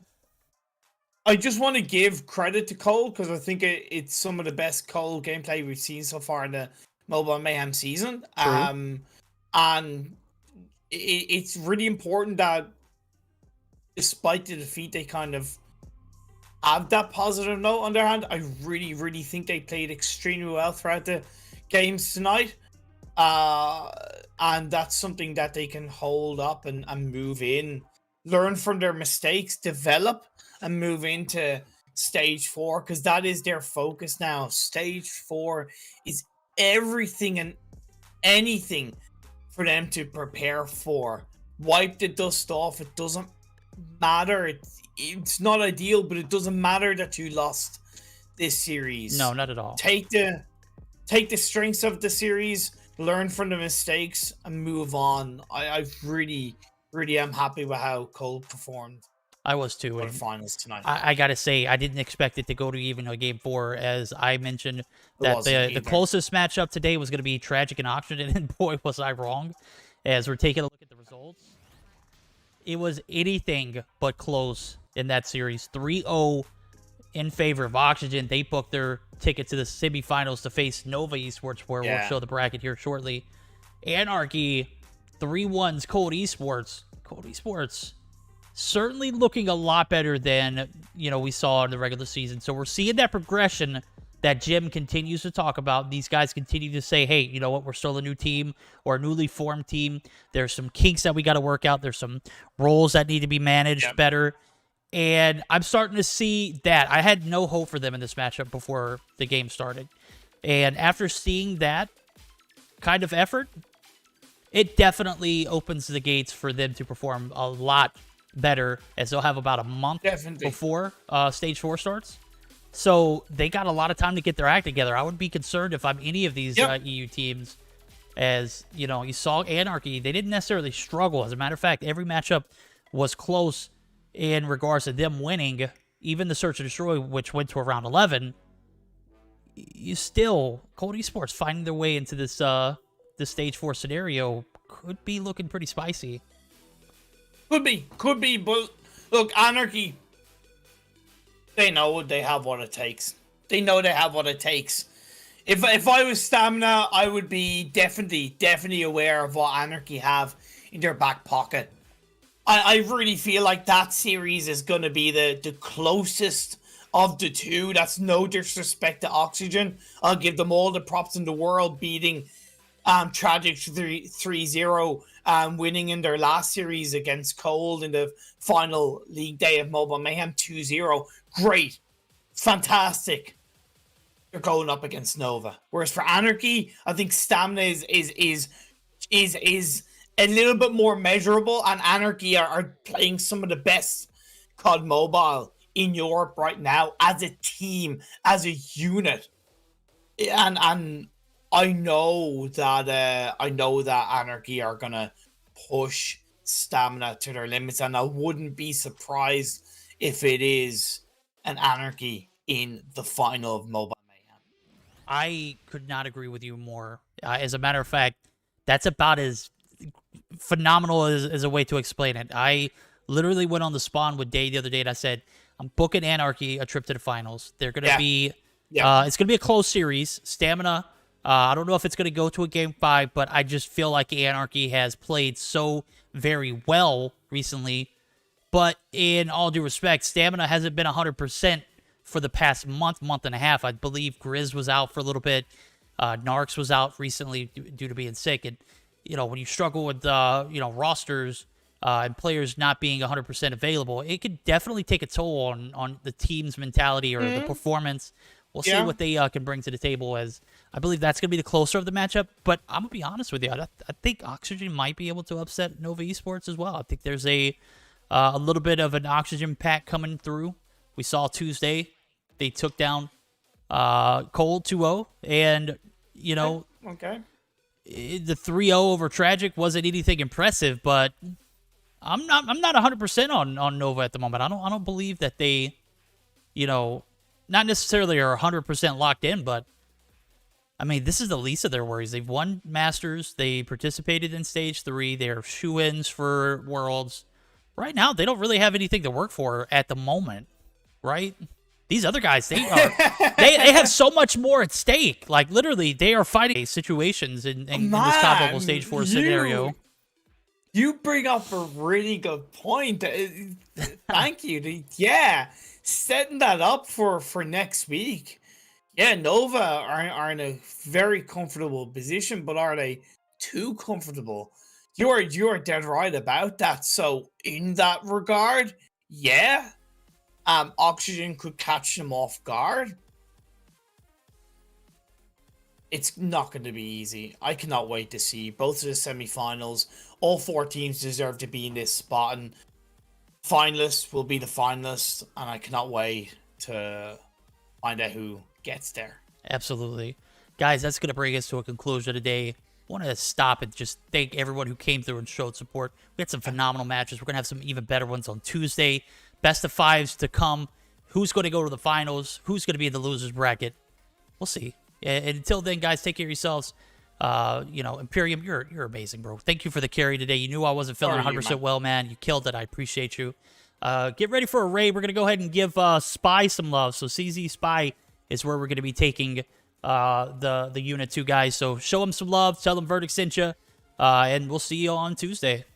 I just want to give credit to Cole because I think it's some of the best Cole gameplay we've seen so far in the Mobile Mayhem season. And it's really important that despite the defeat, they kind of have that positive note on their hand. I really think they played extremely well throughout the games tonight. and that's something that they can hold up and move in, learn from their mistakes, develop, and move into stage 4, because that is their focus now. Stage 4 is everything and anything for them to prepare for. Wipe the dust off. It doesn't matter. It's not ideal, but it doesn't matter that you lost this series. No, not at all. Take the strengths of the series, learn from the mistakes, and move on. I really am happy with how Cold performed I was too. for the finals tonight. I gotta say, I didn't expect it to go to even a game 4, as I mentioned that the closest matchup today was going to be Tragik and Oxygen, and boy, was I wrong. As we're taking a look at the results, it was anything but close in that series. 3-0 in favor of Oxygen. They booked their ticket to the semifinals to face Nova Esports, where we'll show the bracket here shortly. Anarchy, 3-1's Cold Esports. Cold Esports certainly looking a lot better than, we saw in the regular season. So we're seeing that progression that Jim continues to talk about. These guys continue to say, hey, you know what, we're still a new team or a newly formed team. There's some kinks that we got to work out. There's some roles that need to be managed better. And I'm starting to see that. I had no hope for them in this matchup before the game started. And after seeing that kind of effort, it definitely opens the gates for them to perform a lot better, as they'll have about a month before Stage 4 starts. So they got a lot of time to get their act together. I would be concerned if I'm any of these EU teams, as, you saw Anarchy. They didn't necessarily struggle. As a matter of fact, every matchup was close in regards to them winning. Even the Search and Destroy, which went to around 11, you still, Cold Esports finding their way into this Stage 4 scenario could be looking pretty spicy. Could be, but look, Anarchy, they know they have what it takes. They know they have what it takes. If I was Stamina, I would be definitely aware of what Anarchy have in their back pocket. I really feel like that series is going to be the closest of the two. That's no disrespect to Oxygen. I'll give them all the props in the world, beating Tragik 3-0, winning in their last series against Cold in the final league day of Mobile Mayhem 2-0. Great. Fantastic. They're going up against Nova. Whereas for Anarchy, I think Stamina is a little bit more measurable, and Anarchy are playing some of the best COD Mobile in Europe right now as a team, as a unit. And I know that Anarchy are gonna push Stamina to their limits, and I wouldn't be surprised if it is an Anarchy in the final of Mobile Mayhem. I could not agree with you more. As a matter of fact, that's about as phenomenal as a way to explain it. I literally went on the spawn with Day the other day, and I said, I'm booking Anarchy a trip to the finals. They're gonna be, it's gonna be a close series. Stamina. I don't know if it's going to go to a game 5, but I just feel like Anarchy has played so very well recently. But in all due respect, Stamina hasn't been 100% for the past month and a half. I believe Grizz was out for a little bit. Narcs was out recently due to being sick. And, when you struggle with, rosters and players not being 100% available, it could definitely take a toll on the team's mentality or the performance. We'll see what they can bring to the table, as I believe that's going to be the closer of the matchup. But I'm going to be honest with you. I think Oxygen might be able to upset Nova Esports as well. I think there's a little bit of an Oxygen pack coming through. We saw Tuesday. They took down Cold 2-0. And, Okay. The 3-0 over Tragik wasn't anything impressive, but I'm not 100% on Nova at the moment. I don't believe that they, not necessarily are 100% locked in, but I mean, this is the least of their worries. They've won Masters. They participated in Stage 3. They're shoo-ins for Worlds. Right now, they don't really have anything to work for at the moment, right? These other guys, they have so much more at stake. Like, literally, they are fighting situations in this top-level Stage 4 scenario. You bring up a really good point. Thank you. Yeah, setting that up for next week. Yeah, Nova are in a very comfortable position, but are they too comfortable. You're dead right about that. So in that regard, yeah, Oxygen could catch them off guard. It's not going to be easy. I cannot wait to see both of the semifinals. All 4 teams deserve to be in this spot, and finalists will be the finalists, and I cannot wait to find out who gets there. Absolutely. Guys, that's going to bring us to a conclusion today. I want to stop and just thank everyone who came through and showed support. We had some phenomenal matches. We're going to have some even better ones on Tuesday. Best of 5s to come. Who's going to go to the finals? Who's going to be in the losers bracket? We'll see. And until then, guys, take care of yourselves. Imperium, you're amazing, bro. Thank you for the carry today. You knew I wasn't feeling 100% well, man. You killed it. I appreciate you. Get ready for a raid. We're going to go ahead and give Spy some love. So CZ Spy is where we're going to be taking the Unit 2 guys. So show them some love. Tell them Verdict sent you. And we'll see you on Tuesday.